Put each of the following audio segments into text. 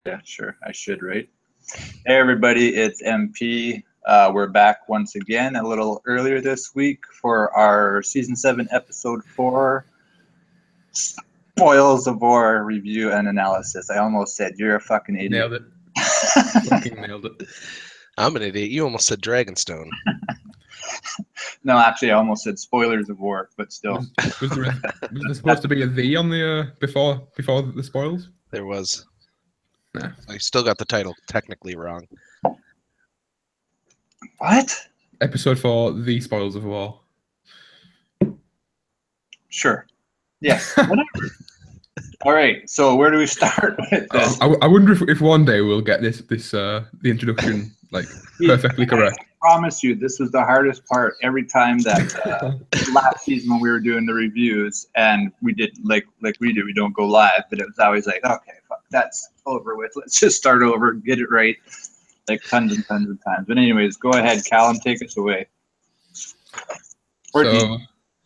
Yeah, sure. I should, right? Hey, everybody. It's MP. We're back once again a little earlier this week for our Season 7, Episode 4, Spoils of War review and analysis. I almost said, you're a fucking idiot. Nailed it. Fucking nailed it. I'm an idiot. You almost said Dragonstone. No, actually, I almost said Spoilers of War, but still. Was there supposed to be a V on the before the spoils? There was. Nah. I still got the title technically wrong. What? Episode 4, The Spoils of War. Sure. Yes. Whatever. All right. So where do we start with this? I wonder if one day we'll get the introduction like perfectly correct. I promise you, this was the hardest part every time that last season when we were doing the reviews and we did like we do, we don't go live, but it was always like, okay, fuck, that's over with. Let's just start over, get it right, like tons and tons of times. But anyways, go ahead, Calum, take us away.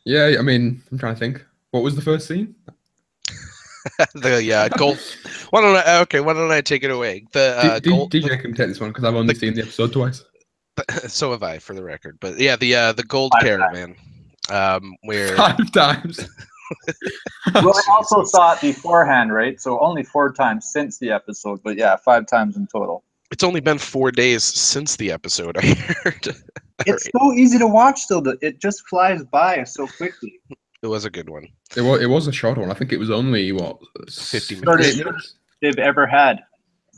Yeah, I mean, I'm trying to think. What was the first scene? The gold. Why don't I take it away? The gold. DJ can take this one because I've only seen the episode twice. So have I, for the record. But yeah, the gold caravan. Where 5 times. Well, I also saw it beforehand, right? So only 4 times since the episode, but yeah, 5 times in total. It's only been 4 days since the episode, I heard. It's so easy to watch, though. It just flies by so quickly. It was a good one. It was a short one. I think it was only, 50 minutes? They've ever had,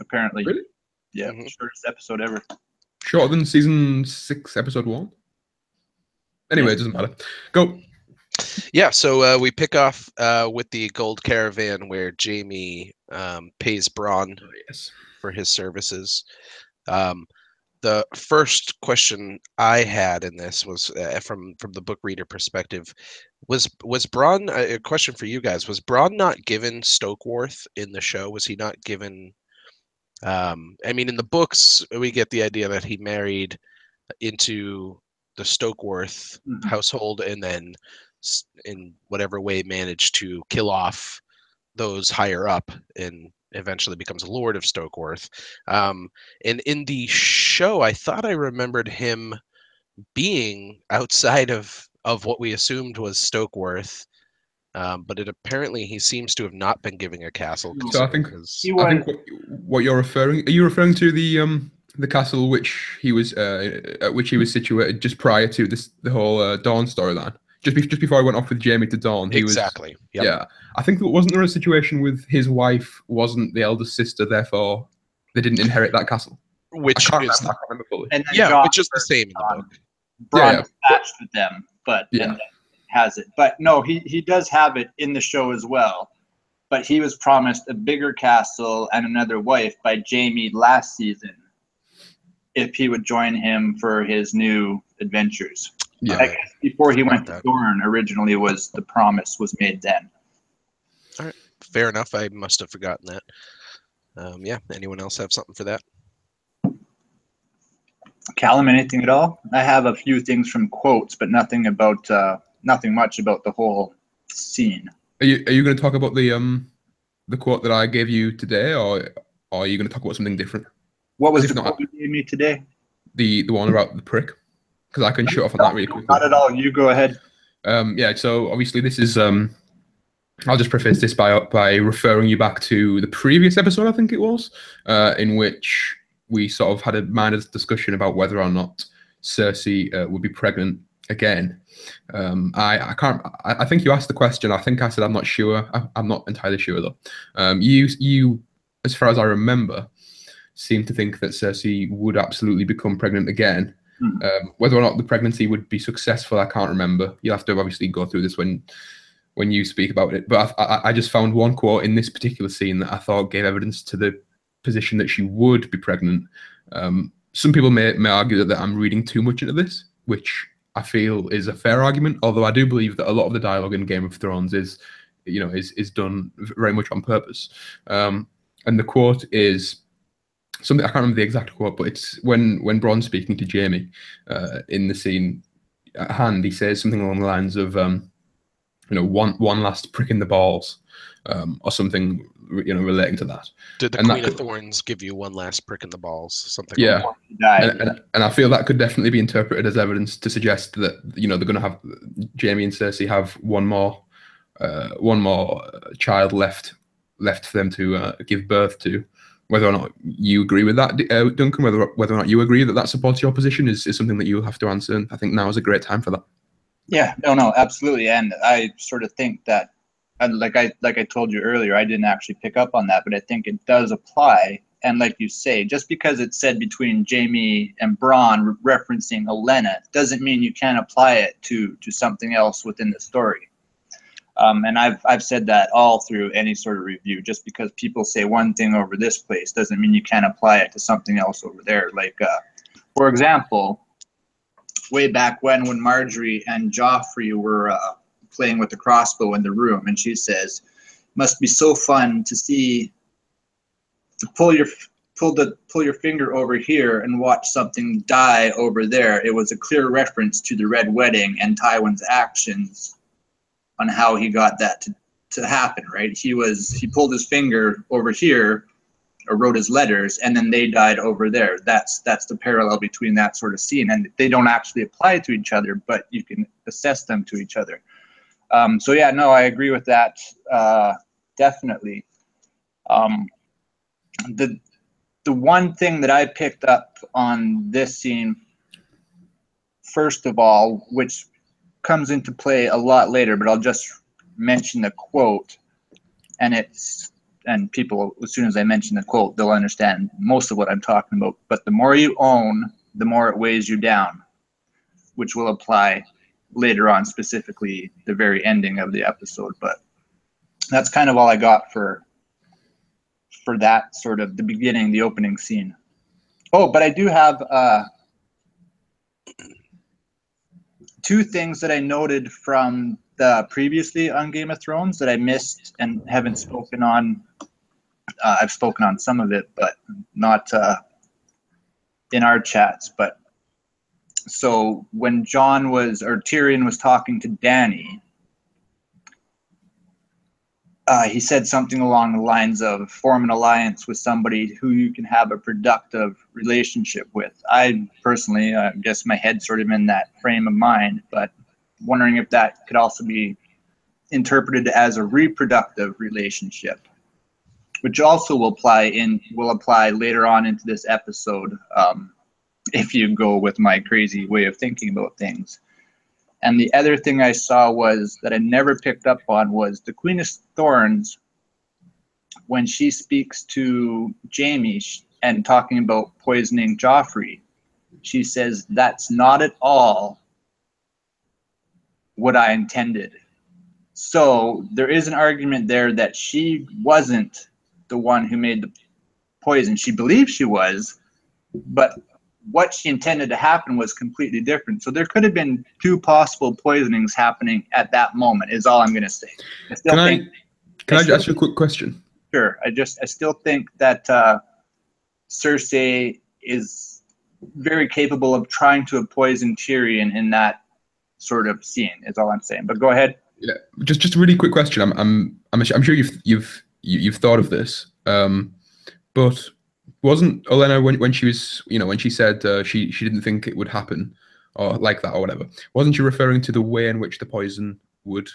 apparently. Really? Yeah, shortest episode ever. Shorter than season 6, episode 1? Anyway, It doesn't matter. Go. Yeah, so we pick off with the gold caravan where Jaime pays Bronn for his services. The first question I had in this was from the book reader perspective. Was Bronn, a question for you guys, was Bronn not given Stokeworth in the show? Was he not given... I mean, in the books, we get the idea that he married into the Stokeworth household and then in whatever way managed to kill off those higher up and eventually becomes a lord of Stokeworth. And in the show, I thought I remembered him being outside of what we assumed was Stokeworth. But apparently he seems to have not been giving a castle. So I think what you're referring, are you referring to the castle which he was at which he was situated just prior to the whole Dawn storyline? Just before he went off with Jaime to Dawn, he exactly. was yeah. I think wasn't there a situation with his wife wasn't the eldest sister, therefore they didn't inherit that castle. Which I can't remember fully. And then which is the same in the book. Bronn attached with them, but and has it. But no, he does have it in the show as well. But he was promised a bigger castle and another wife by Jaime last season if he would join him for his new adventures. Yeah. I guess before he went to Dorne, originally the promise was made then. All right, fair enough. I must have forgotten that. Yeah. Anyone else have something for that? Calum, anything at all? I have a few things from quotes, but nothing much about the whole scene. Are you going to talk about the quote that I gave you today, or are you going to talk about something different? What was the quote you gave me today? The one about the prick. Because I can shut off on that really quickly. Not at all. You go ahead. Yeah. So obviously this is. I'll just preface this by referring you back to the previous episode, I think it was, in which we sort of had a minor discussion about whether or not Cersei would be pregnant again. I can't. I think you asked the question. I think I said I'm not sure. I'm not entirely sure though. You, as far as I remember, seem to think that Cersei would absolutely become pregnant again. Whether or not the pregnancy would be successful, I can't remember. You'll have to obviously go through this when you speak about it. But I just found one quote in this particular scene that I thought gave evidence to the position that she would be pregnant. Some people may argue that I'm reading too much into this, which I feel is a fair argument. Although I do believe that a lot of the dialogue in Game of Thrones is done very much on purpose. And the quote is something I can't remember the exact quote, but it's when Bronn's speaking to Jaime in the scene at hand. He says something along the lines of, one last prick in the balls, or something, relating to that. Did the And Queen of Thorns give you one last prick in the balls? Something. Yeah, like and I feel that could definitely be interpreted as evidence to suggest that they're going to have Jaime and Cersei have one more child left for them to give birth to. Whether or not you agree with that, Duncan, whether or not you agree that supports your position is something that you'll have to answer. And I think now is a great time for that. Yeah, no, absolutely. And I sort of think that, like I told you earlier, I didn't actually pick up on that, but I think it does apply. And like you say, just because it's said between Jaime and Bronn referencing Olenna doesn't mean you can't apply it to something else within the story. And I've said that all through any sort of review. Just because people say one thing over this place doesn't mean you can't apply it to something else over there. Like, for example, way back when Marjorie and Joffrey were playing with the crossbow in the room, and she says, "Must be so fun to see, to pull your finger over here and watch something die over there." It was a clear reference to the Red Wedding and Tywin's actions on how he got that to happen, right? He pulled his finger over here, or wrote his letters, and then they died over there. That's the parallel between that sort of scene, and they don't actually apply to each other, but you can assess them to each other. So yeah, no, I agree with that, definitely. The one thing that I picked up on this scene, first of all, which comes into play a lot later, but I'll just mention the quote, and people, as soon as I mention the quote, they'll understand most of what I'm talking about. But the more you own, the more it weighs you down, which will apply later on, specifically the very ending of the episode. But that's kind of all I got for that sort of the beginning, the opening scene. Oh, but I do have two things that I noted from the previously on Game of Thrones that I missed and haven't spoken on. I've spoken on some of it, but not in our chats. But so when Tyrion was talking to Dany, he said something along the lines of form an alliance with somebody who you can have a productive relationship with. I personally, I guess my head's sort of in that frame of mind, but wondering if that could also be interpreted as a reproductive relationship, which also will apply later on into this episode, if you go with my crazy way of thinking about things. And the other thing I saw was that I never picked up on was the Queen of Thorns, when she speaks to Jaime and talking about poisoning Joffrey, she says, "That's not at all what I intended." So there is an argument there that she wasn't the one who made the poison. She believes she was, but what she intended to happen was completely different. So there could have been two possible poisonings happening at that moment, is all I'm going to say. Can I ask you a quick question? Sure. I still think that Cersei is very capable of trying to poison Tyrion in that sort of scene, is all I'm saying. But go ahead. Yeah, just a really quick question. I'm sure you've thought of this, but wasn't Olenna when she was, when she said she didn't think it would happen or like that or whatever, wasn't she referring to the way in which the poison would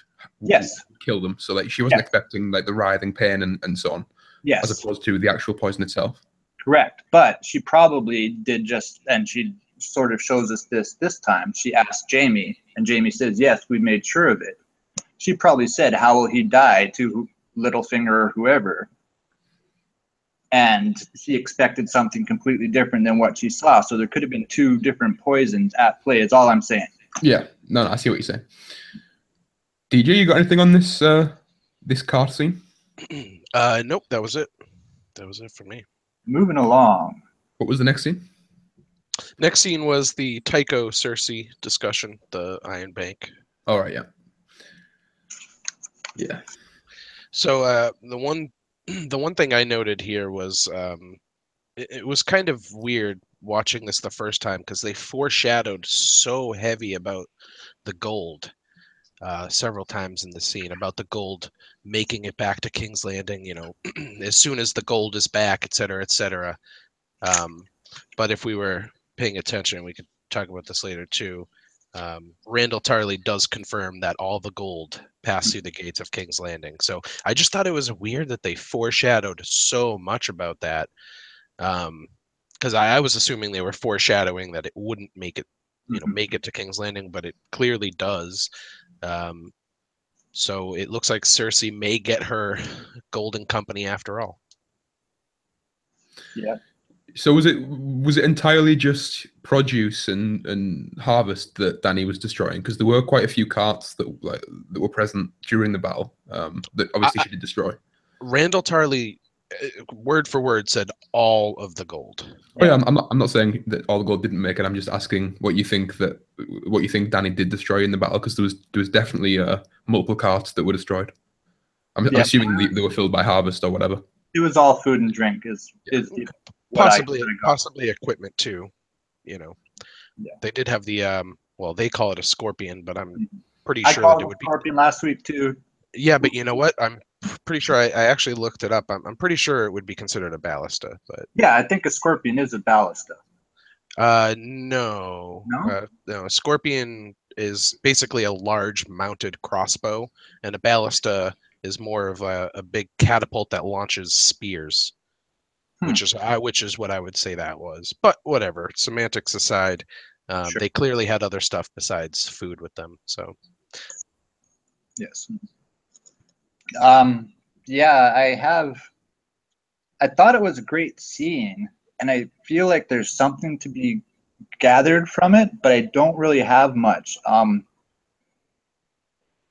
kill them? So like she wasn't expecting like the writhing pain and so on, as opposed to the actual poison itself. Correct, but she probably did and she sort of shows us this time. She asked Jaime, and Jaime says, "Yes, we made sure of it." She probably said, "How will he die?" to Littlefinger or whoever. And she expected something completely different than what she saw. So there could have been two different poisons at play, is all I'm saying. Yeah, no, I see what you're saying. DJ, you got anything on this this card scene? Nope, that was it. That was it for me. Moving along. What was the next scene? Next scene was the Tycho Cersei discussion, the Iron Bank. All right, yeah. Yeah. So the one thing I noted here was it was kind of weird watching this the first time because they foreshadowed so heavy about the gold. several times in the scene about the gold making it back to King's Landing, you know, as soon as the gold is back, et cetera, et cetera. But if we were paying attention, we could talk about this later too. Randall Tarley does confirm that all the gold passed through the gates of King's Landing. So I just thought it was weird that they foreshadowed so much about that. Because I was assuming they were foreshadowing that it wouldn't make it, you know, make it to King's Landing, but it clearly does. So it looks like Cersei may get her golden company after all. Yeah. So was it entirely just produce and harvest that Dany was destroying? Because there were quite a few carts that were present during the battle that obviously she did destroy. Randall Tarley, word for word, said all of the gold. Oh, yeah, I'm not saying that all the gold didn't make it. I'm just asking what you think Dany did destroy in the battle, because there was definitely multiple carts that were destroyed. I'm assuming they were filled by harvest or whatever. It was all food and drink. Is possibly equipment too. You know, they did have the well, they call it a scorpion, but I'm pretty sure that it would be scorpion last week too. Yeah, but you know what? I'm pretty sure I actually looked it up. I'm pretty sure it would be considered a ballista, but yeah, I think a scorpion is a ballista. No, no. A scorpion is basically a large mounted crossbow, and a ballista is more of a big catapult that launches spears, which is what I would say that was. But whatever, semantics aside, Sure. They clearly had other stuff besides food with them. So yes. Yeah, I thought it was a great scene, and I feel like there's something to be gathered from it, but I don't really have much.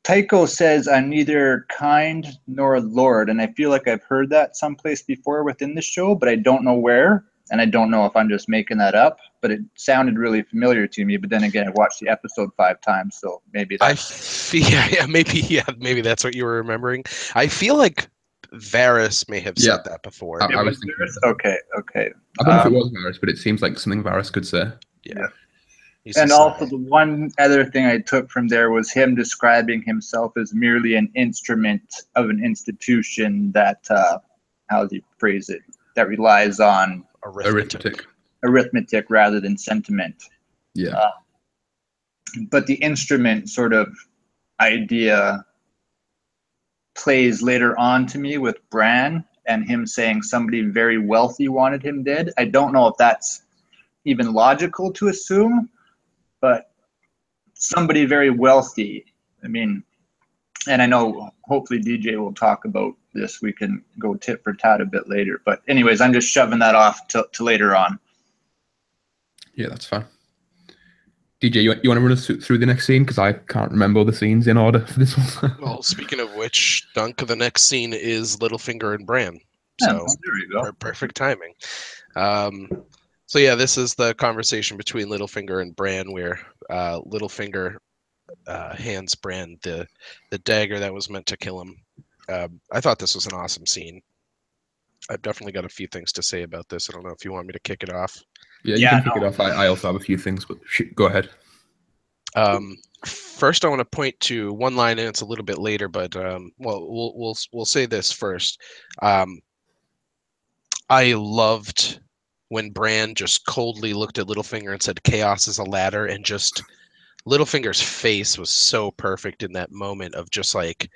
Tycho says, "I'm neither kind nor lord," and I feel like I've heard that someplace before within the show, but I don't know where, and I don't know if I'm just making that up, but it sounded really familiar to me. But then again, I watched the episode 5 times, so maybe that's... maybe that's what you were remembering. I feel like Varys may have said that before. I was thinking. Okay. I don't know if it was Varys, but it seems like something Varys could say. Yeah. And also, the one other thing I took from there was him describing himself as merely an instrument of an institution that, how do you phrase it, that relies on arithmetic rather than sentiment. Yeah. But the instrument sort of idea plays later on to me with Bran and him saying somebody very wealthy wanted him dead. I don't know if that's even logical to assume, but somebody very wealthy. I mean, and I know hopefully DJ will talk about this. We can go tit for tat a bit later. But anyways, I'm just shoving that off to later on. Yeah, that's fine. DJ, you want to run us through the next scene? Because I can't remember the scenes in order for this one. Well, speaking of which, Dunk, the next scene is Littlefinger and Bran. Yeah, so there you go. Perfect timing. So yeah, this is the conversation between Littlefinger and Bran, where Littlefinger hands Bran the dagger that was meant to kill him. I thought this was an awesome scene. I've definitely got a few things to say about this. I don't know if you want me to kick it off. Yeah, you can kick it off. I also have a few things, but go ahead. First, I want to point to one line, and it's a little bit later, but we'll say this first. I loved when Bran just coldly looked at Littlefinger and said, "Chaos is a ladder," and just Littlefinger's face was so perfect in that moment of just like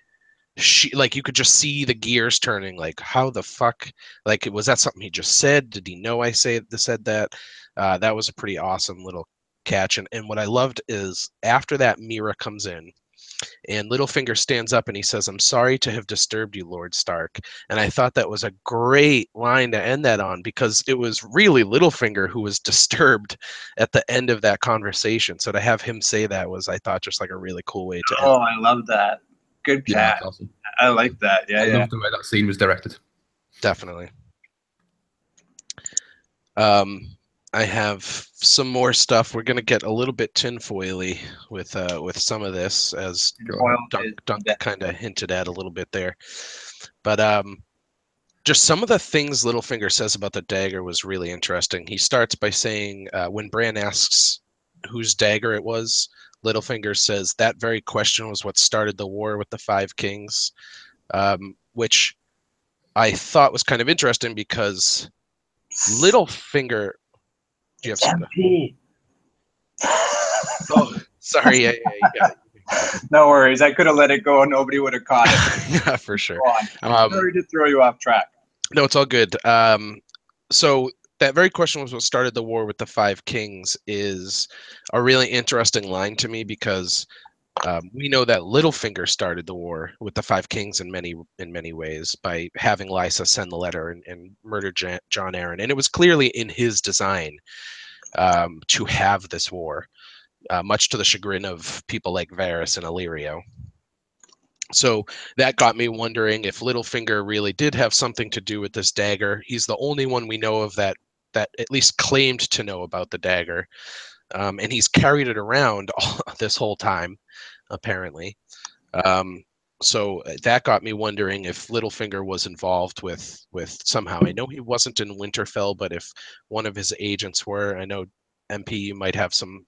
you could just see the gears turning. Like, how the fuck? Like, was that something he just said? Did he know I said that? That was a pretty awesome little catch. And what I loved is after that, Mira comes in. And Littlefinger stands up and he says, "I'm sorry to have disturbed you, Lord Stark." And I thought that was a great line to end that on, because it was really Littlefinger who was disturbed at the end of that conversation. So to have him say that was, I thought, just like a really cool way to end. Oh, I love that. Good cat. Yeah, that's awesome. I like that. Yeah, I love the way that scene was directed. Definitely. I have some more stuff. We're gonna get a little bit tinfoily with some of this, as Dunk kind of hinted at a little bit there. But just some of the things Littlefinger says about the dagger was really interesting. He starts by saying, when Bran asks whose dagger it was, Littlefinger says that very question was what started the war with the Five Kings, which I thought was kind of interesting because Littlefinger. Do you have something? MP. Oh, sorry. Yeah, you got it. No worries. I could have let it go and nobody would have caught it. Yeah, for sure. Go on. Sorry to throw you off track. No, it's all good. So that very question was what started the war with the Five Kings is a really interesting line to me because we know that Littlefinger started the war with the Five Kings in many ways by having Lysa send the letter and murder Jon Arryn, and it was clearly in his design to have this war. Much to the chagrin of people like Varys and Illyrio. So that got me wondering if Littlefinger really did have something to do with this dagger. He's the only one we know of that at least claimed to know about the dagger. And he's carried it around this whole time, apparently. So that got me wondering if Littlefinger was involved with somehow. I know he wasn't in Winterfell, but if one of his agents were, I know MP, you might have some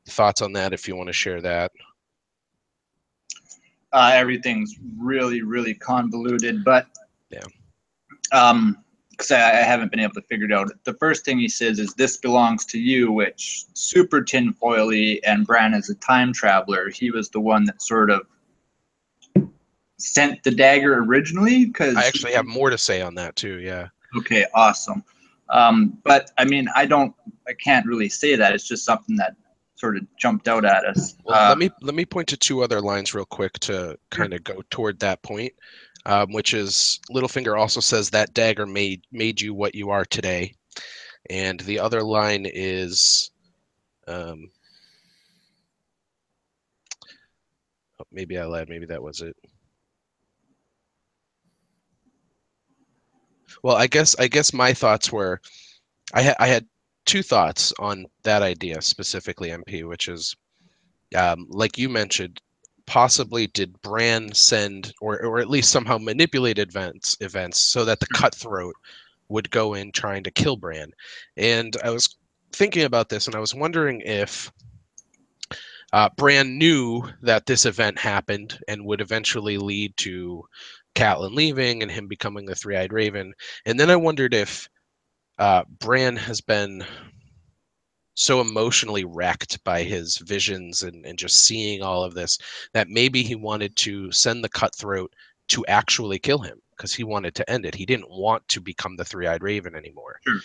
thoughts on that if you want to share that. Everything's really, really convoluted, but yeah, because I haven't been able to figure it out. The first thing he says is this belongs to you, which super tinfoily, and Bran is a time traveler. He was the one that sort of sent the dagger originally. Because I actually have more to say on that too. Yeah. Okay, awesome. But I mean, I can't really say that. It's just something that sort of jumped out at us. Well, let me point to two other lines real quick to kind of go toward that point, which is Littlefinger also says that dagger made you what you are today, and the other line is, oh, maybe I lied. Maybe that was it. Well, I guess my thoughts were, I had two thoughts on that idea specifically, MP, which is, like you mentioned, possibly did Bran send or at least somehow manipulate events so that the cutthroat would go in trying to kill Bran. And I was thinking about this, and I was wondering if Bran knew that this event happened and would eventually lead to Catelyn leaving and him becoming the Three-Eyed Raven. And then I wondered if Bran has been so emotionally wrecked by his visions and just seeing all of this that maybe he wanted to send the cutthroat to actually kill him because he wanted to end it. He didn't want to become the Three-Eyed Raven anymore. Sure.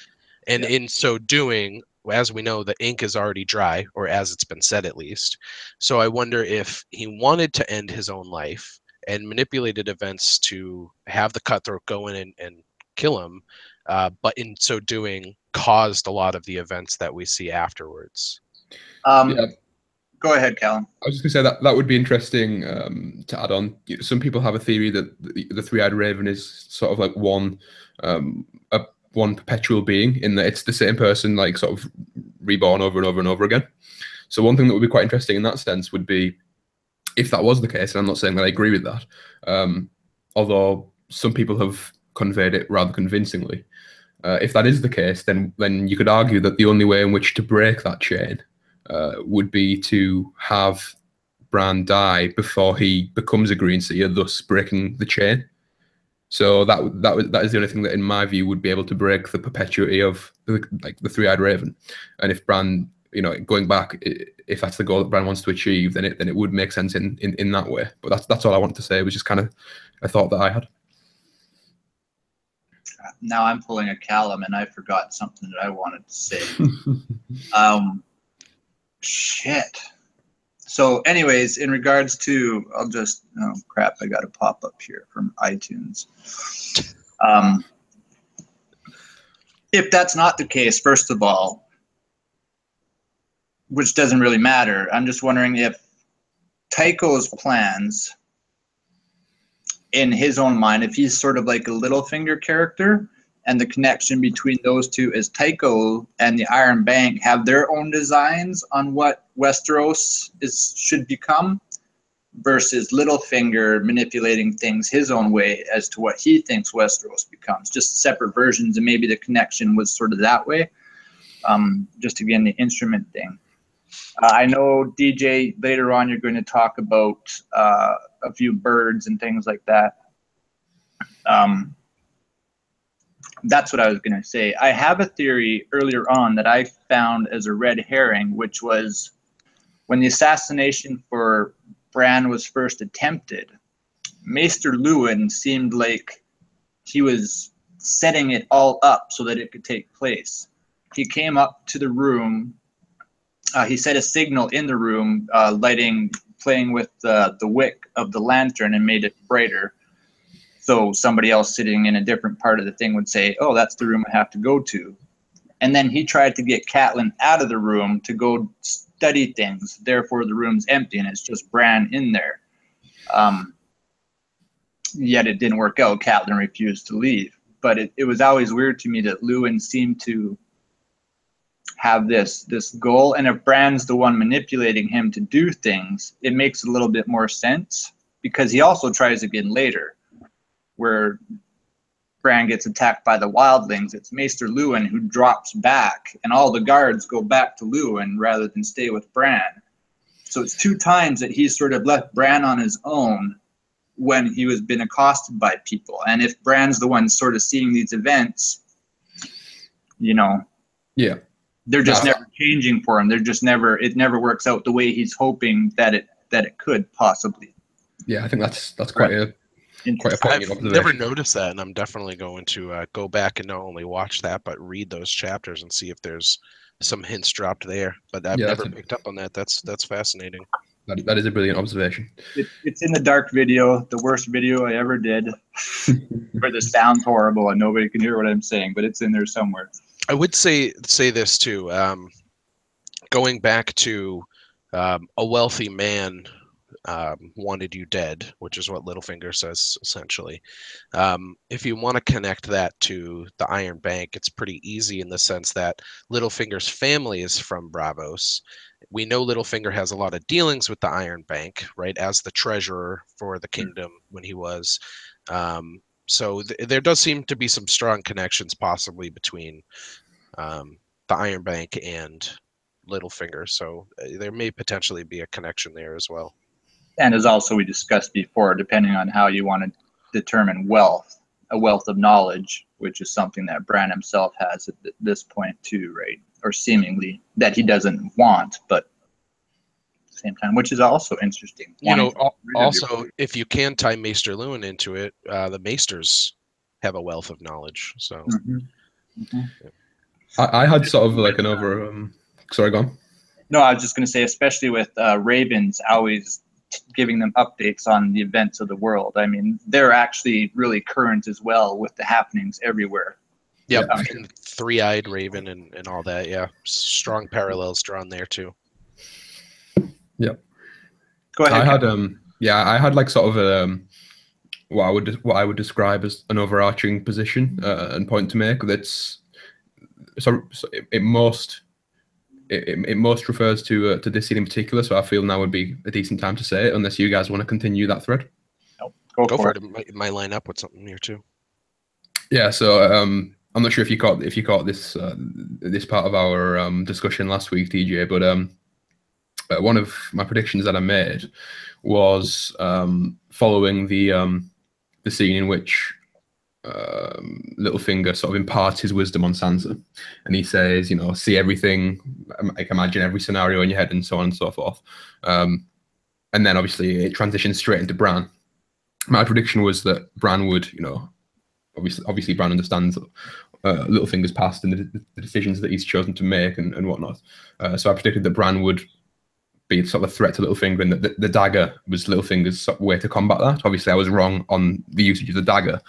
And in so doing, as we know, the ink is already dry, or as it's been said at least. So I wonder if he wanted to end his own life and manipulated events to have the cutthroat go in and kill him, but in so doing caused a lot of the events that we see afterwards. Yeah. Go ahead, Calum. I was just going to say that would be interesting to add on. Some people have a theory that the Three-Eyed Raven is sort of like one perpetual being, in that it's the same person, like sort of reborn over and over and over again. So one thing that would be quite interesting in that sense would be if that was the case, and I'm not saying that I agree with that, although some people have conveyed it rather convincingly. If that is the case, then you could argue that the only way in which to break that chain would be to have Bran die before he becomes a Green Seer, thus breaking the chain. So that is the only thing that, in my view, would be able to break the perpetuity of the Three-Eyed Raven. And if Bran, going back, if that's the goal that Bran wants to achieve, then it would make sense in that way. But that's all I wanted to say. It was just kind of a thought that I had. Now I'm pulling a Calum, and I forgot something that I wanted to say. Shit. So anyways, in regards to, oh crap, I got a pop up here from iTunes. If that's not the case, first of all, which doesn't really matter, I'm just wondering if Tycho's plans, in his own mind, if he's sort of like a Littlefinger character, and the connection between those two is Tycho and the Iron Bank have their own designs on what Westeros should become, versus Littlefinger manipulating things his own way as to what he thinks Westeros becomes. Just separate versions, and maybe the connection was sort of that way. Just again, the instrument thing. I know, DJ, later on you're going to talk about a few birds and things like that. That's what I was going to say. I have a theory earlier on that I found as a red herring, which was when the assassination for Bran was first attempted, Maester Lewin seemed like he was setting it all up so that it could take place. He came up to the room. He set a signal in the room, playing with the wick of the lantern and made it brighter. So somebody else sitting in a different part of the thing would say, oh, that's the room I have to go to. And then he tried to get Catelyn out of the room to go study things. Therefore, the room's empty and it's just Bran in there. Yet it didn't work out. Catelyn refused to leave. But it was always weird to me that Lewin seemed to have this goal. And if Bran's the one manipulating him to do things, it makes a little bit more sense. Because he also tries again later, where Bran gets attacked by the wildlings. It's Maester Lewin who drops back, and all the guards go back to Lewin rather than stay with Bran. So it's 2 times that he's sort of left Bran on his own when he was been accosted by people. And if Bran's the one sort of seeing these events, you know, yeah, they're just never changing for him. It never works out the way he's hoping that it could possibly. Yeah, I think that's quite a point. I've never noticed that, and I'm definitely going to go back and not only watch that, but read those chapters and see if there's some hints dropped there. But I've never picked up on that. That's fascinating. That is a brilliant observation. It's in the dark video, the worst video I ever did, where the sound's horrible and nobody can hear what I'm saying, but it's in there somewhere. I would say this too. Going back to a wealthy man wanted you dead, which is what Littlefinger says essentially. If you want to connect that to the Iron Bank, it's pretty easy in the sense that Littlefinger's family is from Braavos. We know Littlefinger has a lot of dealings with the Iron Bank, right, as the treasurer for the kingdom when he was. So there does seem to be some strong connections possibly between the Iron Bank and Littlefinger. So there may potentially be a connection there as well. And as also we discussed before, depending on how you want to determine wealth, a wealth of knowledge, which is something that Bran himself has at this point too, right? Or seemingly that he doesn't want, but at the same time, which is also interesting. You know, also, if you can tie Maester Lewin into it, the Maesters have a wealth of knowledge. So I had sort of like an over... sorry, go on. No, I was just going to say, especially with Ravens always giving them updates on the events of the world. I mean, they're actually really current as well with the happenings everywhere. Yep, and Three-Eyed Raven and all that. Yeah, strong parallels drawn there too. Yep. Go ahead. I had like sort of what I would describe as an overarching position and point to make. That's it most refers to this scene in particular. So I feel now would be a decent time to say it, unless you guys want to continue that thread. No, go for it. It might line up with something here too. Yeah. So I'm not sure if you caught this this part of our discussion last week, DJ, but one of my predictions that I made was following the scene in which Littlefinger sort of imparts his wisdom on Sansa, and he says, you know, see everything, like imagine every scenario in your head, and so on and so forth. And then obviously it transitions straight into Bran. My prediction was that Bran would, you know, obviously Bran understands Littlefinger's past and the decisions that he's chosen to make and whatnot. So I predicted that Bran would be sort of a threat to Littlefinger, and that the dagger was Littlefinger's sort of way to combat that. Obviously, I was wrong on the usage of the dagger,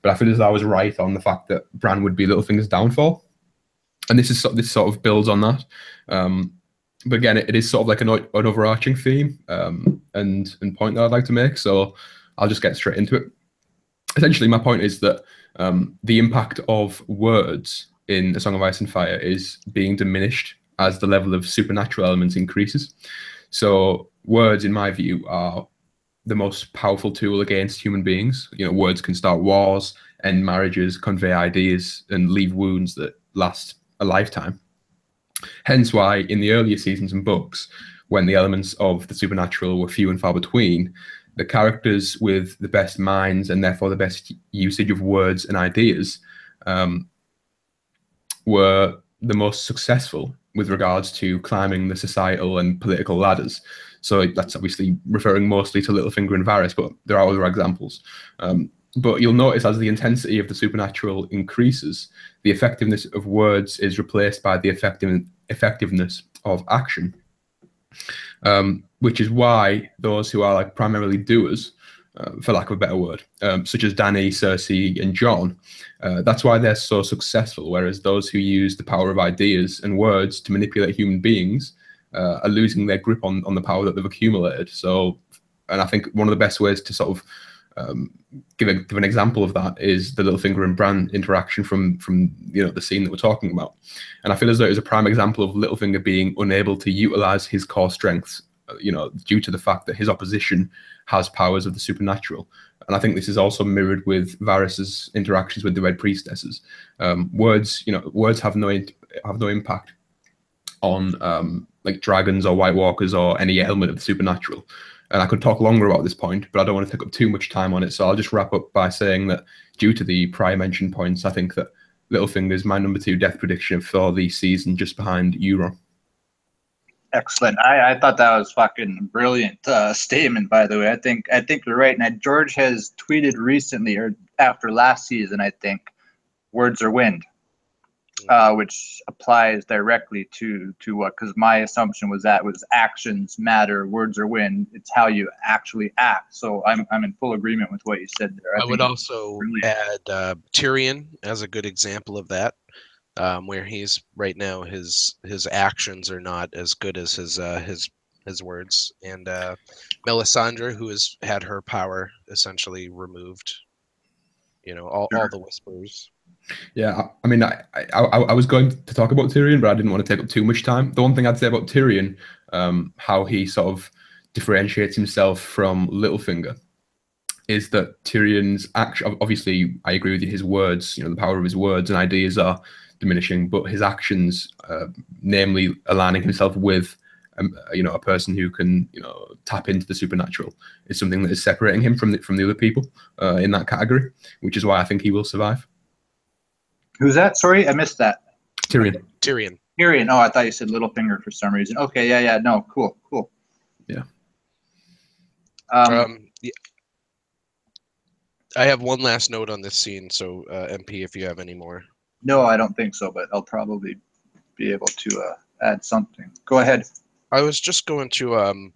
but I feel as though I was right on the fact that Bran would be Littlefinger's downfall. And this sort of builds on that. But again, it is sort of like an overarching theme and point that I'd like to make. So I'll just get straight into it. Essentially, my point is that the impact of words in A Song of Ice and Fire is being diminished as the level of supernatural elements increases. So words, in my view, are the most powerful tool against human beings. You know, words can start wars, end marriages, convey ideas, and leave wounds that last a lifetime. Hence why in the earlier seasons and books, when the elements of the supernatural were few and far between, the characters with the best minds and therefore the best usage of words and ideas were the most successful with regards to climbing the societal and political ladders. So that's obviously referring mostly to Littlefinger and Varys, but there are other examples. But you'll notice as the intensity of the supernatural increases, the effectiveness of words is replaced by the effectiveness of action. Which is why those who are like primarily doers, for lack of a better word, such as Dany, Cersei, and Jon, that's why they're so successful. Whereas those who use the power of ideas and words to manipulate human beings are losing their grip on the power that they've accumulated. So, and I think one of the best ways to sort of give an example of that is the Littlefinger and Bran interaction from the scene that we're talking about. And I feel as though it was a prime example of Littlefinger being unable to utilize his core strengths, due to the fact that his opposition has powers of the supernatural. And I think this is also mirrored with Varys's interactions with the Red Priestesses. Words have no impact on like dragons or White Walkers or any element of the supernatural. And I could talk longer about this point, but I don't want to take up too much time on it. So I'll just wrap up by saying that due to the prior mentioned points, I think that Littlefinger is my number 2 death prediction for the season, just behind Euron. Excellent. I thought that was fucking brilliant statement, by the way. I think you're right. And George has tweeted recently, or after last season, I think, words are wind, which applies directly to what, because my assumption was that was actions matter, words are wind. It's how you actually act. So I'm in full agreement with what you said there. I would also add Tyrion as a good example of that. Where he's right now, his actions are not as good as his words, and Melisandre, who has had her power essentially removed, all the whispers. Yeah, I mean, I was going to talk about Tyrion, but I didn't want to take up too much time. The one thing I'd say about Tyrion, how he sort of differentiates himself from Littlefinger, is that Tyrion's action, obviously, I agree with you, his words, the power of his words and ideas are diminishing, but his actions, namely aligning himself with a person who can tap into the supernatural, is something that is separating him from the other people in that category, which is why I think he will survive. Who's that? Sorry, I missed that. Tyrion. Oh, I thought you said Littlefinger for some reason. Okay, yeah, no, cool. Yeah. Yeah. I have one last note on this scene, so MP, if you have any more. No, I don't think so, but I'll probably be able to add something. Go ahead. I was just going to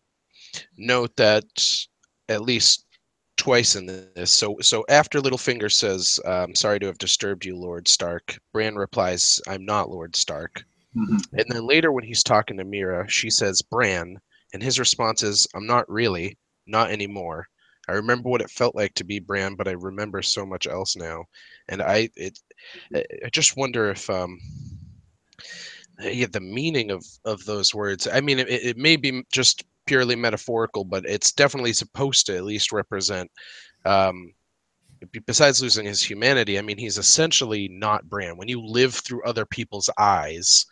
note that at least twice in this. So after Littlefinger says, "Sorry to have disturbed you, Lord Stark," Bran replies, "I'm not Lord Stark." Mm-hmm. And then later when he's talking to Mira, she says, "Bran," and his response is, "I'm not really, not anymore. I remember what it felt like to be Bran, but I remember so much else now." And I just wonder if the meaning of those words. I mean, it may be just purely metaphorical, but it's definitely supposed to at least represent. Besides losing his humanity, I mean, he's essentially not Bran. When you live through other people's eyes,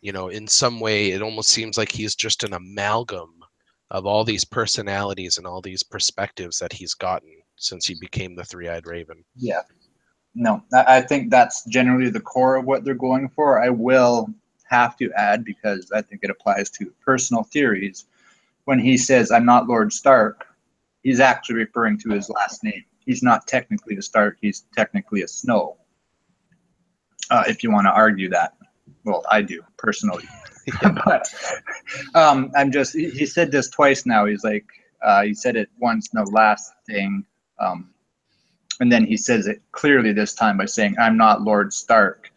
in some way, it almost seems like he's just an amalgam of all these personalities and all these perspectives that he's gotten since he became the Three-Eyed Raven. Yeah. No, I think that's generally the core of what they're going for. I will have to add, because I think it applies to personal theories, when he says, "I'm not Lord Stark," he's actually referring to his last name. He's not technically a Stark, he's technically a Snow. If you want to argue that. Well, I do, personally. But he said this twice now. He's like, he said it once in the last thing. And then he says it clearly this time by saying, "I'm not Lord Stark."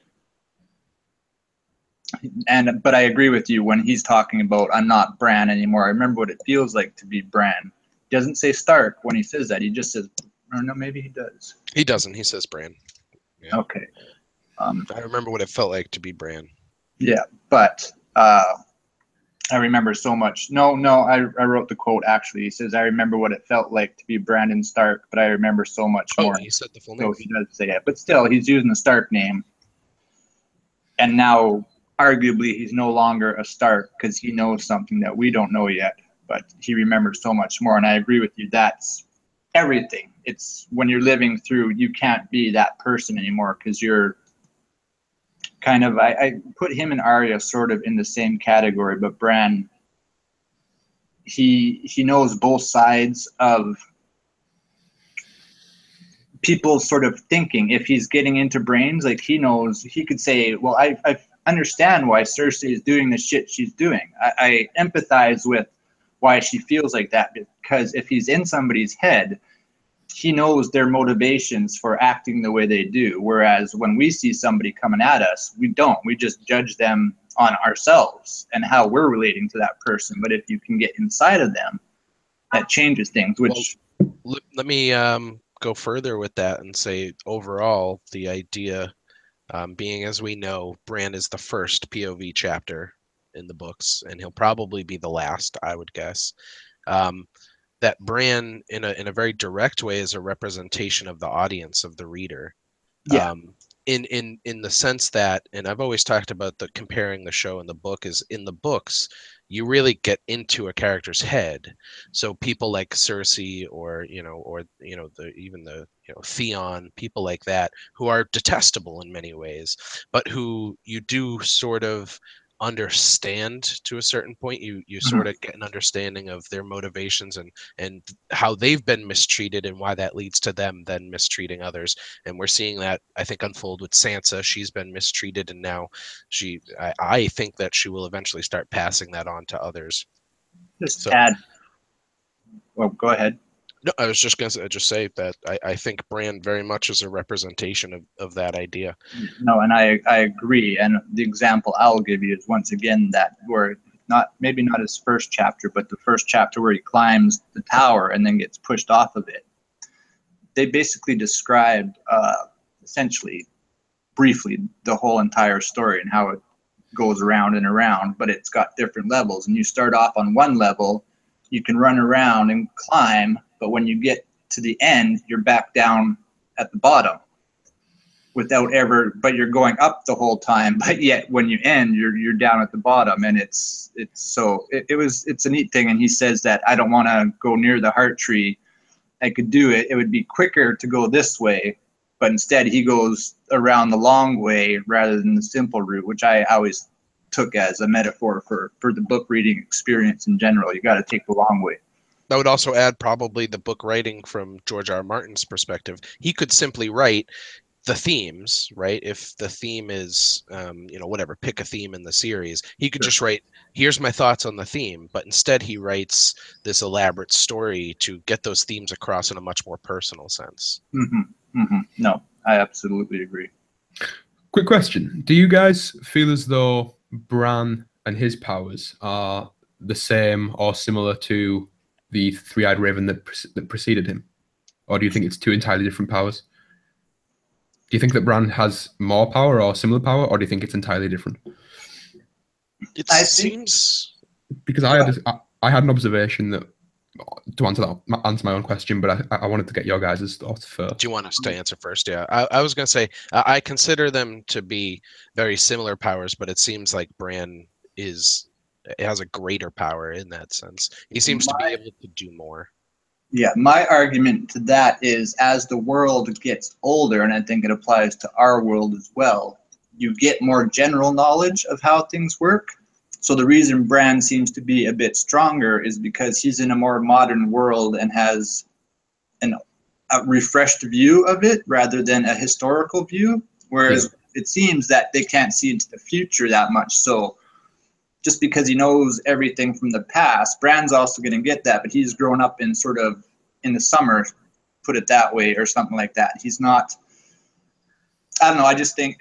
But I agree with you when he's talking about, "I'm not Bran anymore. I remember what it feels like to be Bran." He doesn't say Stark when he says that. He just says, or no, maybe he does. He doesn't. He says Bran. Yeah. Okay. I remember what it felt like to be Bran. Yeah, but I remember so much. No, I wrote the quote, actually. He says, "I remember what it felt like to be Brandon Stark, but I remember so much more." He said the full name. So he does say it. But still, he's using the Stark name. And now arguably he's no longer a Stark because he knows something that we don't know yet, but he remembers so much more. And I agree with you. That's everything. It's when you're living through, you can't be that person anymore because you're kind of, I put him and Arya sort of in the same category, but Bran, he knows both sides of people's sort of thinking. If he's getting into brains, like he knows, he could say, well, I understand why Cersei is doing the shit she's doing. I empathize with why she feels like that, because if he's in somebody's head, he knows their motivations for acting the way they do. Whereas when we see somebody coming at us, we don't. We just judge them on ourselves and how we're relating to that person. But if you can get inside of them, that changes things. Which let me go further with that and say overall, the idea being, as we know, Bran is the first POV chapter in the books, and he'll probably be the last, I would guess. That Bran, in a very direct way, is a representation of the audience, of the reader. Yeah. In the sense that, and I've always talked about the comparing the show and the book, is in the books you really get into a character's head. So people like Cersei, or even the Theon, people like that, who are detestable in many ways, but who you do sort of understand to a certain point. You sort of get an understanding of their motivations and how they've been mistreated and why that leads to them then mistreating others. And we're seeing that, I think, unfold with Sansa. She's been mistreated, and now I think that she will eventually start passing that on to others. Well, go ahead. No, I was just going to just say that I think Bran very much is a representation of that idea. No, and I agree. And the example I'll give you is, once again, that where maybe not his first chapter, but the first chapter where he climbs the tower and then gets pushed off of it. They basically described, essentially, briefly, the whole entire story and how it goes around and around, but it's got different levels. And you start off on one level, you can run around and climb, but when you get to the end, you're back down at the bottom but you're going up the whole time, but yet when you end, you're down at the bottom. And it's a neat thing. And he says that, I don't want to go near the heart tree. I could do it. It would be quicker to go this way, but instead he goes around the long way rather than the simple route, which I always took as a metaphor for the book reading experience in general. You got to take the long way. I would also add probably the book writing from George R. R. Martin's perspective. He could simply write the themes, right? If the theme is, whatever, pick a theme in the series, he could just write, here's my thoughts on the theme. But instead he writes this elaborate story to get those themes across in a much more personal sense. No, I absolutely agree. Quick question. Do you guys feel as though Bran and his powers are the same or similar to the three-eyed raven that preceded him? Or do you think it's two entirely different powers? Do you think that Bran has more power or similar power, or do you think it's entirely different? Seems... Because I had an observation that, to answer my own question, but I wanted to get your guys' thoughts first. Do you want us to answer first? Yeah, I was going to say, I consider them to be very similar powers, but it seems like Bran has a greater power in that sense. He seems to be able to do more. Yeah, my argument to that is, as the world gets older, and I think it applies to our world as well, you get more general knowledge of how things work. So the reason Bran seems to be a bit stronger is because he's in a more modern world and has a refreshed view of it rather than a historical view, whereas it seems that they can't see into the future that much. So just because he knows everything from the past, Bran's also going to get that, but he's grown up in sort of in the summer, put it that way, or something like that. He's not, I don't know, I just think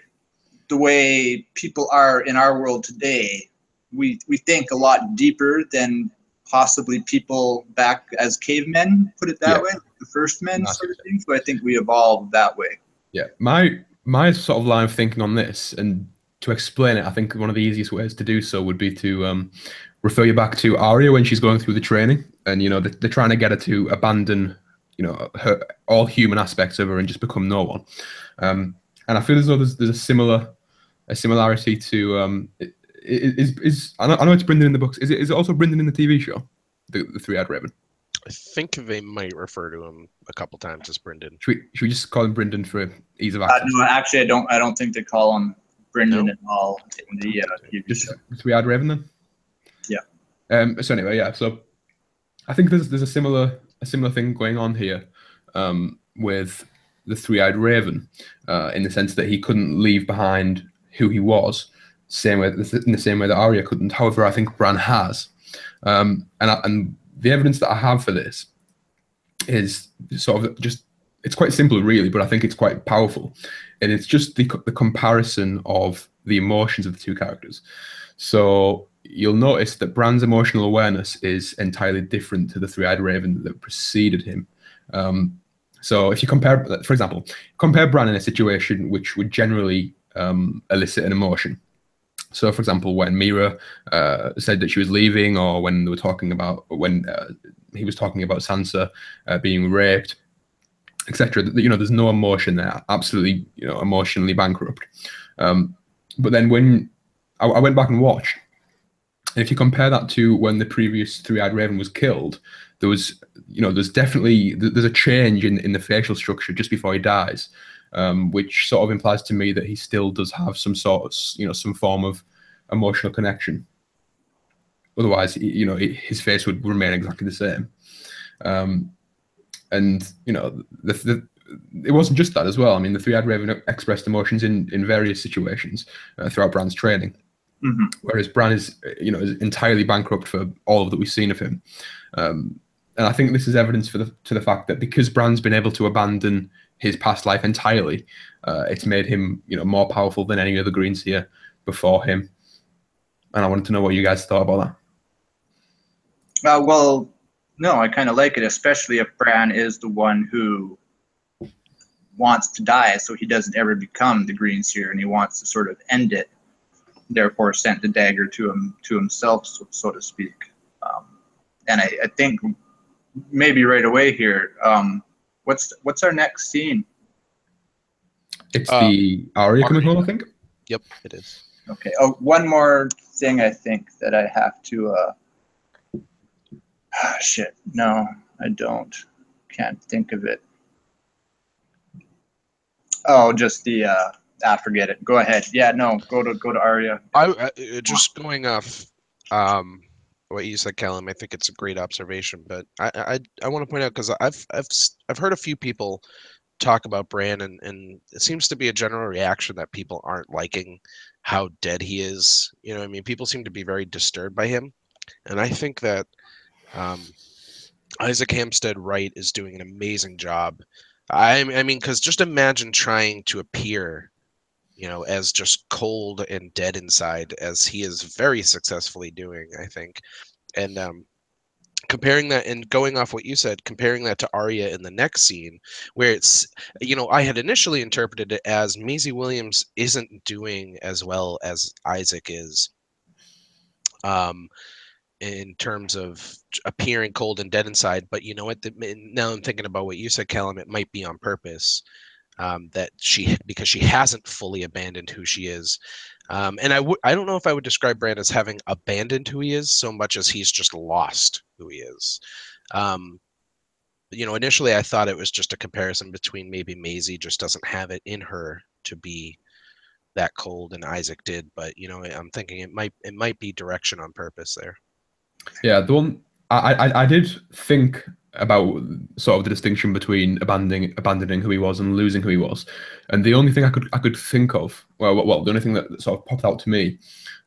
the way people are in our world today, we think a lot deeper than possibly people back as cavemen, put it that way, the first men sort of thing. So I think we evolved that way. Yeah, my sort of line of thinking on this, and to explain it, I think one of the easiest ways to do so would be to refer you back to Arya when she's going through the training, and they're trying to get her to abandon her all human aspects of her and just become no one. And I feel as though there's a similar a similarity to is I know it's Brynden in the books. Is it also Brynden in the TV show, the Three-Eyed Raven? I think they might refer to him a couple times as Brynden. Should we just call him Brynden for ease of access? No, actually, I don't think they call him Brynden at all in the TV show. Three-Eyed Raven then. Yeah. So anyway, yeah. So I think there's a similar thing going on here with the Three-Eyed Raven in the sense that he couldn't leave behind who he was, in the same way that Arya couldn't. However, I think Bran has, and the evidence that I have for this is sort of just, it's quite simple really, but I think it's quite powerful, and it's just the comparison of the emotions of the two characters. So you'll notice that Bran's emotional awareness is entirely different to the Three-Eyed Raven that preceded him. So if you compare, for example, compare Bran in a situation which would generally elicit an emotion. So, for example, when Mira said that she was leaving, or when they were talking about he was talking about Sansa being raped, etc. There's no emotion there. Absolutely, emotionally bankrupt. But then when I went back and watched, and if you compare that to when the previous Three-Eyed Raven was killed, there's a change in the facial structure just before he dies. Which sort of implies to me that he still does have some sort of, some form of emotional connection. Otherwise, his face would remain exactly the same. And it wasn't just that as well. I mean, the Three-Eyed Raven expressed emotions in various situations throughout Bran's training, whereas Bran is entirely bankrupt for all that we've seen of him. And I think this is evidence to the fact that because Bran's been able to abandon his past life entirely, it's made him, more powerful than any other Greenseer before him. And I wanted to know what you guys thought about that. Well, no, I kind of like it, especially if Bran is the one who wants to die, so he doesn't ever become the Greenseer, and he wants to sort of end it. Therefore, sent the dagger to himself, so to speak. And I think maybe right away here. What's our next scene? It's the Arya coming home, I think. Yep, it is. Okay. Oh, one more thing I think that I have to. Shit. No, I don't. Can't think of it. Oh, just the. Forget it. Go ahead. Yeah. No. Go to Arya. I just going off. What you said, Calum, I think it's a great observation, but I want to point out, because I've heard a few people talk about Bran, and it seems to be a general reaction that people aren't liking how dead he is. I mean, people seem to be very disturbed by him, and I think that Isaac Hampstead Wright is doing an amazing job. I mean, because just imagine trying to appear, as just cold and dead inside, as he is very successfully doing, I think. And comparing that, and going off what you said, comparing that to Arya in the next scene, where it's, I had initially interpreted it as Maisie Williams isn't doing as well as Isaac is, in terms of appearing cold and dead inside. But you know what? Now I'm thinking about what you said, Calum. It might be on purpose. Because she hasn't fully abandoned who she is. And I don't know if I would describe Bran as having abandoned who he is so much as he's just lost who he is. Initially I thought it was just a comparison between maybe Maisie just doesn't have it in her to be that cold and Isaac did, but I'm thinking it might be direction on purpose there. Yeah, the one I did think about sort of the distinction between abandoning who he was and losing who he was, and the only thing I could think of, the only thing that sort of popped out to me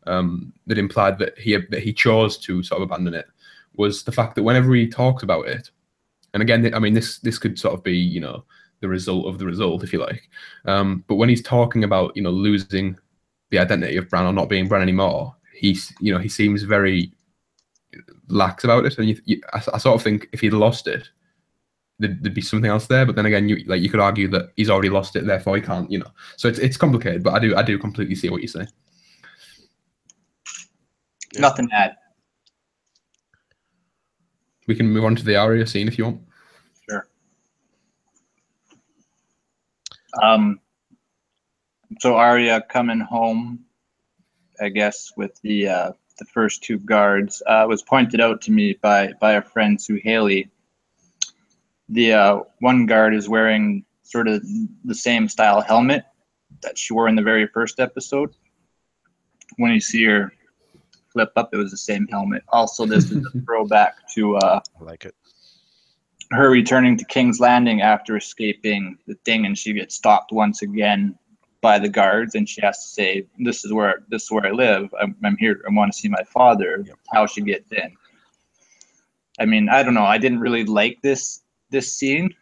that implied that he chose to sort of abandon it was the fact that whenever he talks about it, and again, I mean, this could sort of be the result of the result, if you like, but when he's talking about losing the identity of Bran or not being Bran anymore, he seems very lax about it, and I sort of think if he'd lost it, there'd be something else there. But then again, you could argue that he's already lost it, therefore he can't. So it's complicated. But I do completely see what you say. Nothing to add. We can move on to the Arya scene if you want. Sure. So Arya coming home, I guess, with the first two guards, was pointed out to me by a friend, Sue Haley. The one guard is wearing sort of the same style helmet that she wore in the very first episode. When you see her flip up, it was the same helmet. Also, this is a throwback to I like it. Her returning to King's Landing after escaping the thing, and she gets stopped once again by the guards, and she has to say, "This is where I live. I'm here. I want to see my father." Yep. How she gets in. I mean, I don't know. I didn't really like this scene.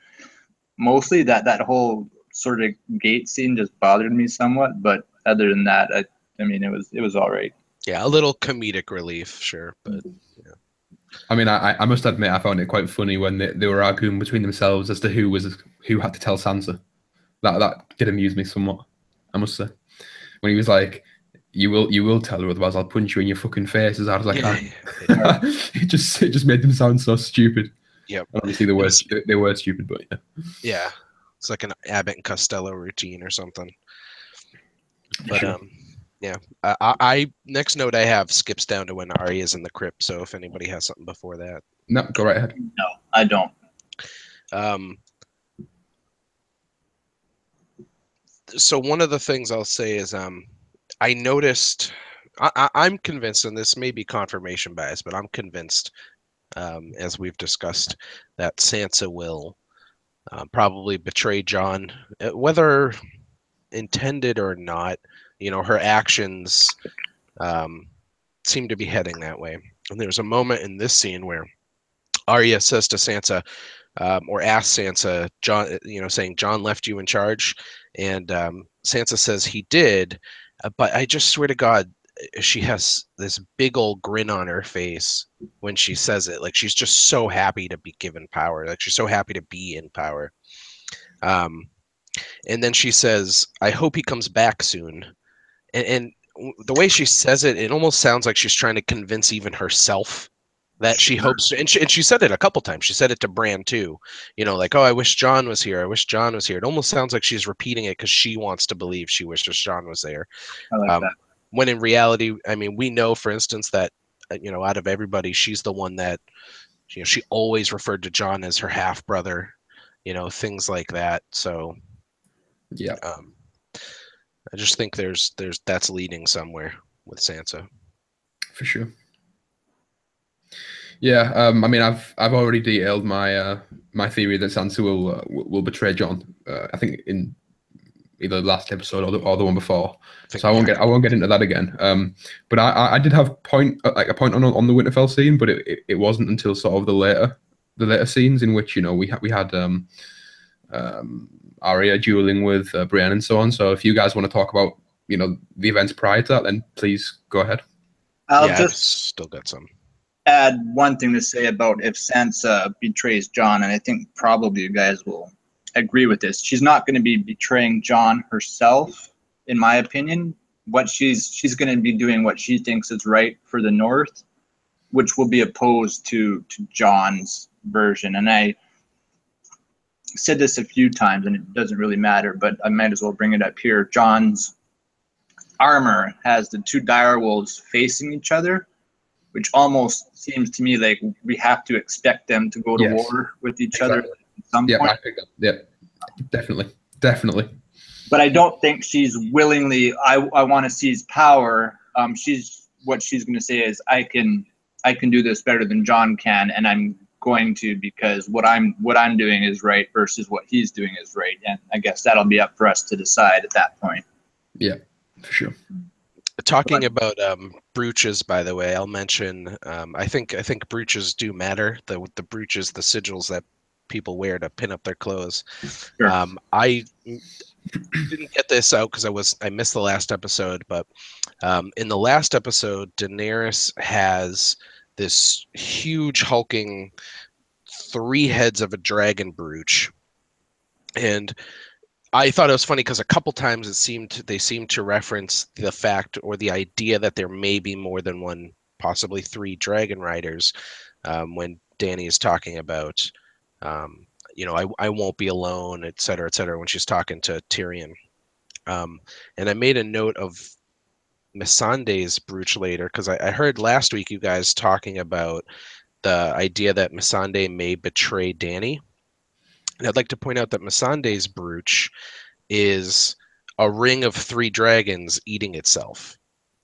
Mostly that whole sort of gate scene just bothered me somewhat. But other than that, I mean, it was all right. Yeah, a little comedic relief, sure, but yeah. I mean, I must admit, I found it quite funny when they were arguing between themselves as to who had to tell Sansa. That did amuse me somewhat, I must say. When he was like, "You will tell her, otherwise I'll punch you in your fucking face." I was like, it just made them sound so stupid. Yep. Obviously, they were stupid, but yeah. Yeah, it's like an Abbott and Costello routine or something. But Sure. yeah. I next note I have skips down to when Arya's in the crypt. So if anybody has something before that, No, go right ahead. No, I don't. So one of the things I'll say is I noticed. I'm convinced, and this may be confirmation bias, but I'm convinced, as we've discussed, that Sansa will probably betray Jon, whether intended or not. You know, her actions seem to be heading that way. And there's a moment in this scene where Arya says to Sansa, or asks Sansa, Jon, saying, "Jon left you in charge," and Sansa says he did, but I just swear to God, she has this big old grin on her face when she says it. Like she's just so happy to be given power. Like she's so happy to be in power. And then she says, "I hope he comes back soon." And the way she says it, it almost sounds like she's trying to convince even herself that she hopes. And she said it a couple times. She said it to Bran too. You know, like, "Oh, I wish Jon was here. I wish Jon was here." It almost sounds like she's repeating it because she wants to believe she wishes Jon was there. I like that. When in reality, I mean, we know, for instance, that out of everybody, she's the one that she always referred to Jon as her half brother. Things like that. So yeah, I just think there's that's leading somewhere with Sansa. For sure. Yeah, I mean, I've already detailed my my theory that Sansa will betray Jon. I think in either the last episode or the one before. So I won't get into that again. But I did have a point on the Winterfell scene, but it wasn't until sort of the later scenes in which we had Arya dueling with Brienne and so on. So if you guys want to talk about the events prior to that, then please go ahead. I'll I've just still got some. add one thing to say about if Sansa betrays Jon, and I think probably you guys will agree with this. She's not going to be betraying Jon herself, in my opinion. What she's going to be doing what she thinks is right for the North, which will be opposed to Jon's version. And I said this a few times, and it doesn't really matter, but I might as well bring it up here. Jon's armor has the two direwolves facing each other, which almost seems to me like we have to expect them to go to war with each other at some point. I picked up. Yeah, definitely. But I don't think she's willingly. I want to seize power. What she's going to say is, I can do this better than Jon can, and I'm going to, because what I'm doing is right versus what he's doing is right. And I guess that'll be up for us to decide at that point. Yeah, for sure. Talking about brooches, by the way, I'll mention. I think brooches do matter. The brooches, the sigils that people wear to pin up their clothes. Sure. I didn't get this out because I missed the last episode, but in the last episode, Daenerys has this huge hulking 3 heads of a dragon brooch, and I thought it was funny because a couple times they seemed to reference the fact or the idea that there may be more than one, possibly 3 dragon riders. When Dany is talking about, I won't be alone, et cetera, when she's talking to Tyrion. And I made a note of Missandei's brooch later because I heard last week you guys talking about the idea that Missandei may betray Dany. And I'd like to point out that Missandei's brooch is a ring of 3 dragons eating itself,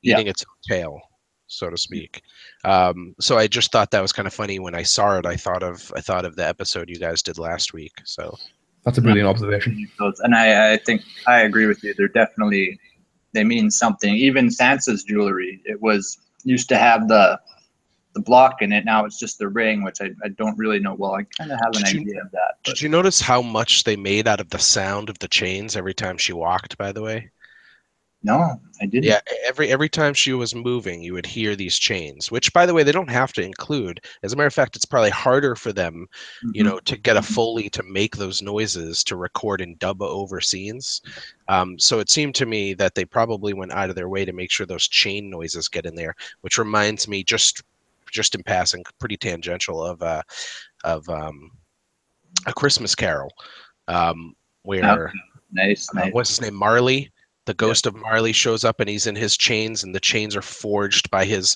eating its own tail, so to speak. So I just thought that was kind of funny when I saw it. I thought of the episode you guys did last week. So that's a brilliant observation. And I think I agree with you. They mean something. Even Sansa's jewelry, it used to have the block in it. Now it's just the ring, which I don't really know. Well, I kind of have an idea of that. Did you notice how much they made out of the sound of the chains every time she walked, by the way? No, I didn't. Yeah, every time she was moving, you would hear these chains, which, by the way, they don't have to include. As a matter of fact, it's probably harder for them, to get a Foley to make those noises to record and dub over scenes. So it seemed to me that they probably went out of their way to make sure those chain noises get in there, which reminds me, just in passing, pretty tangential of A Christmas Carol, where nice. What's his name, Marley? The ghost of Marley shows up and he's in his chains, and the chains are forged by his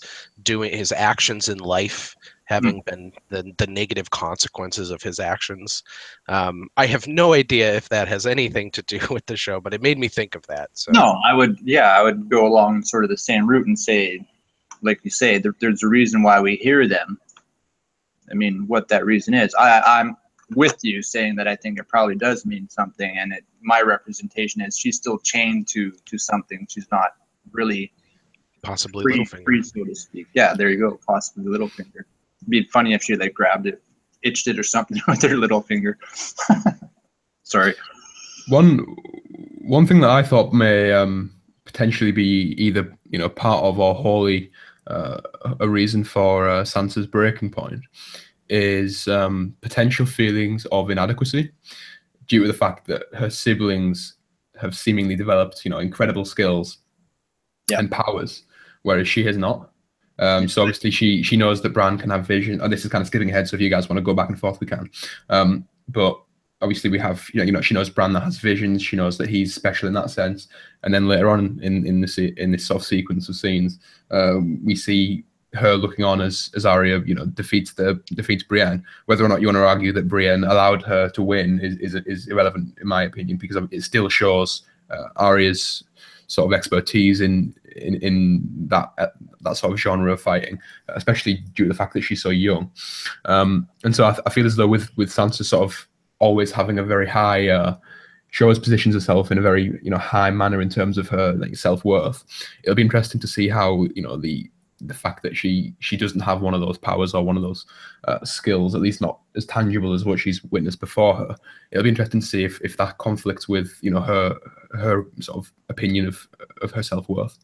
actions in life, having been the negative consequences of his actions. I have no idea if that has anything to do with the show, but it made me think of that. So. No, I would go along sort of the same route and say, like you say, there's a reason why we hear them. I mean, what that reason is, I'm with you saying that I think it probably does mean something, and my representation is she's still chained to something. She's not really possibly free, so to speak. Yeah, there you go. Possibly Littlefinger. It'd be funny if she grabbed it, itched it or something with her little finger. Sorry. One thing that I thought may potentially be either part of or wholly a reason for Sansa's breaking point is potential feelings of inadequacy due to the fact that her siblings have seemingly developed, incredible skills and powers, whereas she has not. So obviously she knows that Bran can have vision. And this is kind of skipping ahead, so if you guys want to go back and forth, we can. But obviously we have, she knows Bran that has visions. She knows that he's special in that sense. And then later on in this sort of sequence of scenes, we see her looking on as Arya, defeats Brienne. Whether or not you want to argue that Brienne allowed her to win is irrelevant in my opinion, because it still shows Arya's sort of expertise in that sort of genre of fighting, especially due to the fact that she's so young. And so I feel as though with Sansa sort of always having a very high, she always positions herself in a very high manner in terms of her self-worth. It'll be interesting to see how the fact that she doesn't have one of those powers or one of those skills, at least not as tangible as what she's witnessed before her. It'll be interesting to see if that conflicts with her sort of opinion of her self-worth.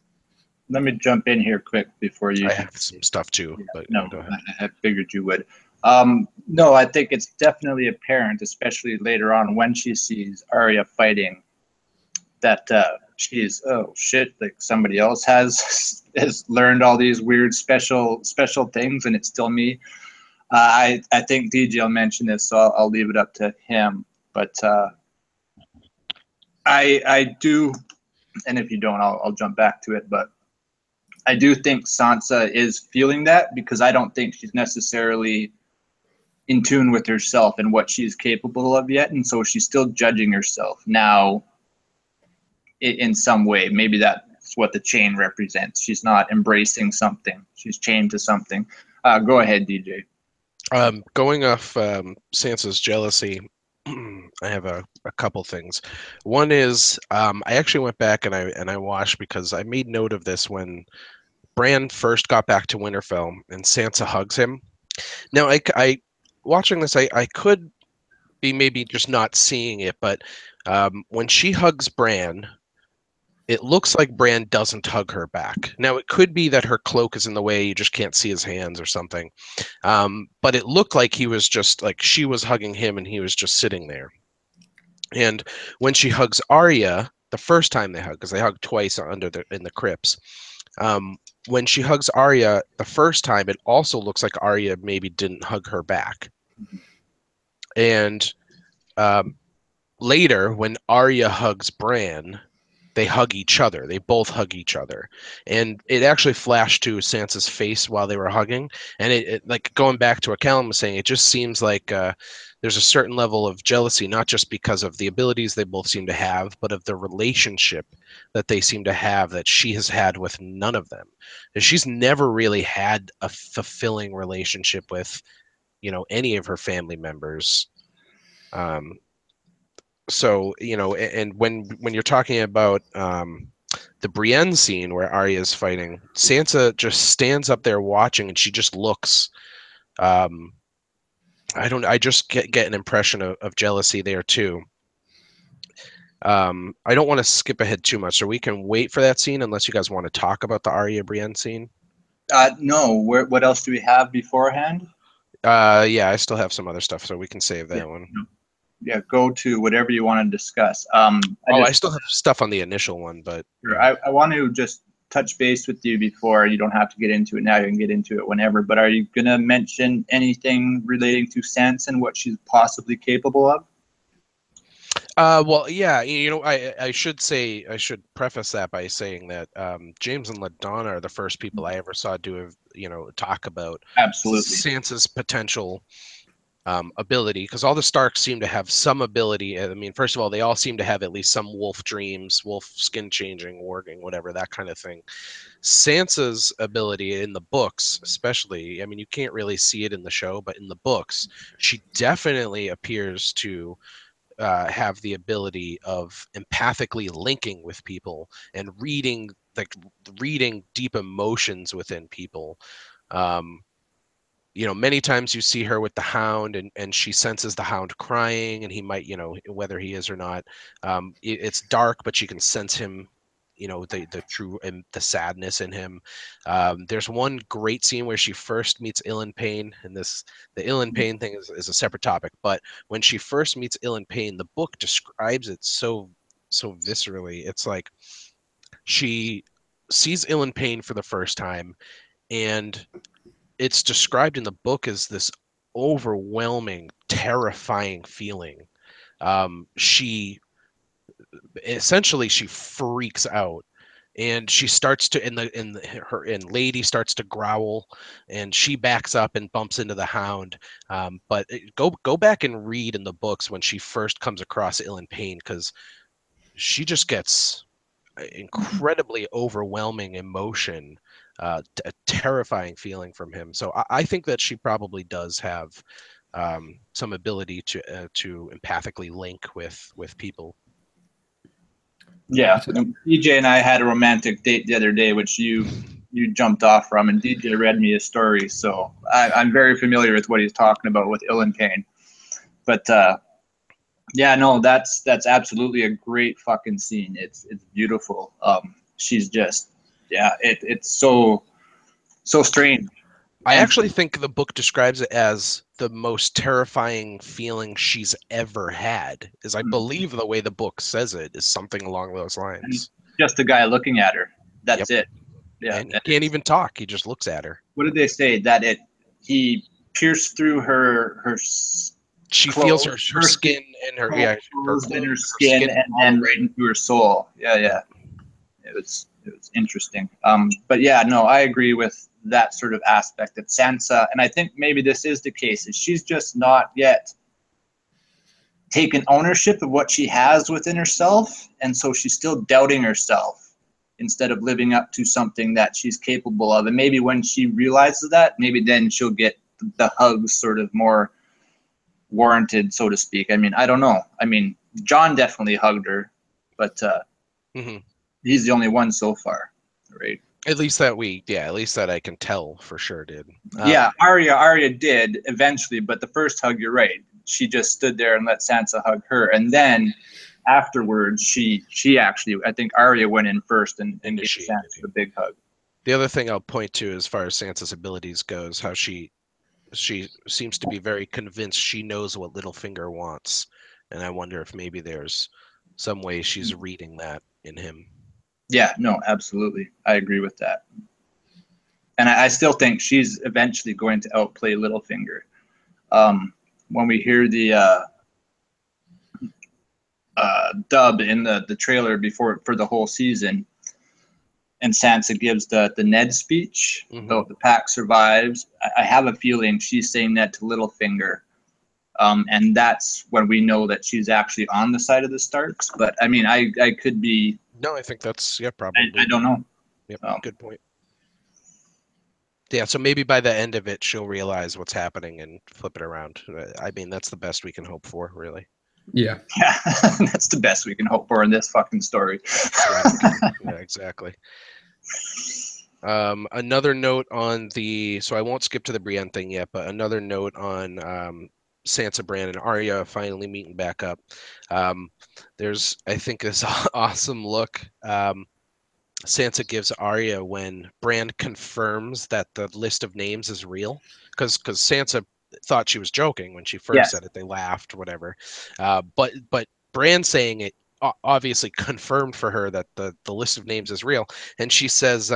Let me jump in here quick before you. I have some stuff too. Yeah, but no, go ahead. I figured you would. No, I think it's definitely apparent, especially later on when she sees Arya fighting, that she's, oh shit, like somebody else has learned all these weird special things, and it's still me. I think DJ will mention this, so I'll leave it up to him. But I do, and if you don't, I'll jump back to it. But I do think Sansa is feeling that, because I don't think she's necessarily in tune with herself and what she's capable of yet, and so she's still judging herself now in some way. Maybe that's what the chain represents. She's not embracing something. She's chained to something. Go ahead, DJ. Going off Sansa's jealousy, I have a couple things. One is I actually went back and I watched, because I made note of this when Bran first got back to Winterfell and Sansa hugs him. Now, I watching this, I could be maybe just not seeing it, but when she hugs Bran, it looks like Bran doesn't hug her back. Now, it could be that her cloak is in the way, you just can't see his hands or something. But it looked like he was just, like, she was hugging him and he was just sitting there. And when she hugs Arya, the first time they hug, because they hug twice in the crypts, when she hugs Arya the first time, it also looks like Arya maybe didn't hug her back. And later, when Arya hugs Bran, they hug each other. They both hug each other, and it actually flashed to Sansa's face while they were hugging. And it like going back to what Calum was saying, it just seems like there's a certain level of jealousy, not just because of the abilities they both seem to have, but of the relationship that they seem to have that she has had with none of them. And she's never really had a fulfilling relationship with, any of her family members. So and when you're talking about the Brienne scene where Arya is fighting, Sansa just stands up there watching, and she just looks. I just get an impression of jealousy there too. I don't want to skip ahead too much, so we can wait for that scene unless you guys want to talk about the Arya Brienne scene. No. What else do we have beforehand? Yeah, I still have some other stuff, so we can save that one. Yeah, go to whatever you want to discuss. I still have stuff on the initial one, but sure, I want to just touch base with you before. You don't have to get into it now. You can get into it whenever. But are you going to mention anything relating to Sansa and what she's possibly capable of? Well, yeah, I should preface that by saying that James and LaDonna are the first people I ever saw talk about absolutely Sansa's potential ability, because all the Starks seem to have some ability. I mean, first of all, they all seem to have at least some wolf dreams, wolf skin changing, warging, whatever, that kind of thing. Sansa's ability in the books, especially, I mean, you can't really see it in the show, but in the books, she definitely appears to have the ability of empathically linking with people and reading deep emotions within people. Many times you see her with the Hound, and she senses the Hound crying, and he might, whether he is or not, it's dark, but she can sense him, the true and the sadness in him. There's one great scene where she first meets Ilyn Payne, and the Ilyn Payne thing is a separate topic, but when she first meets Ilyn Payne, the book describes it so viscerally. It's like she sees Ilyn Payne for the first time, and it's described in the book as this overwhelming, terrifying feeling. She freaks out, and she starts to and Lady starts to growl, and she backs up and bumps into the Hound. But go back and read in the books when she first comes across Ilyn Payne, because she just gets incredibly overwhelming emotion, a terrifying feeling from him. So I think that she probably does have some ability to empathically link with people. Yeah, DJ and I had a romantic date the other day, which you jumped off from, and DJ read me a story, so I'm very familiar with what he's talking about with Ilyn Payne. But yeah, no, that's absolutely a great fucking scene. It's beautiful. She's just, yeah, it's so strange. I actually think the book describes it as the most terrifying feeling she's ever had. Is I believe the way the book says it is something along those lines. Just a guy looking at her. That's it. Yeah, and he can't even talk. He just looks at her. What did they say? That he pierced through her. She feels her skin and her skin and right into her soul. Yeah. It was interesting. But yeah, no, I agree with that sort of aspect of Sansa, and I think maybe this is the case. Is she's just not yet taken ownership of what she has within herself, and so she's still doubting herself instead of living up to something that she's capable of. And maybe when she realizes that, maybe then she'll get the hugs sort of more warranted, so to speak. I mean, I don't know. I mean, Jon definitely hugged her, but he's the only one so far, right? At least that I can tell for sure did. Yeah, Arya did eventually, but the first hug, you're right. She just stood there and let Sansa hug her, and then afterwards, she actually, I think Arya went in first and gave Sansa the big hug. The other thing I'll point to as far as Sansa's abilities goes, how she seems to be very convinced she knows what Littlefinger wants, and I wonder if maybe there's some way she's reading that in him. Yeah, no, absolutely. I agree with that. And I still think she's eventually going to outplay Littlefinger. When we hear the dub in the trailer before for the whole season. And Sansa gives the Ned speech about the pack survives. I have a feeling she's saying that to Littlefinger. And that's when we know that she's actually on the side of the Starks. But I mean, I could be. No, I think that's probably. I don't know. Yep, good point. Yeah, so maybe by the end of it, she'll realize what's happening and flip it around. I mean, that's the best we can hope for, really. Yeah. Yeah, that's the best we can hope for in this fucking story. Yeah, exactly. Another note on so I won't skip to the Brienne thing yet, but another note on Sansa, Bran, and Arya finally meeting back up. There's, I think, this awesome look. Sansa gives Arya when Bran confirms that the list of names is real, because Sansa thought she was joking when she first said it. They laughed, whatever. But Bran saying it obviously confirmed for her that the list of names is real, and she says,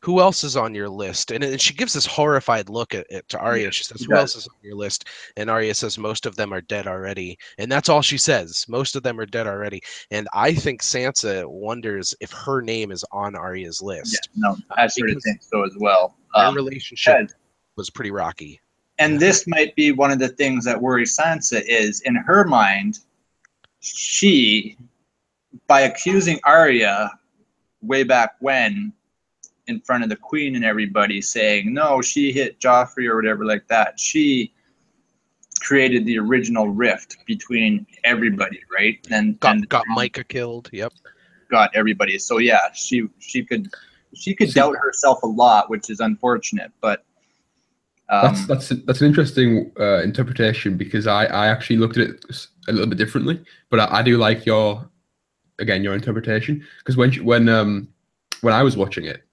who else is on your list? And she gives this horrified look to Arya. Yeah, she says, who else is on your list? And Arya says, most of them are dead already. And that's all she says. Most of them are dead already. And I think Sansa wonders if her name is on Arya's list. Yeah, no, I sort of think so as well. Their relationship was pretty rocky. And this might be one of the things that worries Sansa is, in her mind, she, by accusing Arya way back when, in front of the queen and everybody, saying, no, she hit Joffrey or whatever like that, she created the original rift between everybody, right? And got Micah killed. Yep. Got everybody. So yeah, she could doubt herself a lot, which is unfortunate. But that's an interesting interpretation, because I actually looked at it a little bit differently. But I do like your interpretation, because when I was watching it,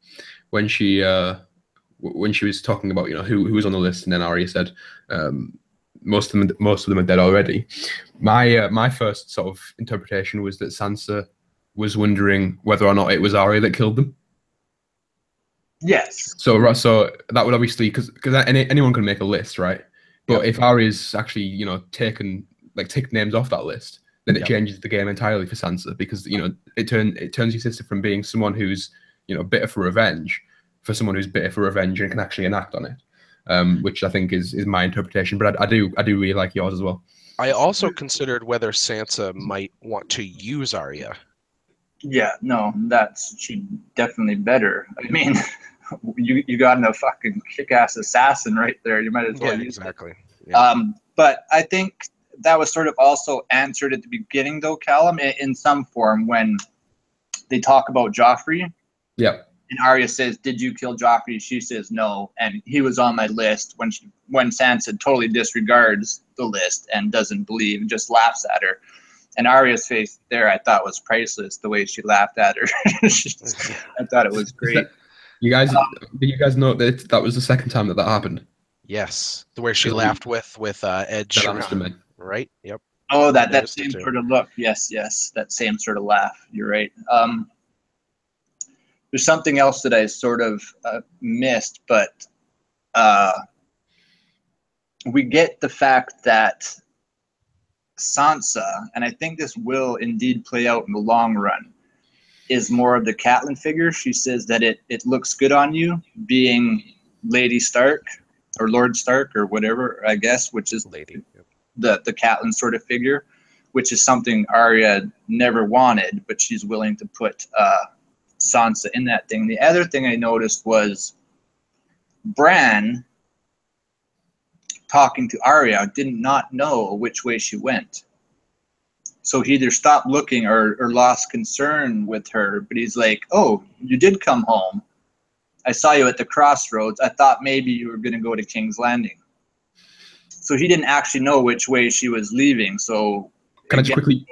when she was talking about, you know, who was on the list, and then Arya said most of them are dead already. My first sort of interpretation was that Sansa was wondering whether or not it was Arya that killed them. Yes. So that would obviously, because anyone can make a list, right? But if Arya's actually, you know, take names off that list, then it changes the game entirely for Sansa, because, you know, it turns your sister from being someone who's, you know, bitter for revenge, for someone who's bitter for revenge and can actually enact on it, which I think is my interpretation. But I do really like yours as well. I also considered whether Sansa might want to use Arya. Yeah, no, she definitely better. I mean, you got a fucking kick-ass assassin right there. You might as well use exactly. it. Yeah. But I think that was sort of also answered at the beginning, though, Calum, in some form, when they talk about Joffrey. Yeah. And Arya says, "Did you kill Joffrey?" She says, "No." And he was on my list. When Sansa totally disregards the list and doesn't believe and just laughs at her. And Arya's face there, I thought, was priceless. The way she laughed at her, I thought it was great. Did you guys know that was the second time that happened? Yes, where she laughed with Ed Sheeran, right? Yep. Oh, that same sort of look. Yes, that same sort of laugh. You're right. There's something else that I sort of missed, but we get the fact that Sansa, and I think this will indeed play out in the long run, is more of the Catelyn figure. She says that it looks good on you being Lady Stark or Lord Stark or whatever, I guess, which is Lady. the Catelyn sort of figure, which is something Arya never wanted, but she's willing to put Sansa in that thing. The other thing I noticed was Bran, talking to Arya, did not know which way she went. So he either stopped looking or lost concern with her, but he's like, "Oh, you did come home. I saw you at the crossroads. I thought maybe you were going to go to King's Landing." So he didn't actually know which way she was leaving. So can I just quickly...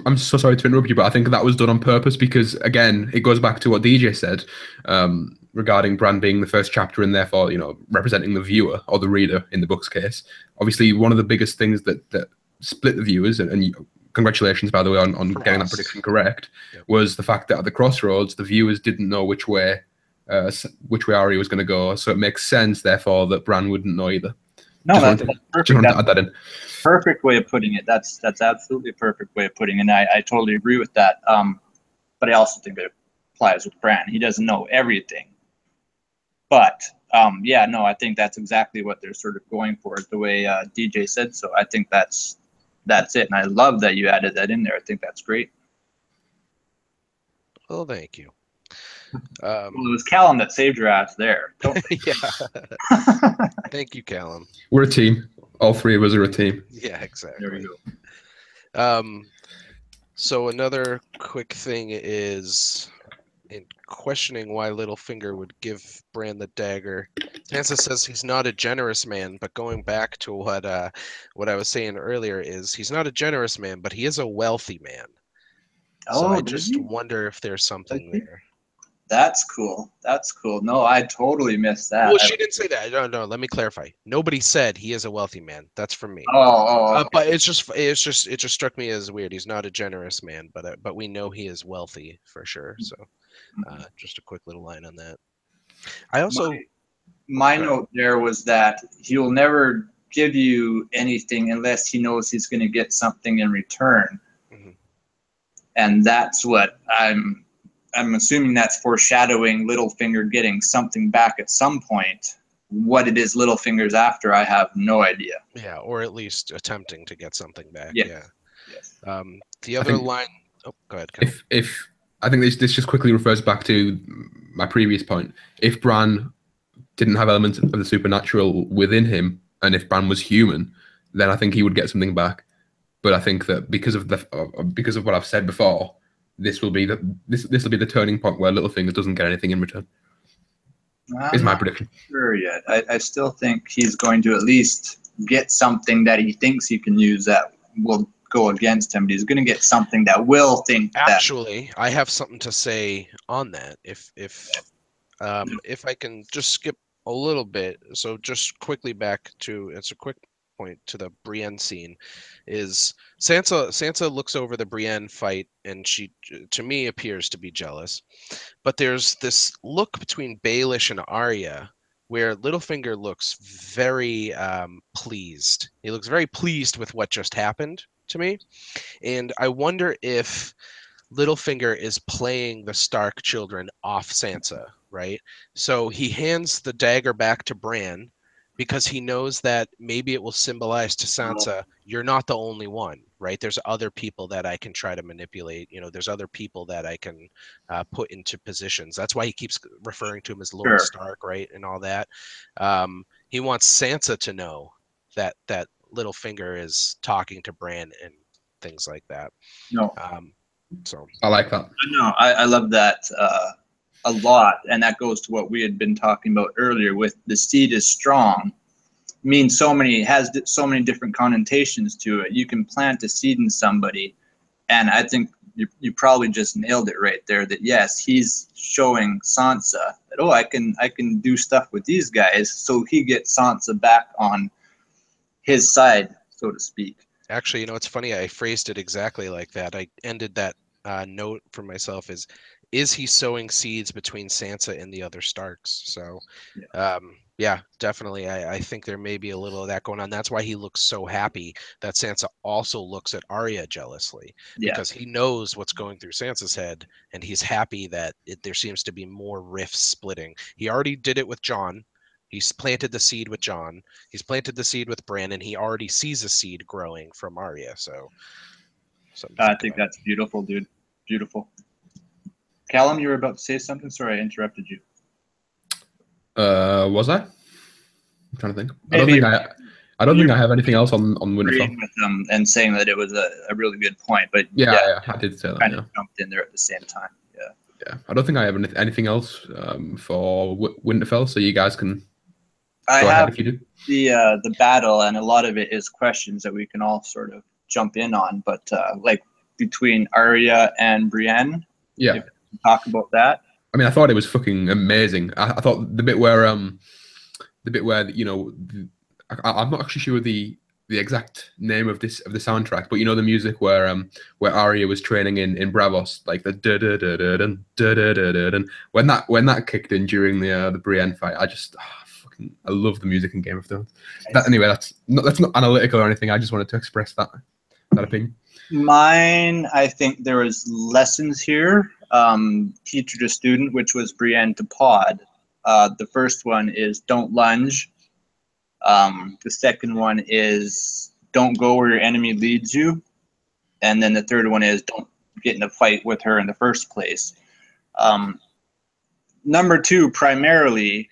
I'm so sorry to interrupt you, but I think that was done on purpose, because, again, it goes back to what DJ said regarding Bran being the first chapter and therefore, you know, representing the viewer or the reader in the book's case. Obviously, one of the biggest things that split the viewers, and congratulations, by the way, on getting that prediction correct, was the fact that at the crossroads, the viewers didn't know which way Arya was going to go. So it makes sense, therefore, that Bran wouldn't know either. No, that's perfect. Just wanted to add that in. Perfect way of putting it. That's absolutely a perfect way of putting it. And I totally agree with that. But I also think that it applies with Bran. He doesn't know everything. But yeah, no, I think that's exactly what they're sort of going for, the way DJ said. So I think that's it. And I love that you added that in there. I think that's great. Well, thank you. Well, it was Calum that saved your ass there. Yeah. Thank you, Calum. We're a team. All three of us are a team. Yeah, exactly. There we go. So another quick thing is in questioning why Littlefinger would give Bran the dagger. Sansa says he's not a generous man, but going back to what I was saying earlier is he's not a generous man, but he is a wealthy man. So I just wonder if there's something there. That's cool. That's cool. No, I totally missed that. Well, she didn't say that. No. Let me clarify. Nobody said he is a wealthy man. That's from me. But it just struck me as weird. He's not a generous man, but we know he is wealthy for sure. So, just a quick little line on that. I also my note there was that he will never give you anything unless he knows he's going to get something in return, and that's what I'm assuming that's foreshadowing Littlefinger getting something back at some point. What it is Littlefinger's after, I have no idea. Yeah, or at least attempting to get something back. Yes. Yeah. Yes. The other line. Oh, go ahead. If I think this just quickly refers back to my previous point. If Bran didn't have elements of the supernatural within him, and if Bran was human, then I think he would get something back. But I think that because of what I've said before, this will be the turning point where Littlefinger doesn't get anything in return. Is my prediction. Sure yet. I still think he's going to at least get something that he thinks he can use that will go against him. But he's going to get something that will think. Actually, I have something to say on that. If I can just skip a little bit, so just quickly back to it's a quick point to the Brienne scene. Is Sansa looks over the Brienne fight and she, to me, appears to be jealous. But there's this look between Baelish and Arya where Littlefinger looks very pleased. He looks very pleased with what just happened to me. And I wonder if Littlefinger is playing the Stark children off Sansa, right? So he hands the dagger back to Bran because he knows that maybe it will symbolize to Sansa, you're not the only one, right? There's other people that I can try to manipulate. There's other people that I can put into positions. That's why he keeps referring to him as Lord Stark, right? And all that. He wants Sansa to know that Littlefinger is talking to Bran and things like that. No. So I like that. No, I love that a lot, and that goes to what we had been talking about earlier with the seed is strong. Means has so many different connotations to it. You can plant a seed in somebody, and I think you probably just nailed it right there. That yes, he's showing Sansa that I can do stuff with these guys, so he gets Sansa back on his side, so to speak. Actually, it's funny. I phrased it exactly like that. I ended that note for myself is he sowing seeds between Sansa and the other Starks? So, yeah, definitely. I think there may be a little of that going on. That's why he looks so happy that Sansa also looks at Arya jealously, because he knows what's going through Sansa's head, and he's happy that there seems to be more rifts splitting. He already did it with Jon. He's planted the seed with Jon. He's planted the seed with Bran, and he already sees a seed growing from Arya. So, I think that's beautiful, dude. Beautiful. Calum, you were about to say something? Sorry, I interrupted you. Was I? I'm trying to think. I don't think I have anything else on Winterfell. With them and saying that it was a really good point, but yeah, I did say that. Kind of jumped in there at the same time. Yeah, I don't think I have anything else for Winterfell, so you guys can. I have if you do. The battle, and a lot of it is questions that we can all sort of jump in on, but like between Arya and Brienne. Yeah. If we talk about that. I mean, I thought it was fucking amazing. I thought the bit where I'm not actually sure the exact name of the soundtrack, but the music where Arya was training in Bravos, like the da da da da da da da da da, and when that kicked in during the Brienne fight, I just I love the music in Game of Thrones. Anyway, that's not analytical or anything. I just wanted to express that opinion. Mine, I think there was lessons here. Teacher to student, which was Brienne to Pod. The first one is don't lunge. The second one is don't go where your enemy leads you. And then the third one is don't get in a fight with her in the first place. Number two, primarily,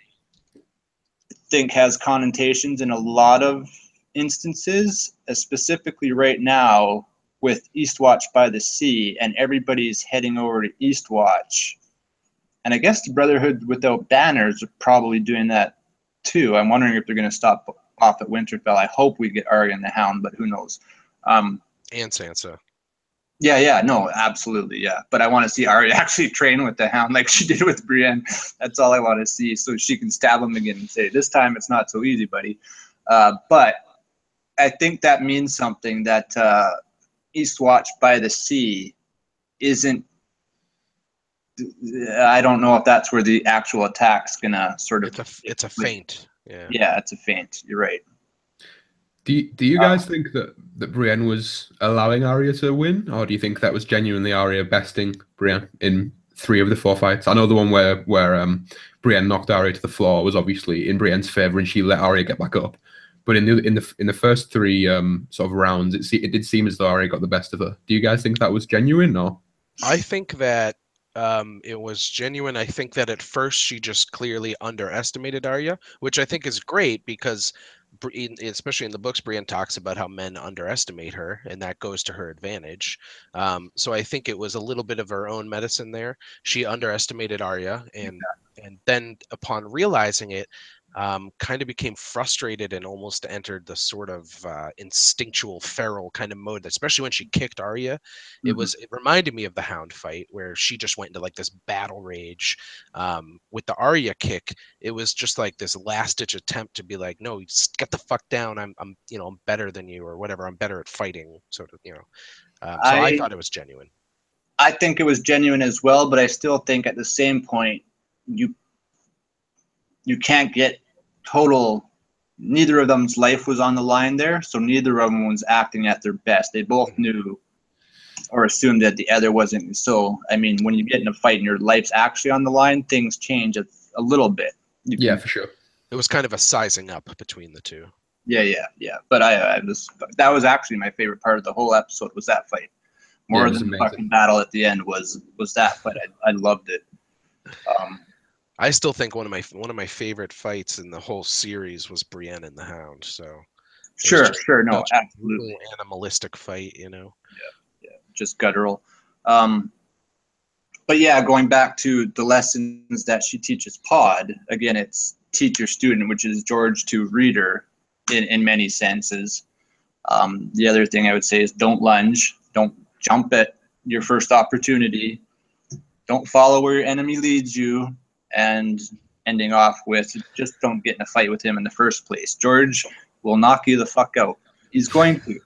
I think has connotations in a lot of instances, specifically right now with Eastwatch by the Sea, and everybody's heading over to Eastwatch. And I guess the Brotherhood Without Banners are probably doing that too. I'm wondering if they're going to stop off at Winterfell. I hope we get Arya and the Hound, but who knows? And Sansa. Yeah, no, absolutely, yeah. But I want to see Arya actually train with the Hound like she did with Brienne. That's all I want to see, so she can stab him again and say, this time it's not so easy, buddy. But I think that means something, that Eastwatch by the Sea isn't, I don't know if that's where the actual attack's going to sort of... It's a feint. Yeah, it's a feint. You're right. Do you guys think that Brienne was allowing Arya to win, or do you think that was genuinely Arya besting Brienne in 3 of the 4 fights? I know the one where Brienne knocked Arya to the floor was obviously in Brienne's favor, and she let Arya get back up. But in the first 3 sort of rounds, it did seem as though Arya got the best of her. Do you guys think that was genuine, or? I think that it was genuine. I think that at first she just clearly underestimated Arya, which I think is great because, especially in the books, Brienne talks about how men underestimate her, and that goes to her advantage. So I think it was a little bit of her own medicine there. She underestimated Arya, and then upon realizing it, kind of became frustrated and almost entered the sort of instinctual feral kind of mode, especially when she kicked Arya. Mm-hmm. It reminded me of the Hound fight where she just went into like this battle rage. With the Arya kick, it was just like this last ditch attempt to be like, no, just get the fuck down. I'm better than you, or whatever. I'm better at fighting, sort of, So I thought it was genuine. I think it was genuine as well, but I still think at the same point, you can't get total, neither of them's life was on the line there, so neither of them was acting at their best. They both knew or assumed that the other wasn't. So, I mean, when you get in a fight and your life's actually on the line, things change a little bit. Yeah, for sure. It was kind of a sizing up between the two. Yeah. But that was actually my favorite part of the whole episode, was that fight. More than the fucking battle at the end was that fight. I loved it. I still think one of my favorite fights in the whole series was Brienne and the Hound. So sure, no, absolutely, animalistic fight, Yeah, just guttural. But yeah, going back to the lessons that she teaches Pod, again, it's teacher student, which is George to reader in many senses. The other thing I would say is don't lunge, don't jump at your first opportunity, don't follow where your enemy leads you. And ending off with, just don't get in a fight with him in the first place. George will knock you the fuck out. He's going to.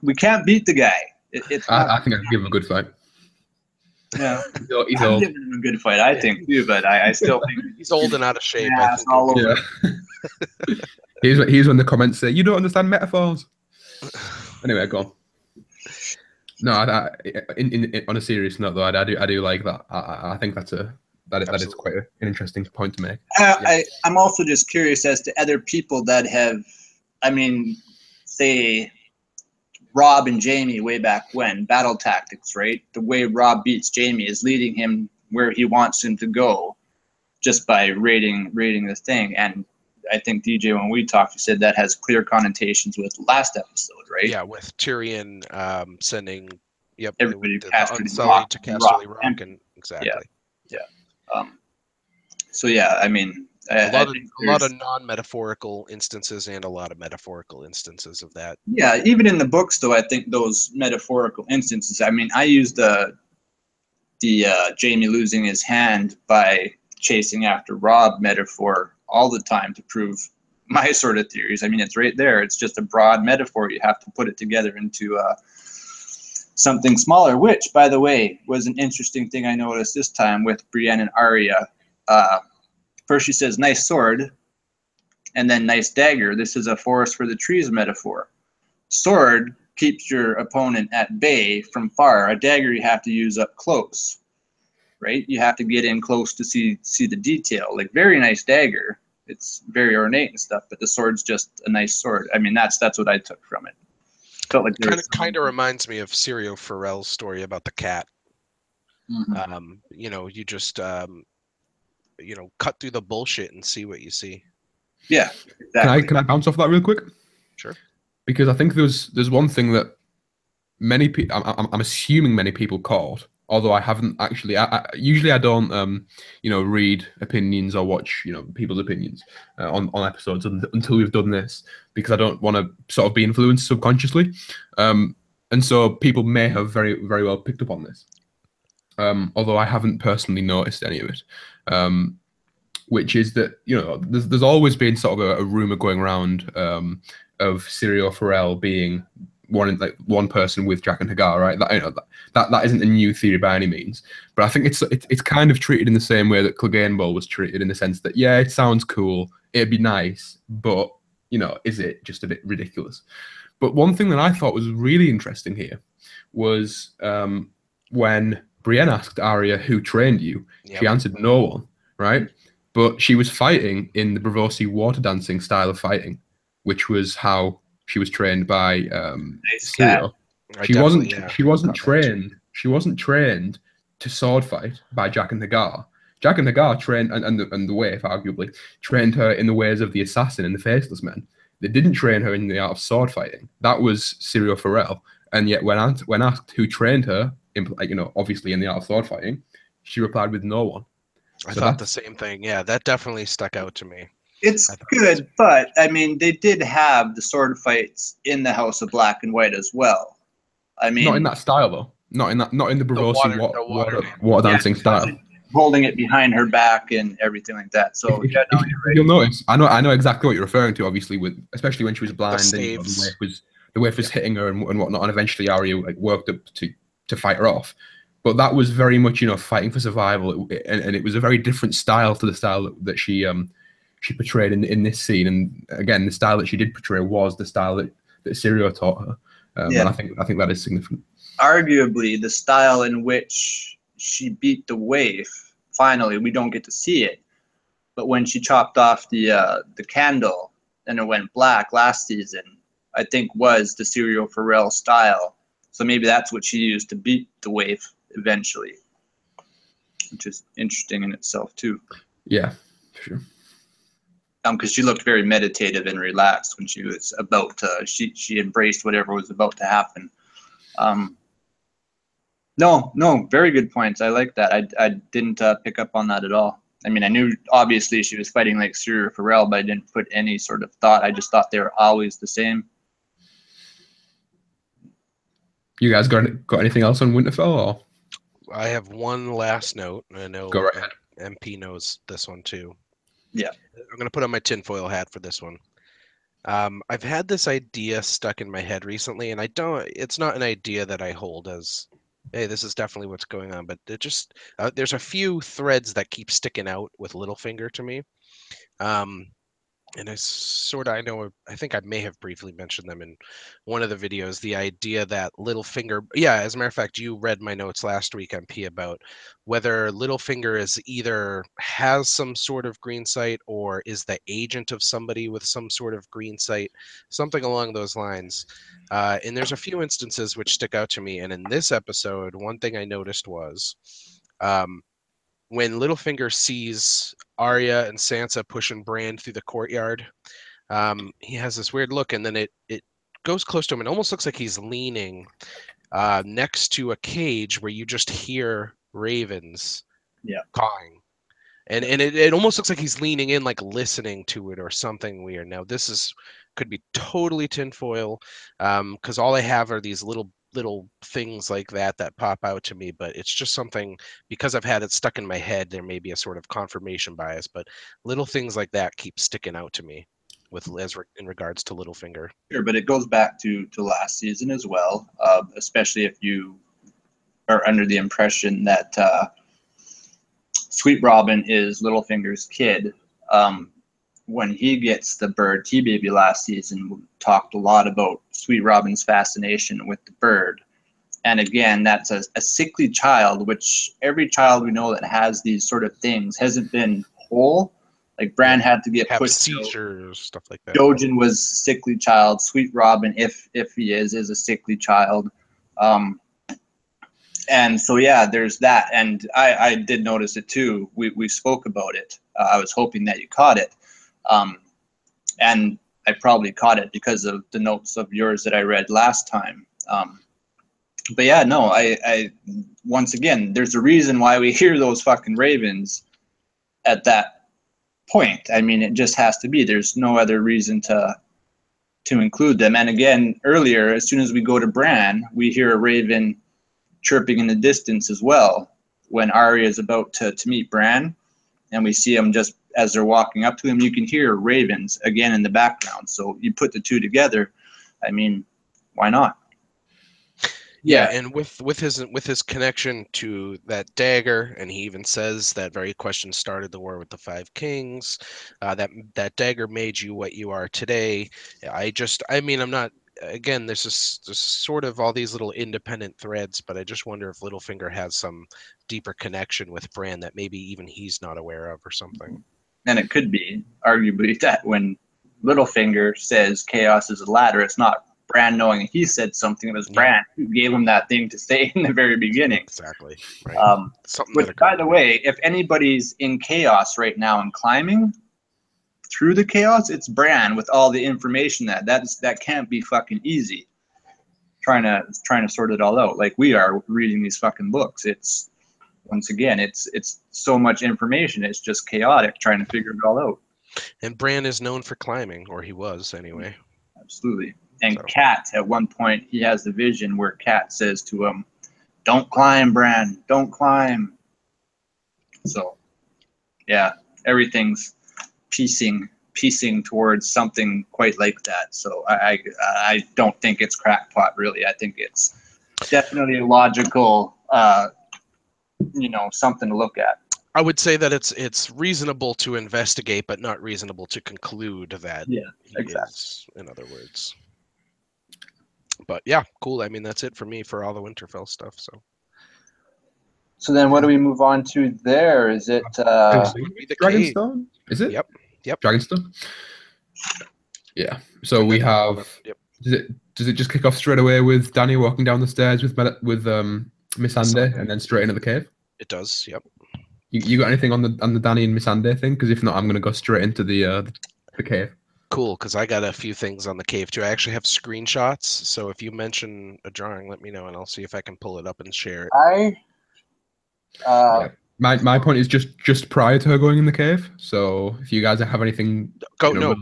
We can't beat the guy. I think I can give him a good fight. Yeah, he's old. Giving him a good fight, I think too. But I still think he's old and out of shape. I think all over. Yeah. Here's when the comments say, "You don't understand metaphors." Anyway, go on. No, on a serious note though, I do like that. I think that is quite an interesting point to make. I'm also just curious as to other people that have, say, Robb and Jaime way back when, battle tactics, right? The way Robb beats Jaime is leading him where he wants him to go just by raiding the thing. And I think, DJ, when we talked, you said that has clear connotations with last episode, right? Yeah, with Tyrion sending everybody to Casterly Rock, and exactly. Yeah. So yeah, a lot of non-metaphorical instances and a lot of metaphorical instances of that. Yeah, even in the books, though, I think those metaphorical instances. I use the Jaime losing his hand by chasing after Robb metaphor all the time to prove my sort of theories. It's right there. It's just a broad metaphor. You have to put it together into something smaller, which, by the way, was an interesting thing I noticed this time with Brienne and Arya. first she says nice sword, and then nice dagger. This is a forest for the trees metaphor. Sword keeps your opponent at bay from far. A dagger you have to use up close, right? You have to get in close to see the detail. Like, very nice dagger. It's very ornate and stuff, but the sword's just a nice sword. I mean, that's what I took from it. Felt like kind of reminds me of Sirio Farrell's story about the cat. Mm-hmm. You know, you just you know, cut through the bullshit and see what you see. Yeah, exactly. Can I bounce off that real quick? Sure. Because I think there's one thing that many people, I'm assuming many people caught, although I haven't actually. Usually I don't, you know, read opinions or watch, you know, people's opinions on episodes until we've done this, because I don't want to sort of be influenced subconsciously, and so people may have very, very well picked up on this, although I haven't personally noticed any of it. Which is that, you know, there's always been sort of a rumor going around of Syrio Farrell being one person with Jack and Hagar, right? That, you know, that isn't a new theory by any means, but I think it's kind of treated in the same way that Clegane Bowl was treated, in the sense that, yeah, it sounds cool, it'd be nice, but, you know, is it just a bit ridiculous? But one thing that I thought was really interesting here was when Brienne asked Arya who trained you, she answered no one, right? But she was fighting in the Braavosi water dancing style of fighting, which was how she was trained by Syrio. She wasn't trained to sword fight by Jack and Hagar. Jack and Hagar trained, and the Waif arguably trained her in the ways of the assassin and the faceless men. They didn't train her in the art of sword fighting. That was Syrio Farrell. And yet when asked who trained her, you know, obviously in the art of sword fighting, she replied with no one. I thought the same thing. Yeah, that definitely stuck out to me. It's good, but I mean, they did have the sword fights in the House of Black and White as well. I mean, not in that style though. Not in the Braavosi water dancing style. Holding it behind her back and everything like that. So if you'll notice, I know exactly what you're referring to. Obviously, especially when she was blind, and the Waif was hitting her and whatnot, and eventually Arya like worked up to fight her off. But that was very much, you know, fighting for survival, and it was a very different style to the style that she portrayed in this scene. And again, the style that she did portray was the style that Syrio taught her. And I think that is significant. Arguably, the style in which she beat the Waif, finally, we don't get to see it, but when she chopped off the candle and it went black last season, I think was the Syrio Farrell style. So maybe that's what she used to beat the Waif eventually, which is interesting in itself too. Yeah, for sure. Because she looked very meditative and relaxed when she was about to. She embraced whatever was about to happen. No, very good points. I like that. I didn't pick up on that at all. I mean, I knew obviously she was fighting like Syrio Farrell, but I didn't put any sort of thought. I just thought they were always the same. You guys got anything else on Winterfell? Or? I have one last note. I know Go right ahead. MP knows this one too. Yeah. I'm going to put on my tinfoil hat for this one. I've had this idea stuck in my head recently, and it's not an idea that I hold as, hey, this is definitely what's going on, but it just, there's a few threads that keep sticking out with Littlefinger to me. And I think I may have briefly mentioned them in one of the videos, the idea that Littlefinger, as a matter of fact, you read my notes last week, MP, about whether Littlefinger either has some sort of green sight or is the agent of somebody with some sort of green sight, something along those lines. And there's a few instances which stick out to me. And in this episode, one thing I noticed was when Littlefinger sees Arya and Sansa pushing Bran through the courtyard, he has this weird look, and then it goes close to him and almost looks like he's leaning next to a cage where you just hear ravens cawing. And it almost looks like he's leaning in, like listening to it or something weird. Now, could be totally tinfoil, because all I have are these little things like that pop out to me, but it's just something, because I've had it stuck in my head, there may be a sort of confirmation bias, but little things like that keep sticking out to me in regards to Littlefinger. Sure, but it goes back to last season as well, especially if you are under the impression that Sweet Robin is Littlefinger's kid. When he gets the bird T-Baby last season, we talked a lot about Sweet Robin's fascination with the bird. And again, that's a sickly child, which every child we know that has these sort of things hasn't been whole. Like Bran had to get pushed. Seizures, stuff like that. Jojen was a sickly child. Sweet Robin, if he is a sickly child. And so, yeah, there's that. And I did notice it too. We spoke about it. I was hoping that you caught it. And I probably caught it because of the notes of yours that I read last time. But yeah, no, I once again, there's a reason why we hear those fucking ravens at that point. I mean, it just has to be. There's no other reason to include them. And again, earlier, as soon as we go to Bran, we hear a raven chirping in the distance as well when Arya is about to meet Bran, and we see them just as they're walking up to him. You can hear ravens again in the background. So you put the two together. I mean, why not? Yeah, and with his connection to that dagger, and he even says that very question started the war with the Five Kings. That dagger made you what you are today. I mean, I'm not. Again, there's sort of all these little independent threads, but I just wonder if Littlefinger has some deeper connection with Bran that maybe even he's not aware of or something. And it could be arguably that when Littlefinger says chaos is a ladder, it's not Bran knowing he said something. It was Bran who gave him that thing to say in the very beginning. Exactly. Right. Which, by the way, if anybody's in chaos right now and climbing through the chaos, it's Bran with all the information that can't be fucking easy. Trying to sort it all out like we are reading these fucking books. It's once again, it's so much information. It's just chaotic trying to figure it all out. And Bran is known for climbing, or he was anyway. Absolutely. And Cat, at one point, he has the vision where Cat says to him, "Don't climb, Bran. Don't climb." So, yeah, everything's piecing towards something quite like that. So I don't think it's crackpot, really. I think it's definitely a logical, something to look at. I would say that it's reasonable to investigate, but not reasonable to conclude that. Yeah, exactly. Is, in other words. But yeah, cool. I mean, that's it for me for all the Winterfell stuff. So then what do we move on to there? Is it Dragonstone? Is it? Yep. Dragonstone? Yeah. So we have does it just kick off straight away with Dany walking down the stairs with Missandei and then straight into the cave? It does, yep. You got anything on the Dany and Missandei thing? Because if not, I'm gonna go straight into the cave. Cool, because I got a few things on the cave too. I actually have screenshots, so if you mention a drawing, let me know, and I'll see if I can pull it up and share it. My point is just prior to her going in the cave. So if you guys have anything, go before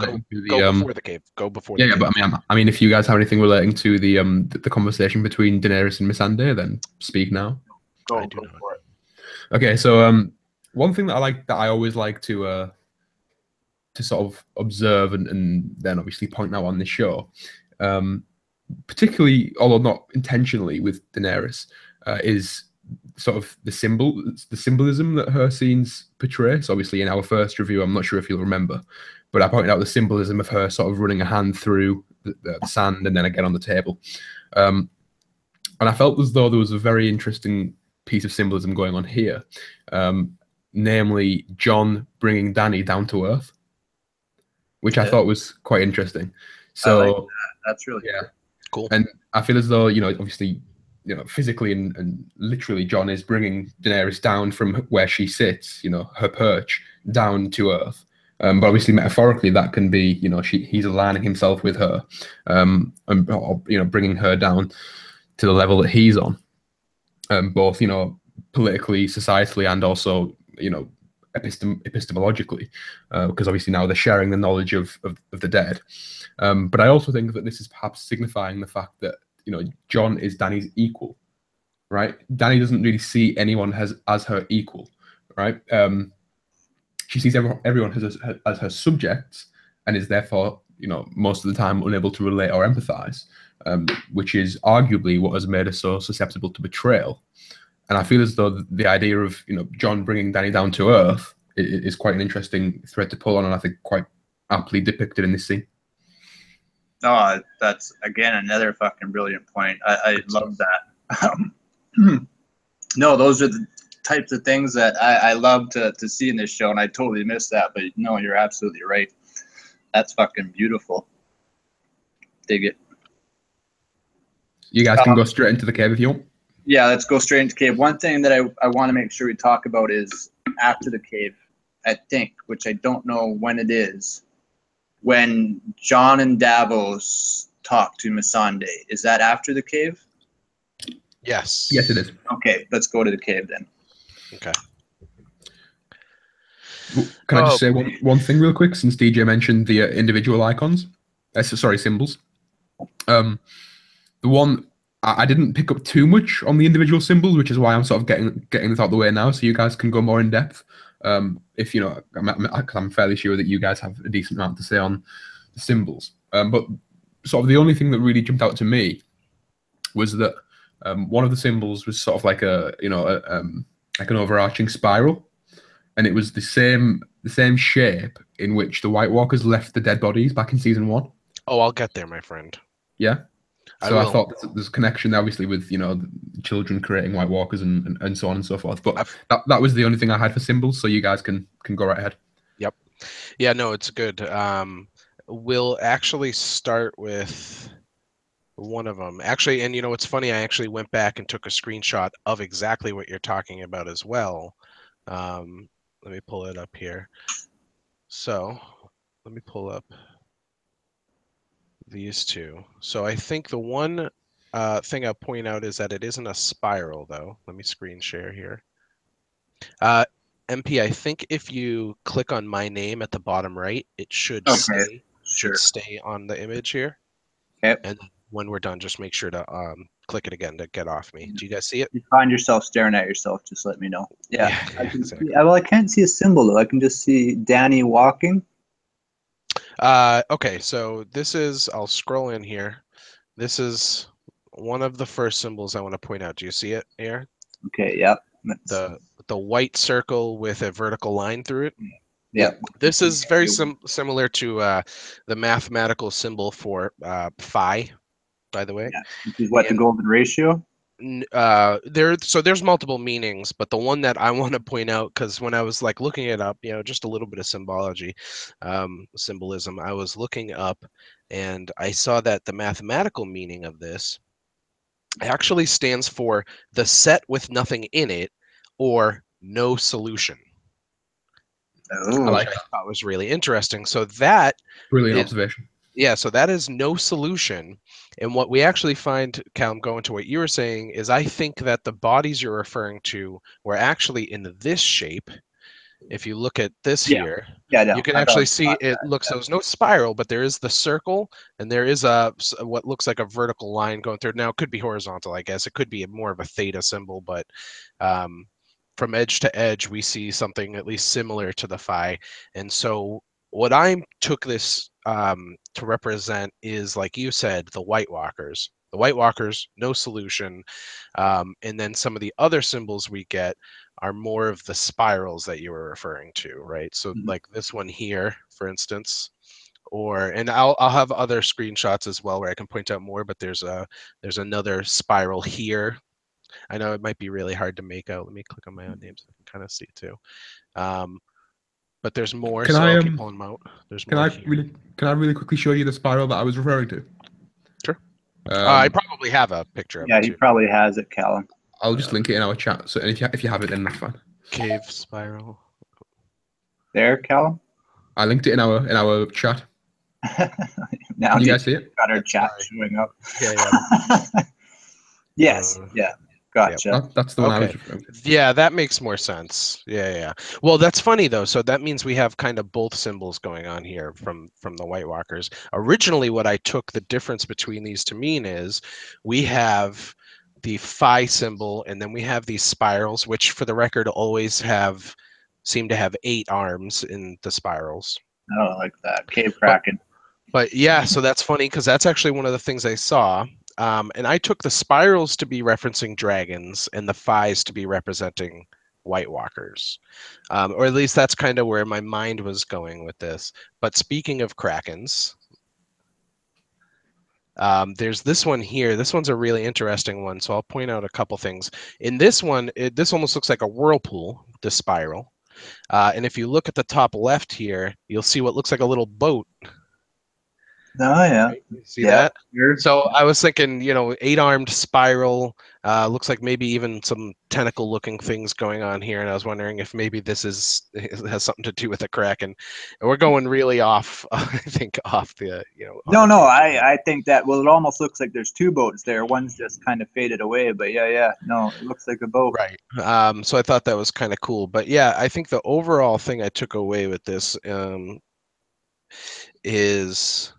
the cave. Go before. Yeah, but I mean, if you guys have anything relating to the conversation between Daenerys and Missandei, then speak now. Go for it. Okay, so one thing that I always like to sort of observe and then obviously point out on this show, particularly, although not intentionally, with Daenerys, is sort of the symbolism that her scenes portray. So obviously in our first review, I'm not sure if you'll remember, but I pointed out the symbolism of her sort of running a hand through the sand and then again on the table. And I felt as though there was a very interesting piece of symbolism going on here, namely Jon bringing Dany down to earth, which I thought was quite interesting. So I like that. That's really cool. And I feel as though, obviously, physically and literally, Jon is bringing Daenerys down from where she sits, her perch, down to earth. But obviously, metaphorically, that can be, he's aligning himself with her, and bringing her down to the level that he's on, both, politically, societally, and also, epistemologically, because obviously now they're sharing the knowledge of the dead. But I also think that this is perhaps signifying the fact that, Jon is Dany's equal, right? Dany doesn't really see anyone as her equal, right? She sees everyone as her subjects and is therefore, most of the time unable to relate or empathize, which is arguably what has made her so susceptible to betrayal. And I feel as though the idea of Jon bringing Dany down to earth is quite an interesting thread to pull on, and I think quite aptly depicted in this scene. Oh, that's again another fucking brilliant point. I love that. No, those are the types of things that I love to see in this show, and I totally missed that. But no, you're absolutely right. That's fucking beautiful. Dig it. You guys can go straight into the cave if you want. Yeah, let's go straight into cave. One thing that I want to make sure we talk about is after the cave, I think, which I don't know when it is, when Jon and Davos talk to Missandei. Is that after the cave? Yes. Yes, it is. Okay, let's go to the cave then. Okay. Can I just say one thing real quick, since DJ mentioned the individual icons? Symbols. The one I didn't pick up too much on the individual symbols, which is why I'm sort of getting this out of the way now, so you guys can go more in depth. If I'm fairly sure that you guys have a decent amount to say on the symbols. But sort of the only thing that really jumped out to me was that one of the symbols was sort of like like an overarching spiral, and it was the same shape in which the White Walkers left the dead bodies back in season 1. Oh, I'll get there, my friend. Yeah. So I thought there's a connection, obviously, with the children creating White Walkers and so on and so forth. But that was the only thing I had for symbols. So you guys can go right ahead. Yep. Yeah. No, it's good. We'll actually start with one of them. Actually, and it's funny. I actually went back and took a screenshot of exactly what you're talking about as well. Let me pull it up here. So let me pull up these two. So I think the one thing I'll point out is that it isn't a spiral, though. Let me screen share here. MP, I think if you click on my name at the bottom right, it should stay on the image here. Okay. And when we're done, just make sure to click it again to get off me. Do you guys see it? If you find yourself staring at yourself, just let me know. Yeah. Exactly. Well, I can't see a symbol, though. I can just see Dany walking. Okay, so this is, I'll scroll in here. This is one of the first symbols I want to point out. Do you see it here? Okay, yep. The white circle with a vertical line through it. Yeah. This is very similar to the mathematical symbol for phi, by the way. Yeah. Which is what, the golden ratio? There's multiple meanings, but the one that I want to point out, because when I was like looking it up, just a little bit of symbolism, I was looking up and I saw that the mathematical meaning of this actually stands for the set with nothing in it or no solution. Oh, I like that. I thought was really interesting. So that brilliant observation. Yeah, so that is no solution. And what we actually find, Calum, going to what you were saying, is I think that the bodies you're referring to were actually in this shape. If you look at this here, you can actually see it looks, there's no spiral, but there is the circle, and there is what looks like a vertical line going through. Now, it could be horizontal, I guess. It could be more of a theta symbol, but from edge to edge, we see something at least similar to the phi. And so what I took this to represent is, like you said, the White Walkers. The White Walkers, no solution. And then some of the other symbols we get are more of the spirals that you were referring to, right? So like this one here, for instance, and I'll have other screenshots as well where I can point out more, but there's another spiral here. I know it might be really hard to make out. Let me click on my own name so I can kind of see it too. But there's more, I'll keep pulling them out. Can I really quickly show you the spiral that I was referring to? Sure. I probably have a picture of it. Yeah, he probably has it, Calum. I'll just link it in our chat. So if you have it, then that's fine. Cave spiral. There, Calum? I linked it in our chat. Now can you guys see it? Got our chat showing up. Yeah. Yes. Yeah. Gotcha. Yep, that's the one I was referring to. Yeah, that makes more sense. Yeah. Well, that's funny though. So that means we have kind of both symbols going on here from the White Walkers. Originally, what I took the difference between these to mean is we have the phi symbol, and then we have these spirals, which, for the record, always seem to have 8 arms in the spirals. I don't like that. Cave Kraken. But yeah, so that's funny because that's actually one of the things I saw. and I took the spirals to be referencing dragons and the phies to be representing White Walkers, or at least that's kind of where my mind was going with this. But speaking of krakens, there's this one here. This one's a really interesting one, so I'll point out a couple things. In this one, this almost looks like a whirlpool, the spiral. And if you look at the top left here, you'll see what looks like a little boat. Oh, yeah. Right? You see that? So I was thinking, 8-armed spiral. Looks like maybe even some tentacle-looking things going on here, and I was wondering if maybe this has something to do with the Kraken. And we're going really off, I think, off the, No, I think that, well, it almost looks like there's two boats there. One's just kind of faded away, but yeah, no, it looks like a boat. Right. So I thought that was kind of cool. But yeah, I think the overall thing I took away with this is...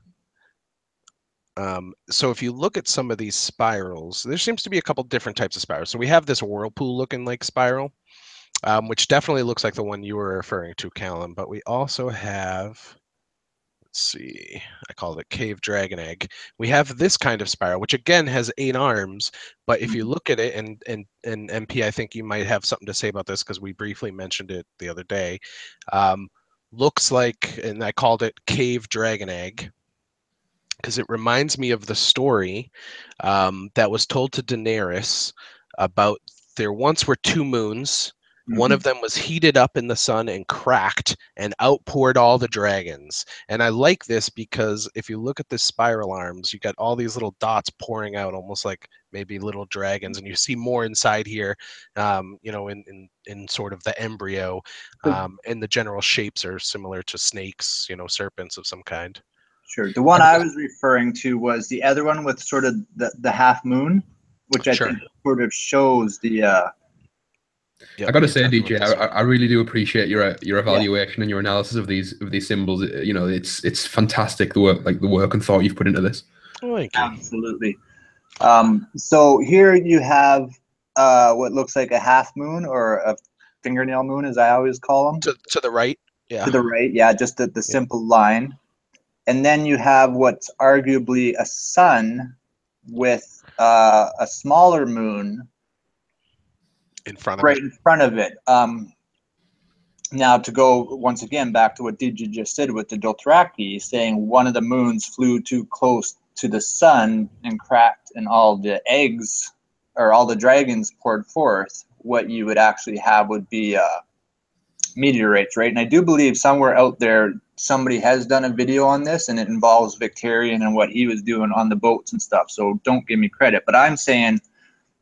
so if you look at some of these spirals, there seems to be a couple different types of spirals. So we have this whirlpool looking like spiral, which definitely looks like the one you were referring to, Calum. But we also have, let's see, I call it cave dragon egg. We have this kind of spiral, which again has 8 arms. But if you look at it, and MP, I think you might have something to say about this because we briefly mentioned it the other day. Looks like, and I called it cave dragon egg, because it reminds me of the story that was told to Daenerys about there once were 2 moons. One of them was heated up in the sun and cracked and outpoured all the dragons. And I like this because if you look at the spiral arms, you got all these little dots pouring out, almost like maybe little dragons. And you see more inside here, in sort of the embryo. And the general shapes are similar to snakes, serpents of some kind. Sure. The one I was referring to was the other one with sort of the half moon, which I think sort of shows the. I got to say, DJ, I really do appreciate your evaluation and your analysis of these symbols. It's fantastic the work and thought you've put into this. Thank you. Absolutely. So here you have what looks like a half moon or a fingernail moon, as I always call them. To the right. Yeah. To the right, yeah, just the simple line. And then you have what's arguably a sun with a smaller moon in front of it. Now, to go once again back to what DJ just said with the Dothraki, saying one of the moons flew too close to the sun and cracked, and all the eggs or all the dragons poured forth. What you would actually have would be meteorites, right? And I do believe somewhere out there somebody has done a video on this, and it involves Victorian and what he was doing on the boats and stuff. So don't give me credit, but I'm saying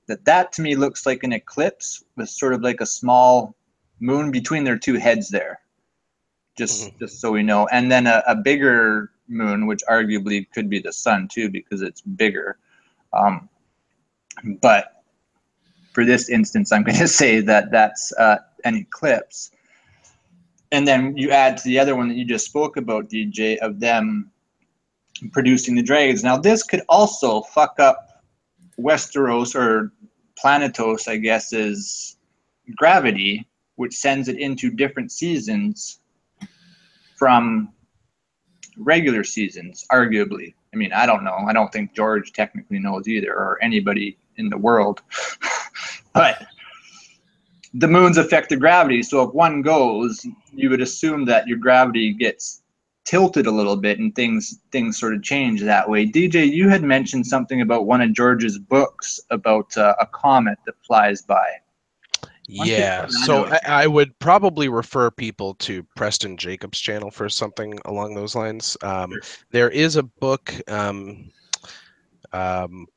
that to me looks like an eclipse with sort of like a small moon between their 2 heads there. Just so we know, and then a bigger moon, which arguably could be the sun too because it's bigger. But for this instance, I'm going to say that that's an eclipse. And then you add to the other one that you just spoke about, DJ, of them producing the dragons. Now, this could also fuck up Westeros, or Planetos, I guess, is gravity, which sends it into different seasons from regular seasons, arguably. I mean, I don't know. I don't think George technically knows either, or anybody in the world. But the moons affect the gravity, so if one goes, you would assume that your gravity gets tilted a little bit and things sort of change that way. DJ, you had mentioned something about one of George's books about a comet that flies by. Yeah, so I would probably refer people to Preston Jacobs' channel for something along those lines. There is a book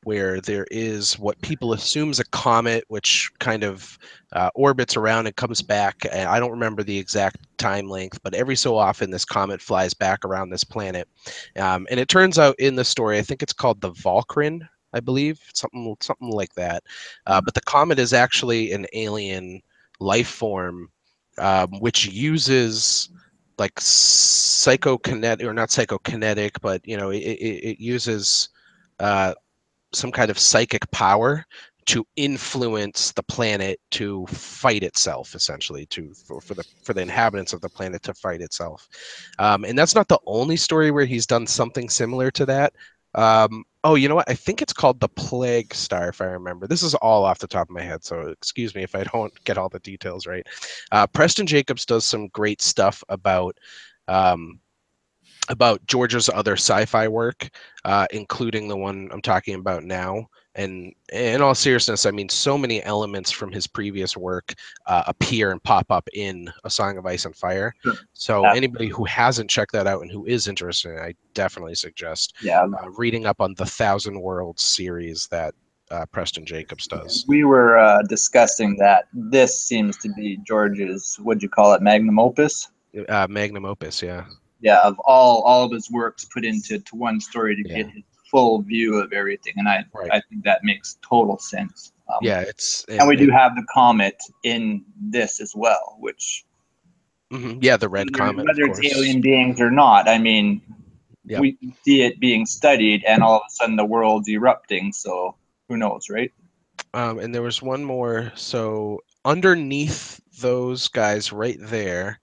where there is what people assume is a comet, which kind of orbits around and comes back. I don't remember the exact time length, but every so often this comet flies back around this planet. And it turns out in the story, I think it's called the Valkyrin, I believe, something like that. But the comet is actually an alien life form, which uses like psychokinetic, or not psychokinetic, but it uses some kind of psychic power to influence the planet to fight itself, essentially, for the inhabitants of the planet to fight itself. And that's not the only story where he's done something similar to that. Oh, you know what? I think it's called the Plague Star, if I remember. This is all off the top of my head, so excuse me if I don't get all the details right. Preston Jacobs does some great stuff um, about George's other sci-fi work, including the one I'm talking about now. And in all seriousness, I mean, so many elements from his previous work appear and pop up in A Song of Ice and Fire. Sure. So anybody who hasn't checked that out and who is interested, I definitely suggest reading up on the Thousand Worlds series that Preston Jacobs does. We were discussing that this seems to be George's, what'd you call it, magnum opus? Magnum opus, yeah. Yeah, of all of his works put into one story to get his full view of everything, and I think that makes total sense. And we do have the comet in this as well, which the red comet, whether it's alien beings or not. I mean, we see it being studied, and all of a sudden the world's erupting. So who knows, right? And there was one more. So underneath those guys, right there,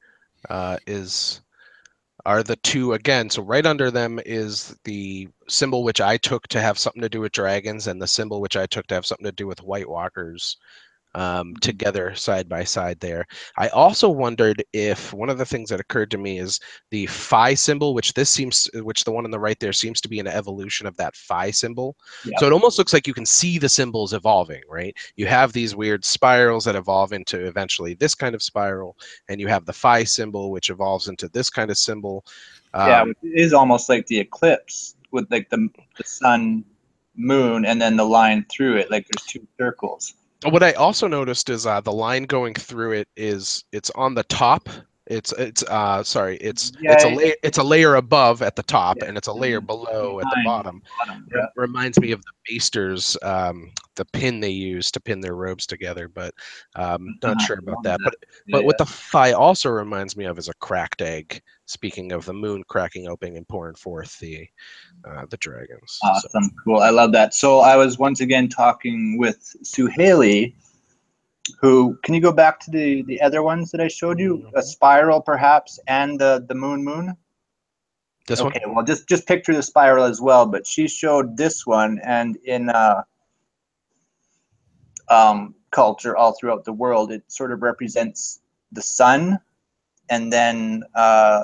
are the two again. So right under them is the symbol which I took to have something to do with dragons, and the symbol which I took to have something to do with White Walkers, together side by side there. I also wondered if one of the things that occurred to me is the phi symbol, which the one on the right there seems to be an evolution of that phi symbol. So it almost looks like you can see the symbols evolving, right? You have these weird spirals that evolve into eventually this kind of spiral, and you have the phi symbol, which evolves into this kind of symbol. It is almost like the eclipse with like the sun, moon, and then the line through it, like there's two circles. What I also noticed is the line going through it it's on the top. It's a layer above at the top, and it's a layer below at the bottom. It reminds me of the Maesters, the pin they use to pin their robes together, but not sure about that. But what the phi also reminds me of is a cracked egg. Speaking of the moon cracking open and pouring forth the dragons. Awesome, cool. I love that. So I was once again talking with Suhaili, who, can you go back to the other ones that I showed you? A spiral perhaps, and the moon? This one? Okay, well just picture the spiral as well, but she showed this one, and in culture all throughout the world, it sort of represents the sun, and then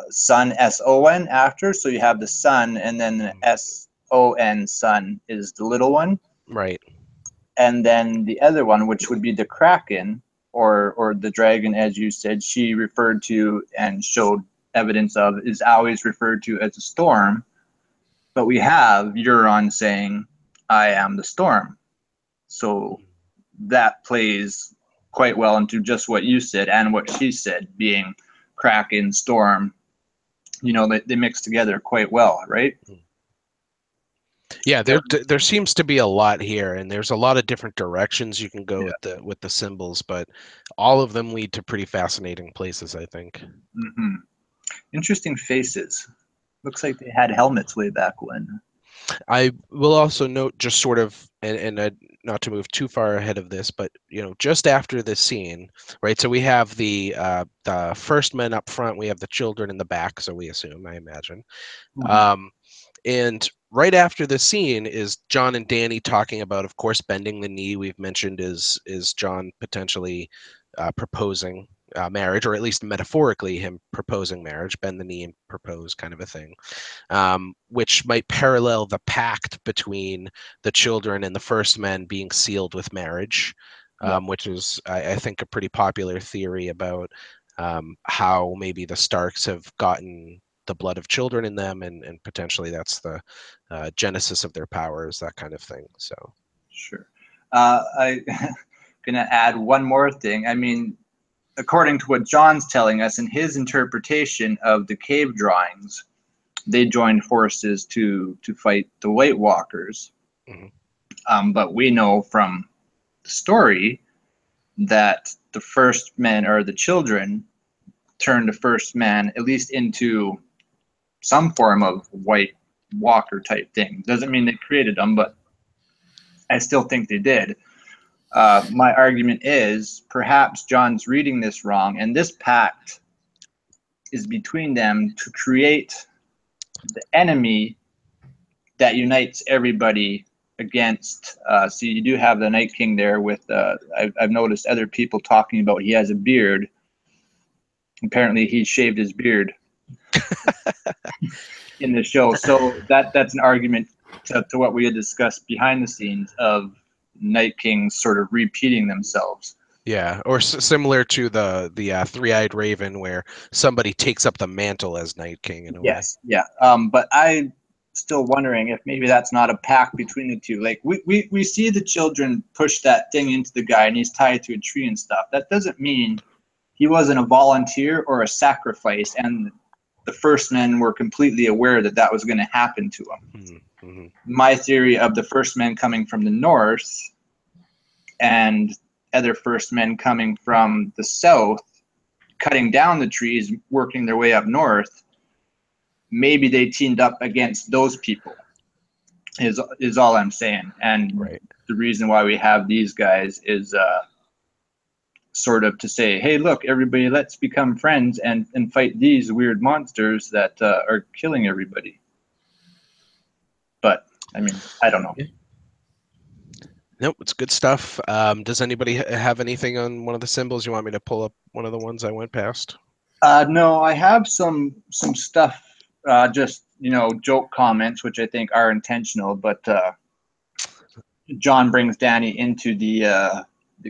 sun, S-O-N after, so you have the sun, and then the S-O-N, sun is the little one. Right. And then the other one, which would be the Kraken, or the dragon, as you said, she referred to and showed evidence of, is always referred to as a storm. But we have Euron saying, I am the storm. So that plays quite well into just what you said and what she said, being Kraken, storm. You know, they mix together quite well, right? Yeah, there seems to be a lot here, and there's a lot of different directions you can go with the symbols, but all of them lead to pretty fascinating places, I think. Mm-hmm. Interesting faces. Looks like they had helmets way back when. I will also note, just sort of, and not to move too far ahead of this, but just after this scene, right? So we have the first men up front, we have the children in the back, so we assume, I imagine. Mm-hmm. And right after the scene is Jon and Dany talking about, of course, bending the knee. We've mentioned is Jon potentially proposing marriage, or at least metaphorically him proposing marriage, bend the knee and propose kind of a thing, which might parallel the pact between the children and the first men being sealed with marriage, which is, I think, a pretty popular theory about how maybe the Starks have gotten the blood of children in them, and potentially that's the genesis of their powers, that kind of thing. So sure. I'm gonna add one more thing. I mean, according to what Jon's telling us in his interpretation of the cave drawings, they joined forces to fight the White Walkers. Mm-hmm. But we know from the story that the first men, or the children, turned the first man at least into some form of White Walker type thing. Doesn't mean they created them, but I still think they did. My argument is perhaps Jon's reading this wrong, and this pact is between them to create the enemy that unites everybody against. So you do have the Night King there with. I've noticed other people talking about he has a beard. Apparently, he shaved his beard in the show. So that's an argument to what we had discussed behind the scenes of Night Kings sort of repeating themselves. Yeah, or similar to the Three-Eyed Raven, where somebody takes up the mantle as Night King in a way. Yes, yeah. But I still wondering if maybe that's not a pact between the two. Like we see the children push that thing into the guy and he's tied to a tree and stuff. That doesn't mean he wasn't a volunteer or a sacrifice, and the First Men were completely aware that that was going to happen to him. Mm-hmm. My theory of the First Men coming from the north and other First Men coming from the south, cutting down the trees, working their way up north, maybe they teamed up against those people is all I'm saying. And the reason why we have these guys is sort of to say, hey, look, everybody, let's become friends and fight these weird monsters that are killing everybody. But, I mean, I don't know. Nope, it's good stuff. Does anybody have anything on one of the symbols? You want me to pull up one of the ones I went past? No, I have some stuff, just, joke comments, which I think are intentional, but Jon brings Dany into the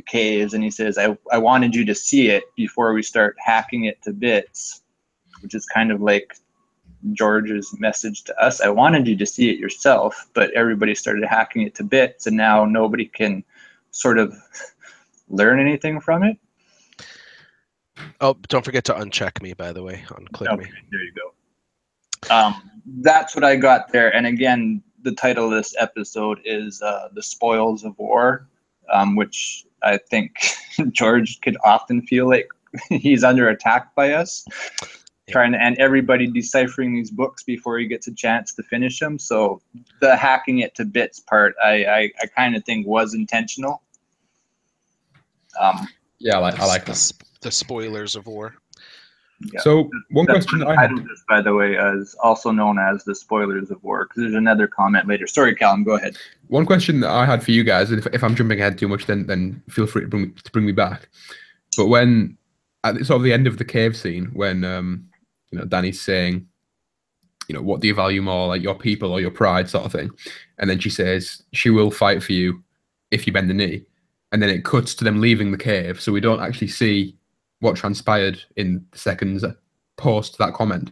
caves and he says, I wanted you to see it before we start hacking it to bits, which is kind of like George's message to us. I wanted you to see it yourself, but everybody started hacking it to bits and now nobody can sort of learn anything from it. Oh, don't forget to uncheck me, by the way, unclick me. There you go. That's what I got there. And again, the title of this episode is The Spoils of War, which I think George could often feel like he's under attack by us, and everybody deciphering these books before he gets a chance to finish them. So the hacking it to bits part, I kind of think was intentional. Yeah, I like that. The spoilers of war. Yeah. So one question that I had, this, by the way, is also known as the spoilers of war, because there's another comment later. Sorry, Calum, go ahead. One question that I had for you guys, and if I'm jumping ahead too much, then feel free to bring me back. But when at sort of the end of the cave scene, when Dany's saying, what do you value more, like your people or your pride, sort of thing, and then she says she will fight for you if you bend the knee, and then it cuts to them leaving the cave, so we don't actually see what transpired in the seconds post that comment.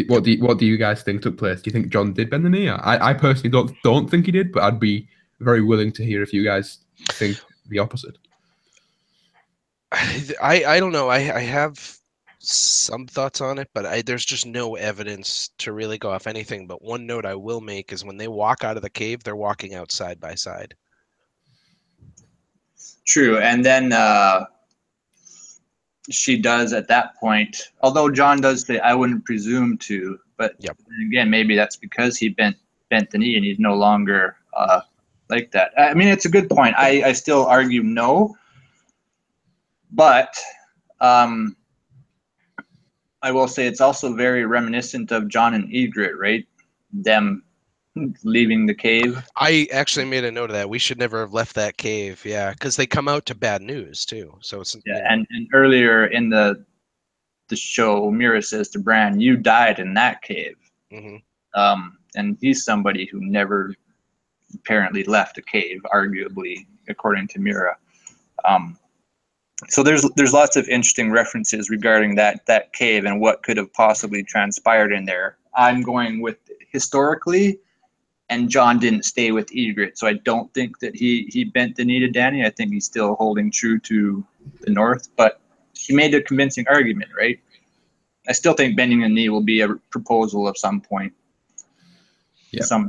What do you guys think took place? Do you think Jon did bend the knee? I personally don't think he did, but I'd be very willing to hear if you guys think the opposite. I don't know. I have some thoughts on it, but there's just no evidence to really go off anything. But one note I will make is when they walk out of the cave, they're walking out side by side. True, and then she does at that point, although Jon does say, I wouldn't presume to, but again, maybe that's because he bent the knee and he's no longer like that. I mean, it's a good point. I still argue no, but I will say it's also very reminiscent of Jon and Ygritte, right? Them leaving the cave. I actually made a note of that. We should never have left that cave. Yeah, because they come out to bad news too. So it's and earlier in the show, Mira says to Bran, "You died in that cave." Mm-hmm. And he's somebody who never apparently left a cave, arguably, according to Mira. So there's lots of interesting references regarding that cave and what could have possibly transpired in there. I'm going with historically. And Jon didn't stay with Ygritte, so I don't think that he bent the knee to Dany. I think he's still holding true to the North, but he made a convincing argument, right? I still think bending the knee will be a proposal of some point, some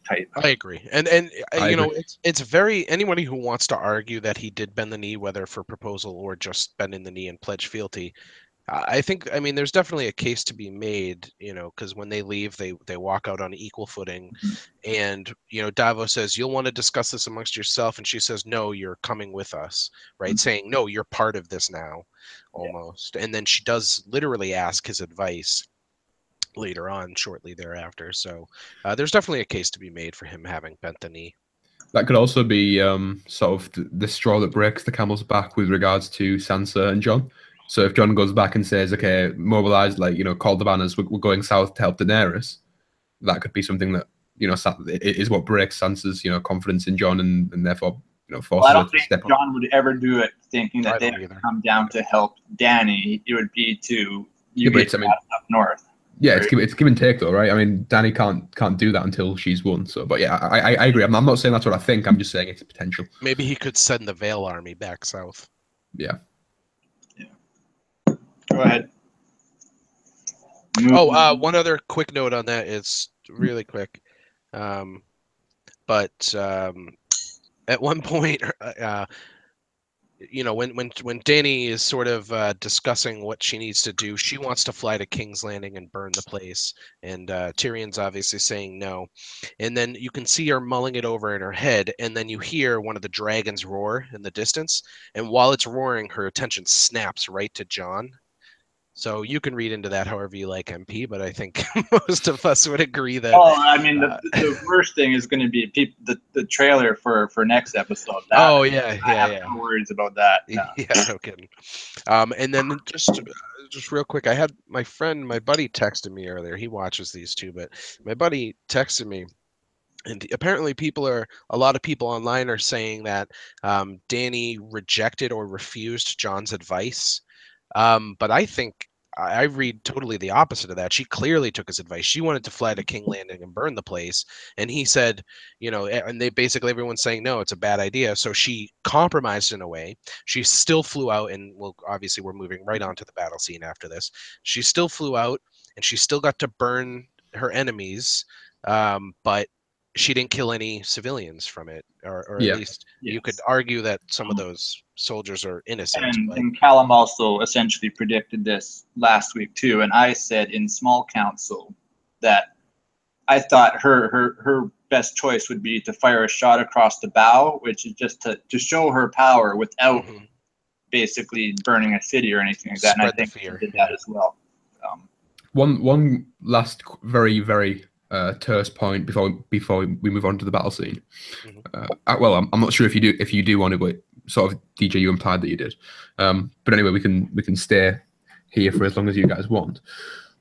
type. I agree, and it's very anybody who wants to argue that he did bend the knee, whether for proposal or just bending the knee and pledge fealty. I mean, there's definitely a case to be made, because when they leave, they walk out on equal footing. And, Davos says, you'll want to discuss this amongst yourself. And she says, no, you're coming with us, right? Saying, no, you're part of this now, almost. And then she does literally ask his advice. later on, shortly thereafter. So there's definitely a case to be made for him having bent the knee. That could also be sort of the straw that breaks the camel's back with regards to Sansa and Jon. So if Jon goes back and says, "Okay, mobilize, call the banners. We're going south to help Daenerys," that could be something that is what breaks Sansa's confidence in Jon and therefore forces I don't her to think step up. Jon would ever do it thinking that they would come down to help Dany. It would be to get up north. Yeah, right? It's give and take though, right? I mean, Dany can't do that until she's won. So, but yeah, I agree. I'm not saying that's what I think. I'm just saying it's a potential. Maybe he could send the Vale army back south. Yeah. Go ahead. One other quick note on that is really quick. But at one point, when Dany is sort of discussing what she needs to do, she wants to fly to King's Landing and burn the place, and Tyrion's obviously saying no. And then you can see her mulling it over in her head, and then you hear one of the dragons roar in the distance, and while it's roaring, her attention snaps right to Jon. So you can read into that however you like, MP, but I think most of us would agree that. Oh, I mean, the worst thing is going to be the trailer for next episode. I have no worries about that. No. Yeah, no kidding. And then just real quick, I had my buddy texted me earlier. He watches these too, but my buddy texted me. And apparently a lot of people online are saying that Dany rejected or refused Jon's advice. But I think I read totally the opposite of that. She clearly took his advice. She wanted to fly to King Landing and burn the place. And he said, and they basically everyone's saying, no, it's a bad idea. So she compromised in a way. She still flew out, and obviously we're moving right on to the battle scene after this. She still flew out and she still got to burn her enemies. But she didn't kill any civilians from it, or at least you could argue that some of those soldiers are innocent. And Calum also essentially predicted this last week too, and I said in small council that I thought her best choice would be to fire a shot across the bow, which is just to show her power without basically burning a city or anything like that. And I think she did that as well. One last very, very terse point before we move on to the battle scene. Well, I'm not sure if you do want to, but sort of DJ, you implied that you did. But anyway, we can stay here for as long as you guys want.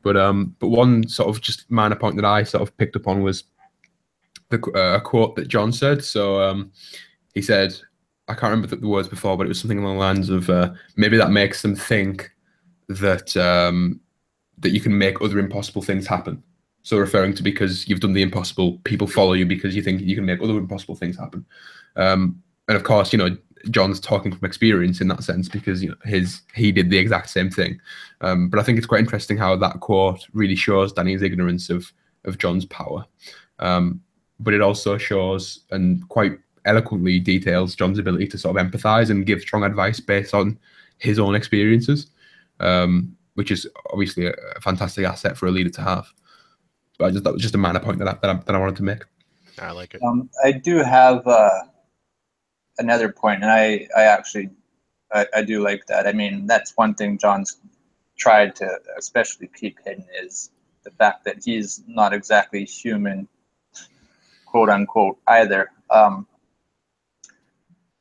But one sort of just minor point that I sort of picked up on was a quote that Jon said. So he said, I can't remember the words before, but it was something along the lines of maybe that makes them think that that you can make other impossible things happen. So referring to because you've done the impossible, people follow you because you think you can make other impossible things happen. And of course, Jon's talking from experience in that sense because he did the exact same thing. But I think it's quite interesting how that quote really shows Dany's ignorance of Jon's power. But it also shows and quite eloquently details Jon's ability to sort of empathize and give strong advice based on his own experiences, which is obviously a fantastic asset for a leader to have. But that was just a minor point that I wanted to make. I like it. I do have another point, and I actually do like that. I mean, that's one thing Jon's tried to especially keep hidden is the fact that he's not exactly human, quote unquote, either.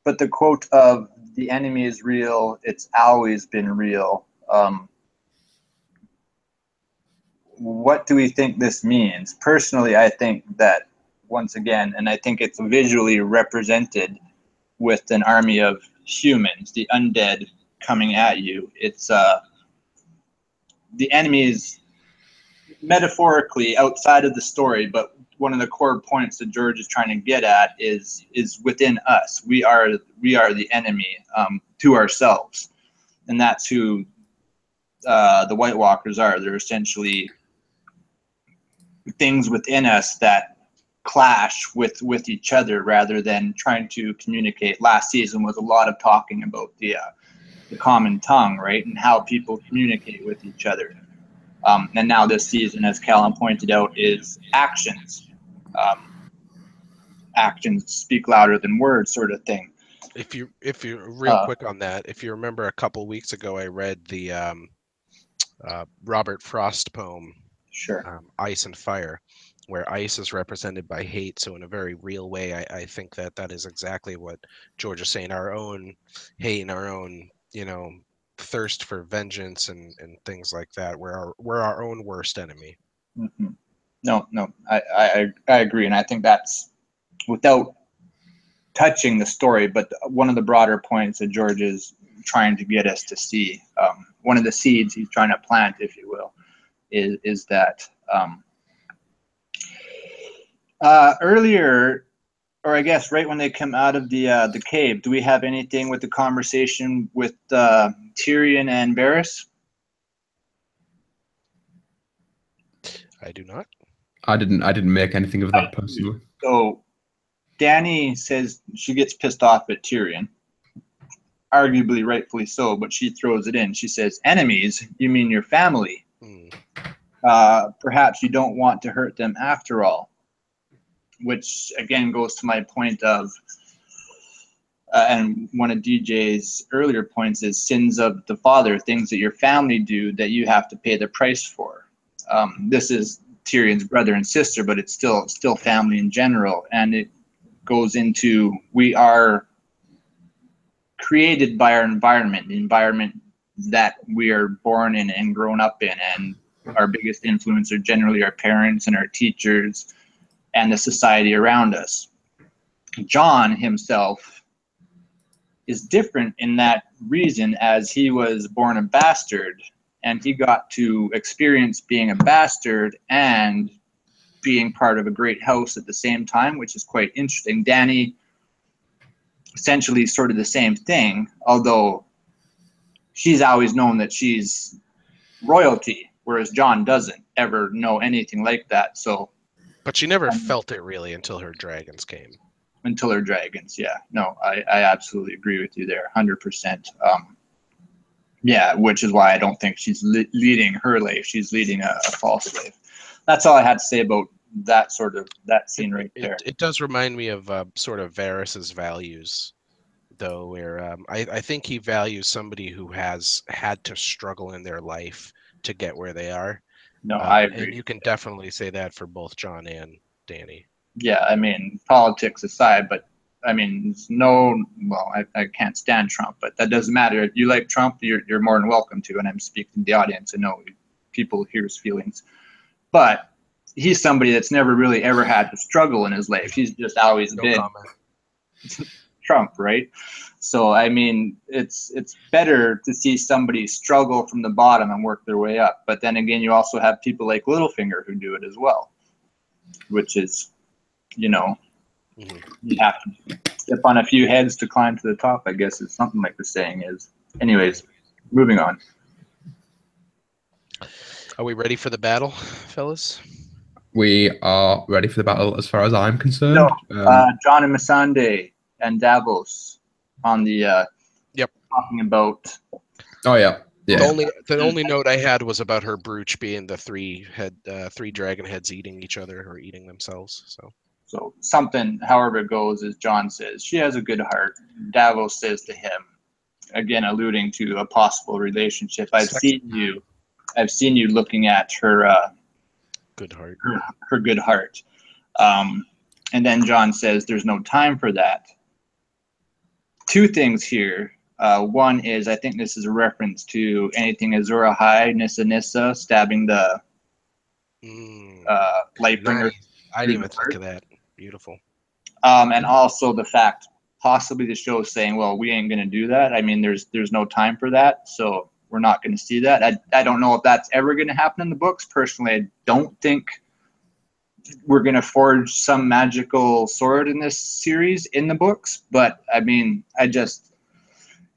But the quote of "the enemy is real, it's always been real." What do we think this means? Personally, I think that once again, and I think it's visually represented with an army of humans, the undead coming at you. It's the enemies metaphorically outside of the story, but one of the core points that George is trying to get at is within us. We are the enemy to ourselves, and that's who the White Walkers are. They're essentially things within us that clash with each other rather than trying to communicate. Last season was a lot of talking about the common tongue, right, and how people communicate with each other. And now this season, as Calum pointed out, is actions. Actions speak louder than words, sort of thing. If you real quick on that, if you remember a couple weeks ago, I read the Robert Frost poem Sure. Ice and fire, where ice is represented by hate. So in a very real way, I think that is exactly what George is saying. Our own hate and our own, thirst for vengeance and things like that. We're our own worst enemy. Mm-hmm. No, I agree, and I think that's without touching the story, but one of the broader points that George is trying to get us to see, one of the seeds he's trying to plant, if you will, is that earlier, or I guess right when they come out of the cave, do we have anything with the conversation with Tyrion and Varys? I do not. I didn't make anything of that personally. So Dany says she gets pissed off at Tyrion, arguably rightfully so, but she throws it in. She says, "Enemies? You mean your family? Perhaps you don't want to hurt them after all," which again goes to my point of, and one of DJ's earlier points is sins of the father, things that your family do that you have to pay the price for. This is Tyrion's brother and sister, but it's still family in general, and it goes into we are created by our environment, the environment that we are born in and grown up in, and our biggest influence are generally our parents and our teachers and the society around us. Jon himself is different in that reason, as he was born a bastard, and he got to experience being a bastard and being part of a great house at the same time, which is quite interesting. Dany, essentially sort of the same thing, although she's always known that she's royalty, whereas Jon doesn't ever know anything like that. So, but she never felt it really until her dragons came. Until her dragons, yeah. No, I absolutely agree with you there, 100%. Yeah, which is why I don't think she's leading her life. She's leading a false life. That's all I had to say about that scene right there. It does remind me of sort of Varys's values, though, where I think he values somebody who has had to struggle in their life to get where they are. No, I agree. And you can definitely say that for both Jon and Dany. Yeah, I mean, politics aside, but I mean, I can't stand Trump, but that doesn't matter. If you like Trump, you're more than welcome to, and I'm speaking to the audience. I know people hear his feelings. But he's somebody that's never really ever had to struggle in his life. He's just always been Trump, right? So, I mean, it's better to see somebody struggle from the bottom and work their way up. But then again, you also have people like Littlefinger who do it as well, which is, you have to step on a few heads to climb to the top, I guess is something like the saying is. Anyways, moving on. Are we ready for the battle, fellas? We are ready for the battle as far as I'm concerned. Jon and Missandei and Davos on the talking about. Oh yeah. The only note I had was about her brooch being the three dragon heads eating each other or eating themselves. So something, however it goes, as Jon says, she has a good heart. Davos says to him, again alluding to a possible relationship. I've seen you looking at her good heart. Her good heart. And then Jon says, "There's no time for that." Two things here. One is, I think this is a reference to anything Azor Ahai, Nissa stabbing the Lightbringer. Nice. I didn't even think of that. Beautiful. And also the fact, possibly the show is saying, well, we ain't going to do that. I mean, there's no time for that, so we're not going to see that. I don't know if that's ever going to happen in the books. Personally, I don't think we're going to forge some magical sword in this series in the books. But, I mean, I just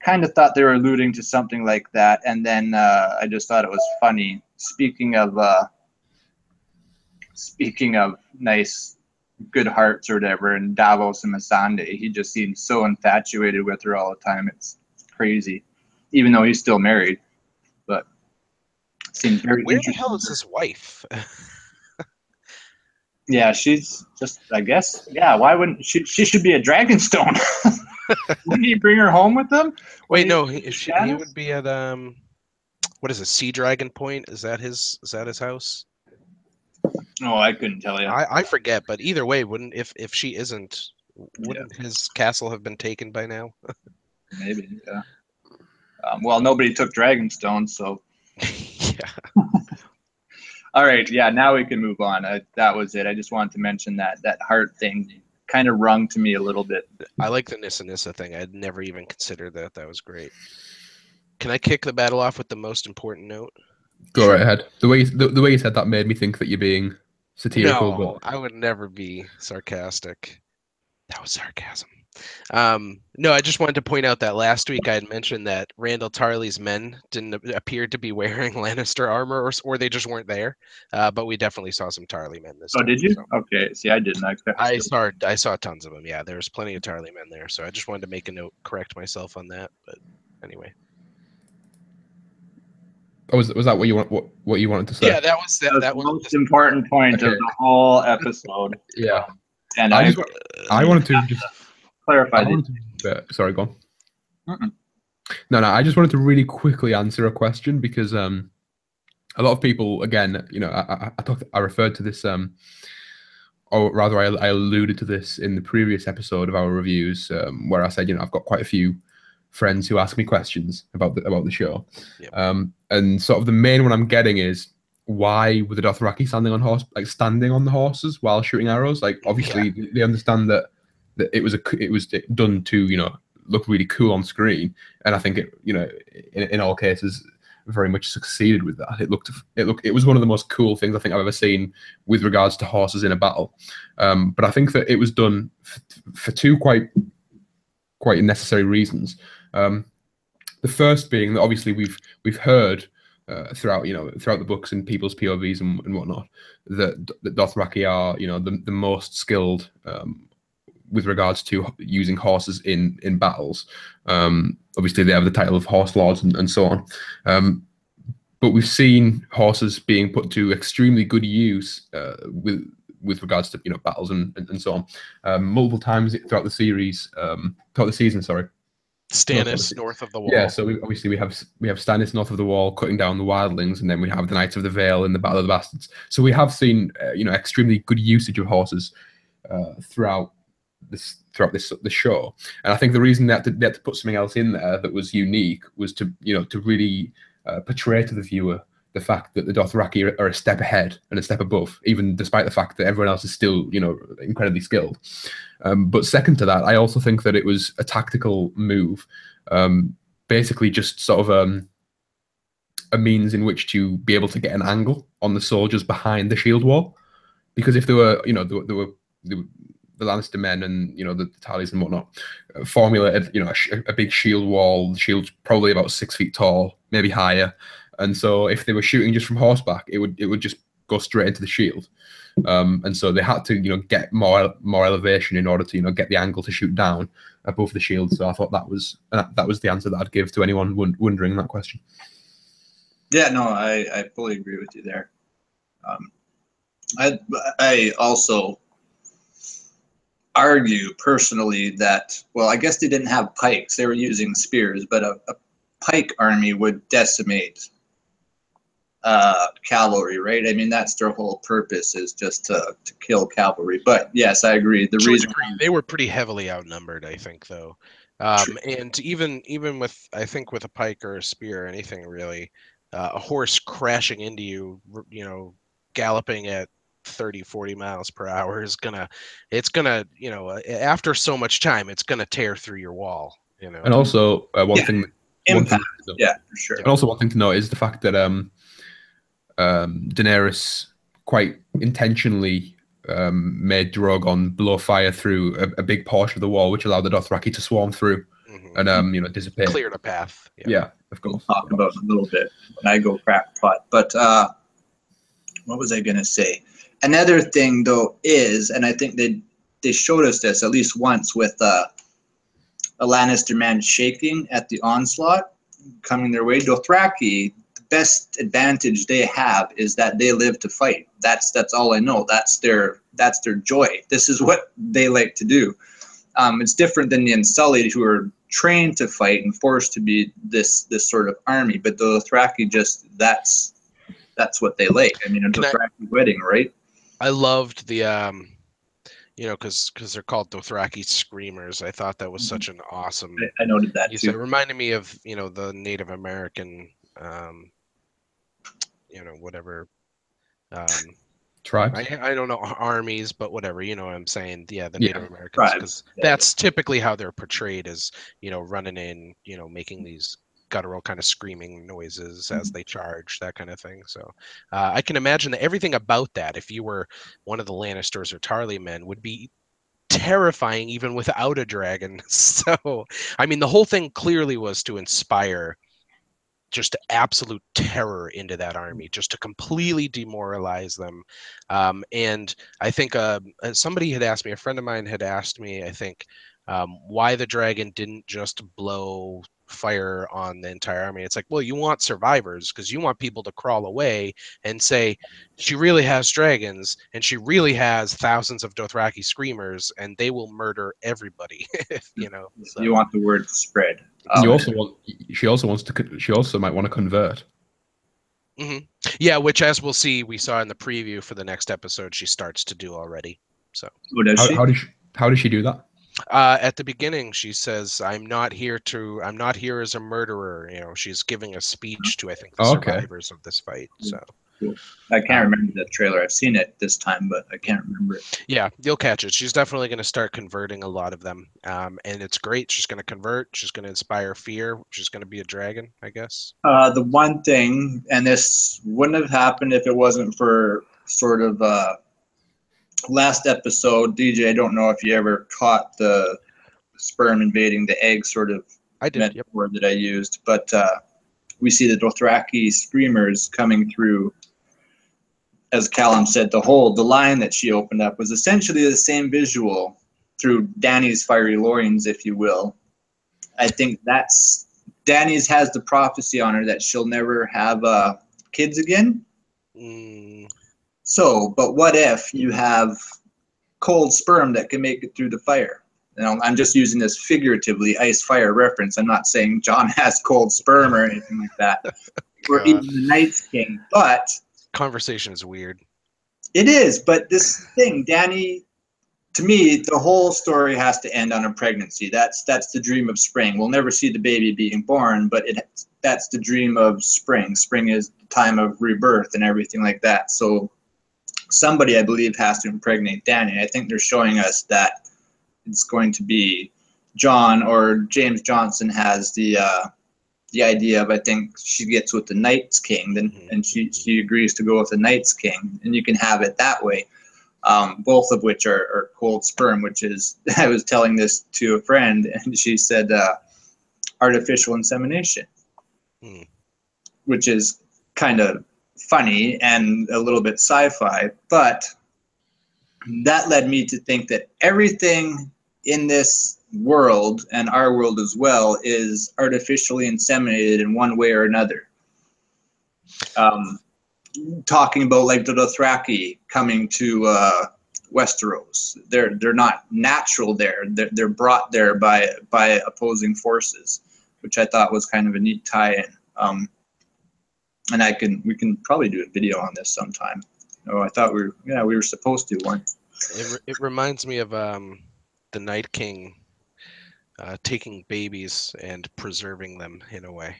kind of thought they were alluding to something like that. And then I just thought it was funny. Speaking of nice, good hearts or whatever, and Davos and Missandei, he just seems so infatuated with her all the time. It's crazy, even though he's still married. But it seems very Where the hell is his wife? Yeah, she's just, I guess, yeah, why wouldn't she should be at Dragonstone. Wouldn't he bring her home with him? Wait, no, he would be at what is it, Sea Dragon Point? Is that his house? Oh, I couldn't tell you. I forget, but either way, wouldn't if she isn't, wouldn't his castle have been taken by now? Maybe, yeah. Well, nobody took Dragonstone, so. Yeah. All right, yeah. Now we can move on. That was it. I just wanted to mention that heart thing kind of rung to me a little bit. I like the Nissa Nissa thing. I'd never even considered that. That was great. Can I kick the battle off with the most important note? Go right ahead. The way you said that made me think that you're being satirical. No, but I would never be sarcastic. That was sarcasm. No, I just wanted to point out that last week I had mentioned that Randall Tarley's men didn't appear to be wearing Lannister armor, or they just weren't there. But we definitely saw some Tarley men this time. Oh, did you? So. Okay. See, I didn't. I saw tons of them. Yeah, there was plenty of Tarley men there. So I just wanted to make a note, correct myself on that. But anyway. Oh, was that what you wanted to say? Yeah, that was the most important point of the whole episode. Yeah. And I wanted to just clarify. Sorry, go on. No, I just wanted to really quickly answer a question because a lot of people, again, I referred to this, or rather, I alluded to this in the previous episode of our reviews, where I said, I've got quite a few friends who ask me questions about the show. Yep. And sort of the main one I'm getting is, why were the Dothraki standing on the horses while shooting arrows? Like, obviously they understand that it was done to look really cool on screen, and I think it in all cases very much succeeded with that. It was one of the most cool things I think I've ever seen with regards to horses in a battle. But I think that it was done for two quite necessary reasons. The first being that obviously we've heard throughout the books and people's POVs and whatnot that Dothraki are the most skilled with regards to using horses in battles. Obviously they have the title of horse lords and so on. But we've seen horses being put to extremely good use with regards to battles and so on multiple times throughout the season. Sorry. Stannis north of the wall. Yeah, so we have Stannis north of the wall cutting down the wildlings, and then we have the Knights of the Vale in the Battle of the Bastards. So we have seen extremely good usage of horses throughout this show. And I think the reason they had to put something else in there that was unique was to really portray to the viewer the fact that the Dothraki are a step ahead and a step above, even despite the fact that everyone else is still, incredibly skilled. But second to that, I also think that it was a tactical move, basically just sort of a means in which to be able to get an angle on the soldiers behind the shield wall. Because if there were, the Lannister men and the Tarleys and whatnot formulated, a big shield wall. The shield's probably about 6 feet tall, maybe higher. And so if they were shooting just from horseback, it would just go straight into the shield. And so they had to, get more elevation in order to, get the angle to shoot down above the shield. So I thought that was the answer that I'd give to anyone wondering that question. Yeah, no, I fully agree with you there. I also argue personally that, well, I guess they didn't have pikes; they were using spears, but a pike army would decimate cavalry, right? I mean, that's their whole purpose, is just to kill cavalry. But yes, I agree. The reason they were pretty heavily outnumbered, I think, though. And even with, I think, with a pike or a spear or anything really, a horse crashing into you, galloping at 30-40 miles per hour is gonna after so much time, it's gonna tear through your wall. And also one thing. Yeah, for sure. And also one thing to note is the fact that Daenerys quite intentionally made Drogon blow fire through a big portion of the wall, which allowed the Dothraki to swarm through and dissipate. Cleared a path. Yeah, of course. We'll talk about it a little bit when I go crackpot. But what was I going to say? Another thing, though, is, and I think they showed us this at least once with a Lannister man shaking at the onslaught coming their way. Dothraki, the best advantage they have is that they live to fight. That's all I know. That's their joy. This is what they like to do. It's different than the Unsullied, who are trained to fight and forced to be this sort of army. But the Dothraki, just that's what they like. I mean, a Dothraki wedding, right? I loved the you know, because they're called Dothraki screamers. I thought that was such an awesome. I noted that too. It reminded me of, you know, the Native American, you know, whatever. Tribes. I don't know, armies, but whatever, you know what I'm saying. Yeah, the Native Americans, because Tribes. that's typically how they're portrayed, as, you know, running in, you know, making these guttural kind of screaming noises as they charge, that kind of thing. So I can imagine that everything about that, if you were one of the Lannisters or Tarly men, would be terrifying even without a dragon. So, I mean, the whole thing clearly was to inspire just absolute terror into that army, just to completely demoralize them. And I think somebody had asked me, a friend of mine had asked me, I think, why the dragon didn't just blow fire on the entire army. It's like, well, you want survivors, because you want people to crawl away and say, she really has dragons and she really has thousands of Dothraki screamers, and they will murder everybody. You know, so. You want the word to spread. You also want. She also might want to convert. Mm-hmm. Yeah, which, as we'll see, we saw in the preview for the next episode, she starts to do already. So, how does she do that? At the beginning, she says, I'm not here as a murderer. You know, she's giving a speech to, I think, the survivors of this fight. So cool. I can't remember the trailer. I've seen it this time, but I can't remember it. Yeah, you'll catch it. She's definitely going to start converting a lot of them. And it's great. She's going to convert. She's going to inspire fear. She's going to be a dragon, I guess. The one thing, and this wouldn't have happened if it wasn't for sort of last episode, DJ, I don't know if you ever caught the sperm invading the egg sort of metaphor that I used, but we see the Dothraki screamers coming through. As Calum said, the line that she opened up was essentially the same visual through Dany's fiery loins, if you will. I think Dany's has the prophecy on her that she'll never have kids again. So, but what if you have cold sperm that can make it through the fire? You know, I'm just using this figuratively, ice fire reference. I'm not saying Jon has cold sperm or anything like that, or even the Night's King, but conversation is weird. It is, but this thing, Dany, to me, the whole story has to end on a pregnancy. That's the dream of spring. We'll never see the baby being born, but that's the dream of spring. Spring is the time of rebirth and everything like that. So somebody, I believe, has to impregnate Dany. I think they're showing us that it's going to be Jon, or James Johnson has the idea of, I think she gets with the Night's King, and she agrees to go with the Night's King, and you can have it that way. Both of which are cold sperm, which is, I was telling this to a friend, and she said artificial insemination, which is kind of funny and a little bit sci-fi, but that led me to think that everything in this world, and our world as well, is artificially inseminated in one way or another. Talking about like the Dothraki coming to Westeros, they're not natural there. They're brought there by opposing forces, which I thought was kind of a neat tie-in. And we can probably do a video on this sometime. Oh, I thought we were supposed to once. It reminds me of the Night King taking babies and preserving them in a way.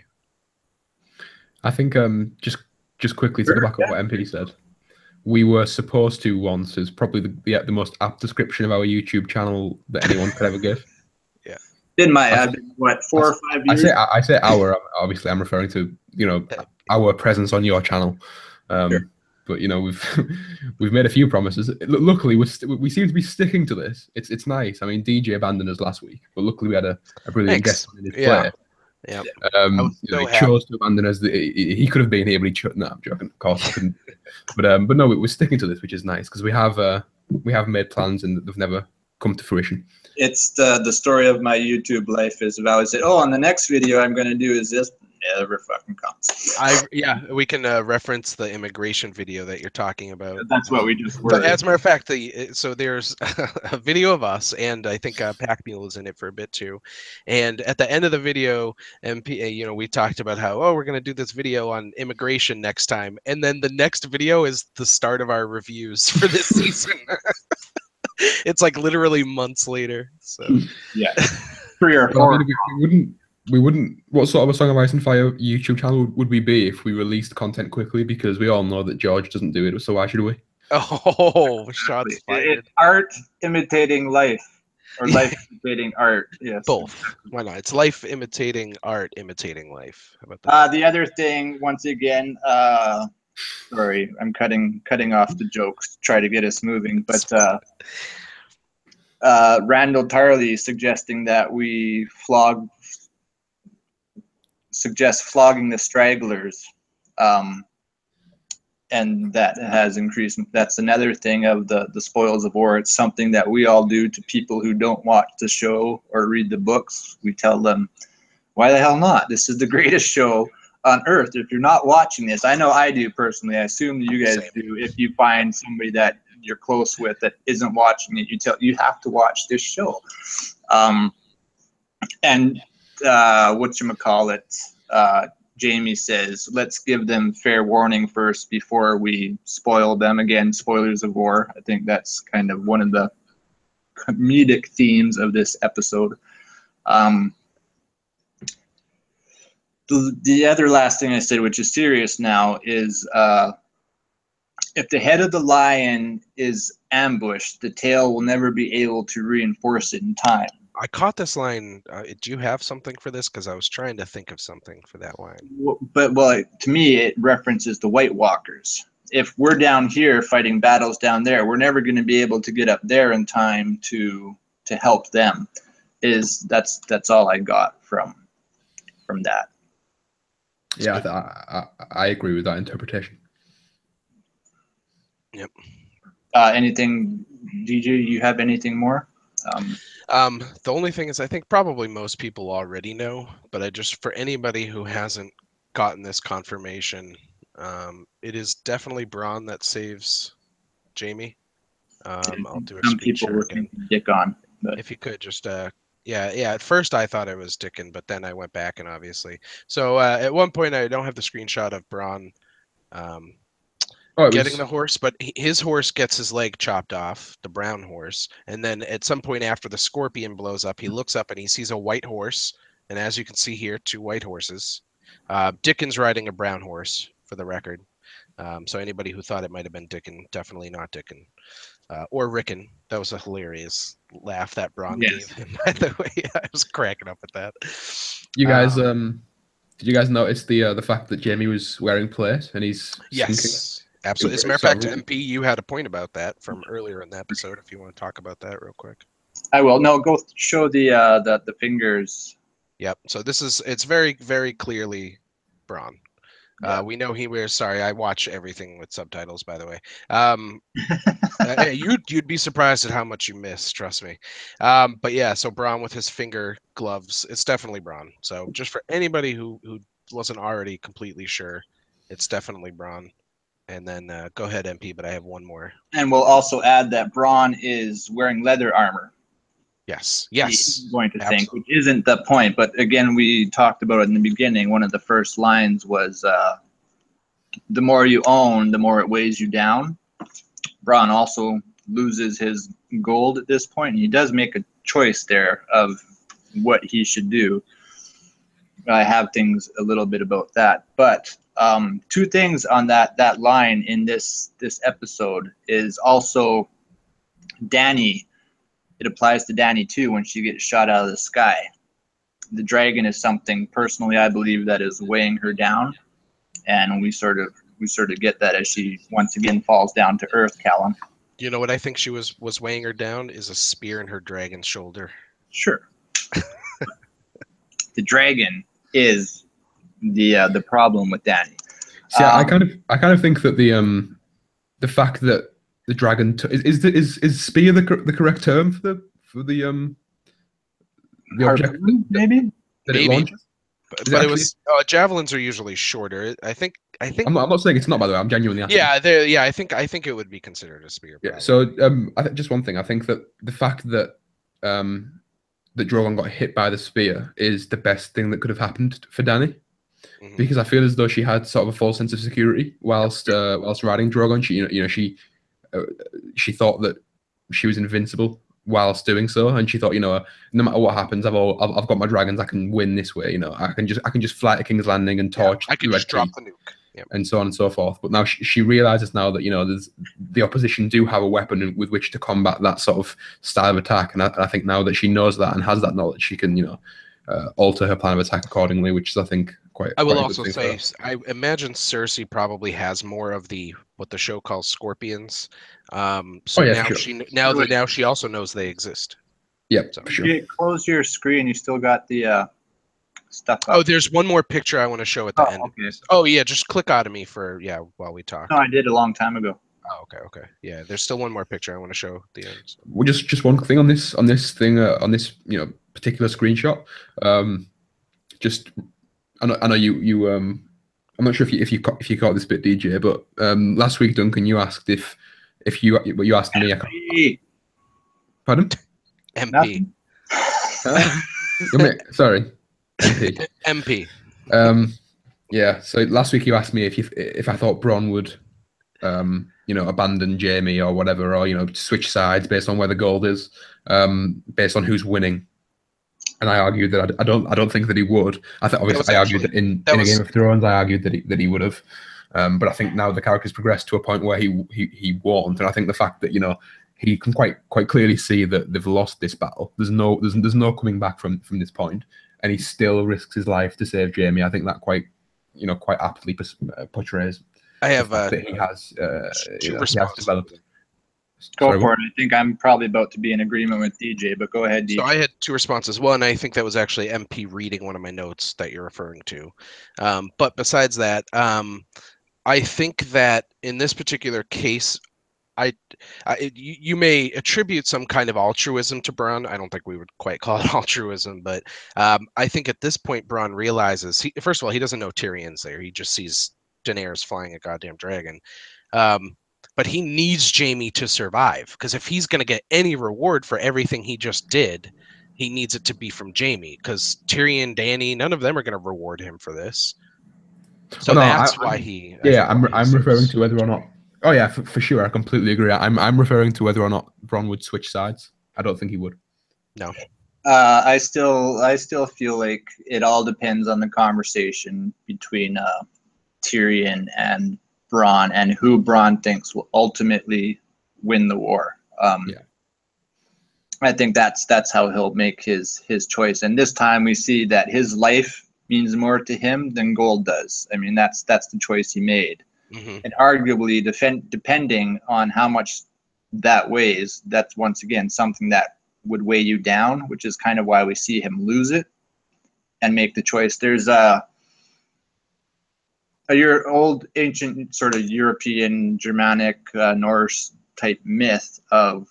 I think just quickly to go back on what MP said, we were supposed to once is probably the most apt description of our YouTube channel that anyone could ever give. Yeah. In my what 4 or 5 years? I say our. Obviously, I'm referring to our presence on your channel. Sure. But we've made a few promises. Luckily, we seem to be sticking to this. It's nice. I mean, DJ abandoned us last week, but luckily we had a brilliant guest in his play. Yeah. He chose to abandon us. He could have been here, but he chose. No, I'm joking. Of course, I couldn't. But no, we're sticking to this, which is nice because we have made plans and they've never come to fruition. It's the story of my YouTube life. Is I've always said, "Oh, on the next video I'm going to do is this," never fucking comes. We can reference the immigration video that you're talking about. That's what we just were. But as a matter of fact, so there's a video of us, and I think Pack Mule is in it for a bit too. And at the end of the video, MP, we talked about how we're gonna do this video on immigration next time, and then the next video is the start of our reviews for this season. It's like literally months later. So yeah, 3 or 4. We wouldn't. What sort of a Song of Ice and Fire YouTube channel would we be if we released content quickly? Because we all know that George doesn't do it. So why should we? Oh, shots fired! It's art imitating life, or life imitating art. Yes, both. Why not? It's life imitating art, imitating life. How about that? The other thing, once again, sorry, I'm cutting off the jokes to try to get us moving, but Randall Tarley suggesting that we suggest flogging the stragglers, and that has increased. That's another thing of the spoils of war. It's something that we all do to people who don't watch the show or read the books. We tell them, why the hell not? This is the greatest show on earth. If you're not watching this, I know I do personally, I assume you guys do. If you find somebody that you're close with that isn't watching it, you have to watch this show. And whatchamacallit, Jamie says, let's give them fair warning first before we spoil them. Again, spoilers of war. I think that's kind of one of the comedic themes of this episode. The other last thing I said, which is serious now, is if the head of the lion is ambushed, the tail will never be able to reinforce it in time. I caught this line. Do you have something for this? Because I was trying to think of something for that line. But to me, it references the White Walkers. If we're down here fighting battles down there, we're never going to be able to get up there in time to help them. That's all I got from that. Yeah, I agree with that interpretation. Yep. Anything, DJ? You have anything more? The only thing is, I think probably most people already know, but for anybody who hasn't gotten this confirmation, it is definitely Bronn that saves Jamie. I'll do a Some screen people share were again. thinking Dick on. But. If you could just, yeah. At first I thought it was Dickon, but then I went back and obviously. So at one point I don't have the screenshot of Bronn getting the horse, but his horse gets his leg chopped off, the brown horse, and then at some point after the scorpion blows up, he looks up and he sees a white horse, and as you can see here, 2 white horses. Dickon's riding a brown horse, for the record. So anybody who thought it might have been Dickon, definitely not Dickon. Or Rickon. That was a hilarious laugh that Bronn gave him, by the way. I was cracking up at that. You guys, did you guys notice the fact that Jamie was wearing plate and he's Yes. Absolutely. As a matter of fact, MP, you had a point about that from earlier in the episode. If you want to talk about that real quick. I will. No, go show the fingers. Yep. So it's very, very clearly Bronn. Yeah. We know he wears. Sorry, I watch everything with subtitles, by the way. You'd be surprised at how much you miss. Trust me. But yeah, so Bronn with his finger gloves. It's definitely Bronn. So just for anybody who wasn't already completely sure, it's definitely Bronn. And then go ahead, MP, but I have one more. And we'll also add that Bronn is wearing leather armor. Yes. He's going to think, which isn't the point. But again, we talked about it in the beginning. One of the first lines was, the more you own, the more it weighs you down. Bronn also loses his gold at this point, and he does make a choice there of what he should do. I have things a little bit about that. But 2 things on that line in this episode is also Dany. It applies to Dany too when she gets shot out of the sky. The dragon is something personally I believe that is weighing her down, and we sort of get that as she once again falls down to earth. Calum, you know what I think she was weighing her down is a spear in her dragon's shoulder. Sure. The dragon is the problem with Dany. See, I kind of think that the fact that the dragon is spear the correct term for the object maybe that it launches? But it was javelins are usually shorter. I think. I'm not saying it's not, by the way. I'm genuinely asking. Yeah, I think it would be considered a spear. Yeah. So just one thing. I think that the fact that that Drogon got hit by the spear is the best thing that could have happened for Dany, because I feel as though she had sort of a false sense of security whilst riding Drogon. She thought that she was invincible whilst doing so, and she thought, no matter what happens, I've got my dragons. I can win this way. I can just fly to King's Landing and torch. I can just drop the nuke. Yep. And so on and so forth. But now she realizes now that there's the opposition do have a weapon with which to combat that sort of style of attack, and I think now that she knows that and has that knowledge, she can alter her plan of attack accordingly, which is, I think, quite. I will also say, I imagine Cersei probably has more of what the show calls scorpions. Now she also knows they exist. Yeah, so, for sure. You close your screen. You still got the stuff up. Oh, there's one more picture I want to show at the end. Okay. Oh yeah, just click out of me while we talk. No, I did a long time ago. Oh, okay. Yeah, there's still one more picture I want to show at the end. So. Well, just one thing on this particular screenshot. I know you I'm not sure if you caught this bit, DJ, but last week, Duncan, you asked if you asked me. MP. Pardon? MP. Sorry. MP. MP. Yeah. So last week you asked me if I thought Bronn would, abandon Jaime or whatever, or switch sides based on where the gold is, based on who's winning. And I argued that I don't think that he would. I argued that in a Game of Thrones, I argued that he would have. But I think now the character's progressed to a point where he won't. And I think the fact that he can quite clearly see that they've lost this battle. There's no coming back from this point, and he still risks his life to save Jaime. I think that quite aptly portrays. I have that he has developed. Go for it. I think I'm probably about to be in agreement with DJ, but go ahead, DJ. So I had two responses. One, I think that was actually MP reading one of my notes that you're referring to. But besides that, I think that in this particular case, you may attribute some kind of altruism to Bronn. I don't think we would quite call it altruism, but I think at this point, Bronn realizes, first of all, he doesn't know Tyrion's there. He just sees Daenerys flying a goddamn dragon. But he needs Jaime to survive, because if he's going to get any reward for everything he just did, he needs it to be from Jaime, because Tyrion, Dany, none of them are going to reward him for this. So that's why he... Yeah, I'm referring to whether or not... Oh yeah, for sure, I completely agree. I'm referring to whether or not Bronn would switch sides. I don't think he would. No. I still feel like it all depends on the conversation between Tyrion and Bronn, and who Bronn thinks will ultimately win the war. I think that's how he'll make his choice. And this time we see that his life means more to him than gold does. I mean, that's the choice he made. Mm-hmm. And arguably, depending on how much that weighs, that's once again something that would weigh you down, which is kind of why we see him lose it and make the choice. There's your old ancient sort of European, Germanic, Norse type myth of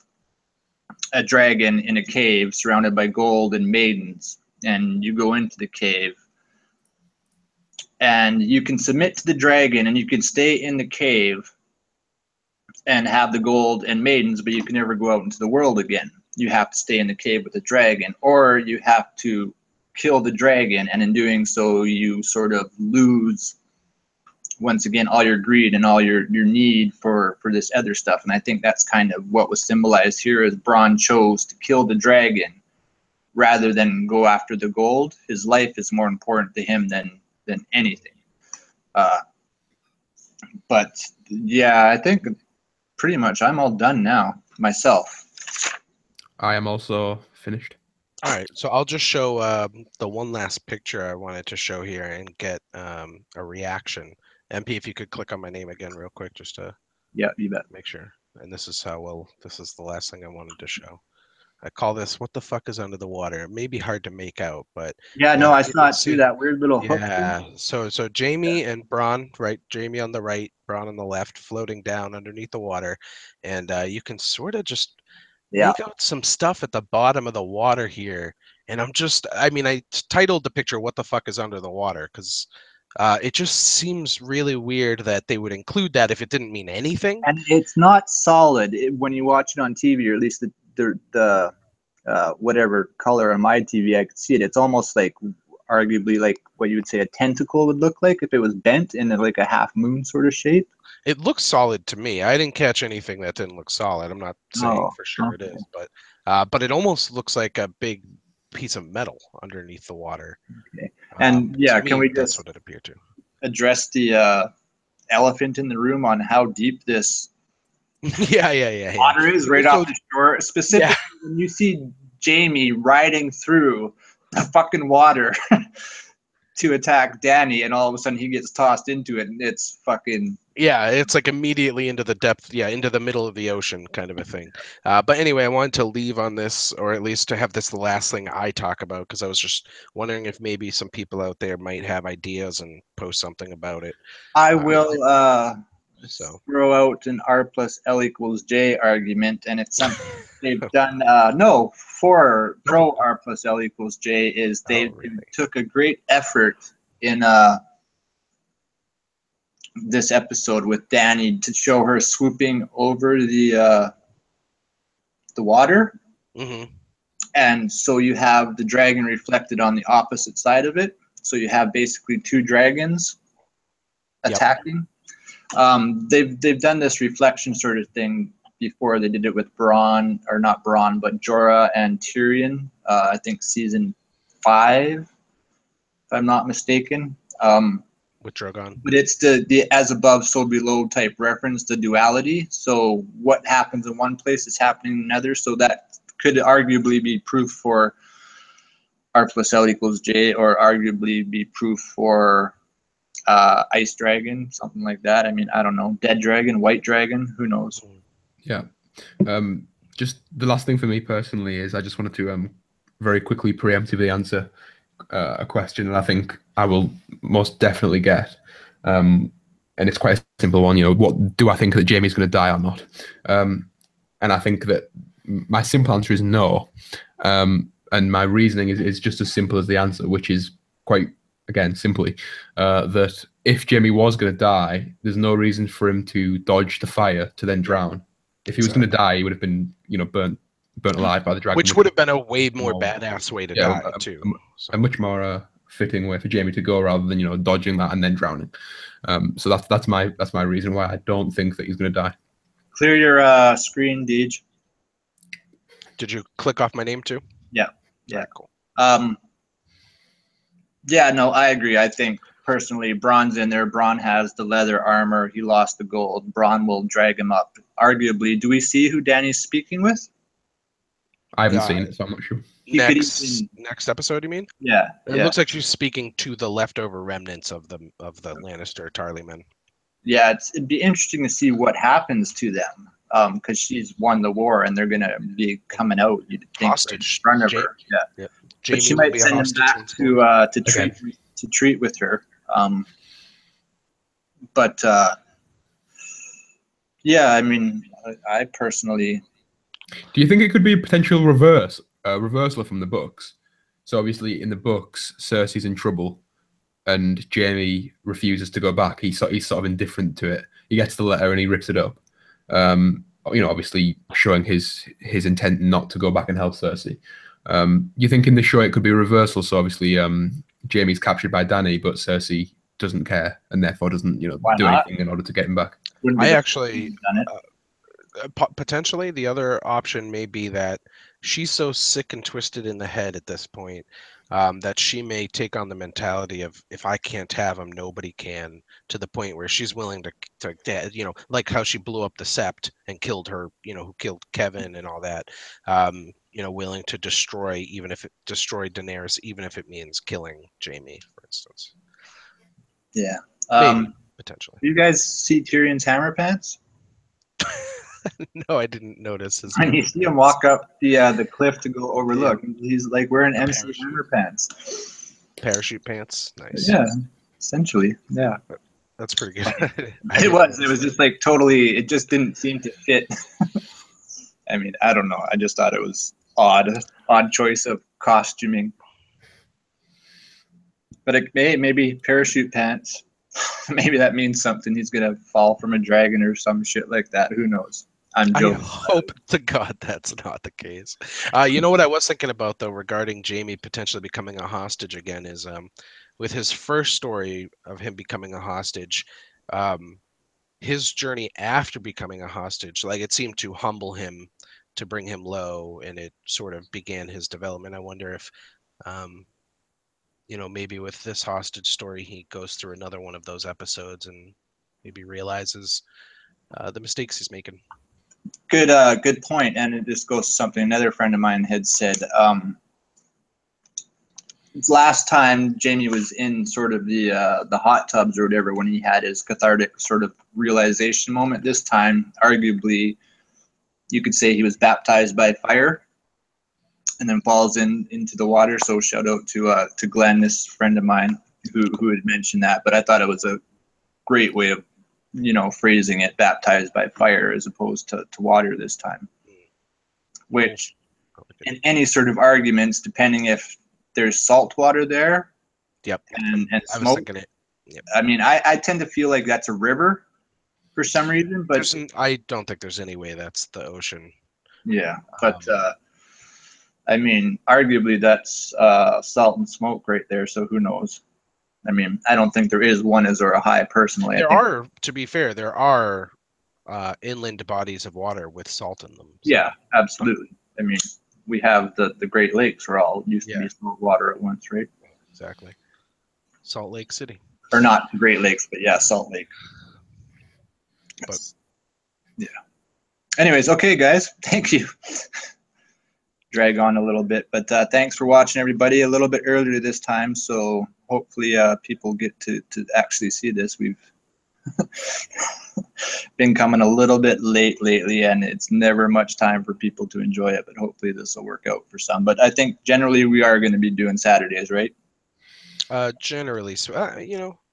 a dragon in a cave surrounded by gold and maidens, and you go into the cave and you can submit to the dragon and you can stay in the cave and have the gold and maidens, but you can never go out into the world again. You have to stay in the cave with the dragon, or you have to kill the dragon, and in doing so you sort of lose, once again, all your greed and all your need for this other stuff. And I think that's kind of what was symbolized here, as Bronn chose to kill the dragon rather than go after the gold. His life is more important to him than anything. But yeah, I think pretty much I'm all done now myself. I am also finished. All right, so I'll just show the one last picture I wanted to show here and get a reaction. MP, if you could click on my name again real quick, just to you bet. Make sure. And this is this is the last thing I wanted to show. I call this "What the fuck is under the water." It may be hard to make out, but yeah, no, I saw it too. That weird little hook. Yeah. So Jaime and Bronn, right? Jaime on the right, Bronn on the left, floating down underneath the water, and you can sort of just make out some stuff at the bottom of the water here, And I titled the picture "What the fuck is under the water?" because it just seems really weird that they would include that if it didn't mean anything. And it's not solid when you watch it on TV, or at least the whatever color on my TV, I could see it. It's almost like, arguably, like what you would say a tentacle would look like if it was bent in like a half moon sort of shape. It looks solid to me. I didn't catch anything that didn't look solid. I'm not saying for sure it is, but it almost looks like a big piece of metal underneath the water. Okay. And can we that's just what it appeared to address the elephant in the room on how deep this water is right off the shore? Specifically, when you see Jaime riding through the fucking water to attack Dany, and all of a sudden he gets tossed into it, and it's fucking... Yeah, it's like immediately into the depth, into the middle of the ocean kind of a thing. But anyway, I wanted to leave on this, or at least to have this the last thing I talk about, because I was just wondering if maybe some people out there might have ideas and post something about it. I will throw out an R plus L equals J argument, and it's something they've done. For pro R plus L equals J is they took a great effort in this episode with Dany to show her swooping over the water. Mm-hmm. And so you have the dragon reflected on the opposite side of it. So you have basically two dragons attacking. They've done this reflection sort of thing before. They did it with Bronn, or not Bronn, but Jorah and Tyrion. I think season 5, if I'm not mistaken. With Drogon. But it's the as above, so below type reference, the duality. So what happens in one place is happening in another. So that could arguably be proof for R plus L equals J, or arguably be proof for Ice Dragon, something like that. I mean, I don't know. Dead Dragon, White Dragon, who knows? Yeah. Just the last thing for me personally is I just wanted to very quickly preemptively answer a question, and I think I will most definitely get. And it's quite a simple one. What do I think that Jaime's going to die or not? And I think that my simple answer is no. And my reasoning is just as simple as the answer, which is quite, again, simply that if Jaime was going to die, there's no reason for him to dodge the fire to then drown. If he was going to die, he would have been, burnt alive by the dragon. Which would have been a way more badass way to die, too. A much more fitting way for Jaime to go, rather than dodging that and then drowning. So that's my reason why I don't think that he's going to die. Clear your screen, Deej. Did you click off my name too? Yeah. Right, cool. No, I agree. I think personally, Bronn's in there. Bronn has the leather armor. He lost the gold. Bronn will drag him up. Arguably, do we see who Dany's speaking with? I haven't seen it, so I'm not sure. Next episode, you mean? Yeah. It looks like she's speaking to the leftover remnants of the Lannister Tarly men. Yeah, it'd be interesting to see what happens to them, because she's won the war and they're gonna be coming out. You'd think hostage in front of her. Yeah. But she might send them back to treat with her. I mean, I personally. Do you think it could be a potential reversal from the books? So obviously in the books, Cersei's in trouble, and Jaime refuses to go back. He's sort of indifferent to it. He gets the letter and he rips it up. Obviously showing his intent not to go back and help Cersei. You think in the show it could be a reversal? So obviously Jaime's captured by Dany, but Cersei doesn't care and therefore doesn't do anything in order to get him back. I actually. Potentially, the other option may be that she's so sick and twisted in the head at this point that she may take on the mentality of, if I can't have him, nobody can, to the point where she's willing to like how she blew up the Sept and killed her, who killed Kevin and all that, willing to destroy Daenerys, even if it means killing Jaime, for instance. Yeah. Maybe, potentially. Do you guys see Tyrion's hammer pants? No, I didn't notice. And you see him walk up the cliff to go overlook. He's like wearing MC Hammer pants. Parachute pants. Nice. Yeah, essentially. Yeah. That's pretty good. It was just like totally, it just didn't seem to fit. I mean, I don't know. I just thought it was odd choice of costuming. But maybe parachute pants. Maybe that means something. He's gonna fall from a dragon or some shit like that. Who knows? I'm joking. I hope to God that's not the case. You know what I was thinking about though, regarding Jaime potentially becoming a hostage again, is with his first story of him becoming a hostage, his journey after becoming a hostage, like it seemed to humble him, to bring him low, and it sort of began his development. I wonder if, maybe with this hostage story, he goes through another one of those episodes and maybe realizes the mistakes he's making. Good point. And it just goes to something another friend of mine had said. Last time Jaime was in sort of the hot tubs or whatever, when he had his cathartic sort of realization moment. This time, arguably, you could say he was baptized by fire, and then falls into the water. So shout out to Glenn, this friend of mine, who had mentioned that. But I thought it was a great way of phrasing it, baptized by fire as opposed to water this time. Which, in any sort of arguments, depending if there's salt water there, yep, and I smoke. was thinking it. Yep. I mean, I tend to feel like that's a river for some reason, but I don't think there's any way that's the ocean. Yeah, but I mean, arguably that's salt and smoke right there. So who knows? I mean, I don't think there is one Azor Ahai personally. To be fair, there are inland bodies of water with salt in them. So. Yeah, absolutely. I mean, we have the Great Lakes were all used to be salt water at once, right? Exactly. Salt Lake City. Or not the Great Lakes, but yeah, Salt Lake. But yeah. Anyways, okay, guys, thank you. Drag on a little bit, but thanks for watching, everybody. A little bit earlier this time, so hopefully people get to actually see this. We've been coming a little bit late lately, and it's never much time for people to enjoy it, but hopefully this will work out for some. But I think generally we are going to be doing Saturdays, right? Generally, so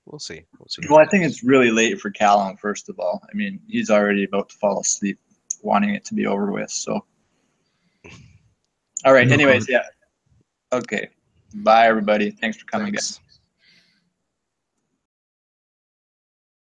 we'll see. Well, I think it's really late for Calum, first of all. I mean, he's already about to fall asleep, wanting it to be over with, so. All right, anyways, yeah. Okay. Bye, everybody. Thanks for coming, guys.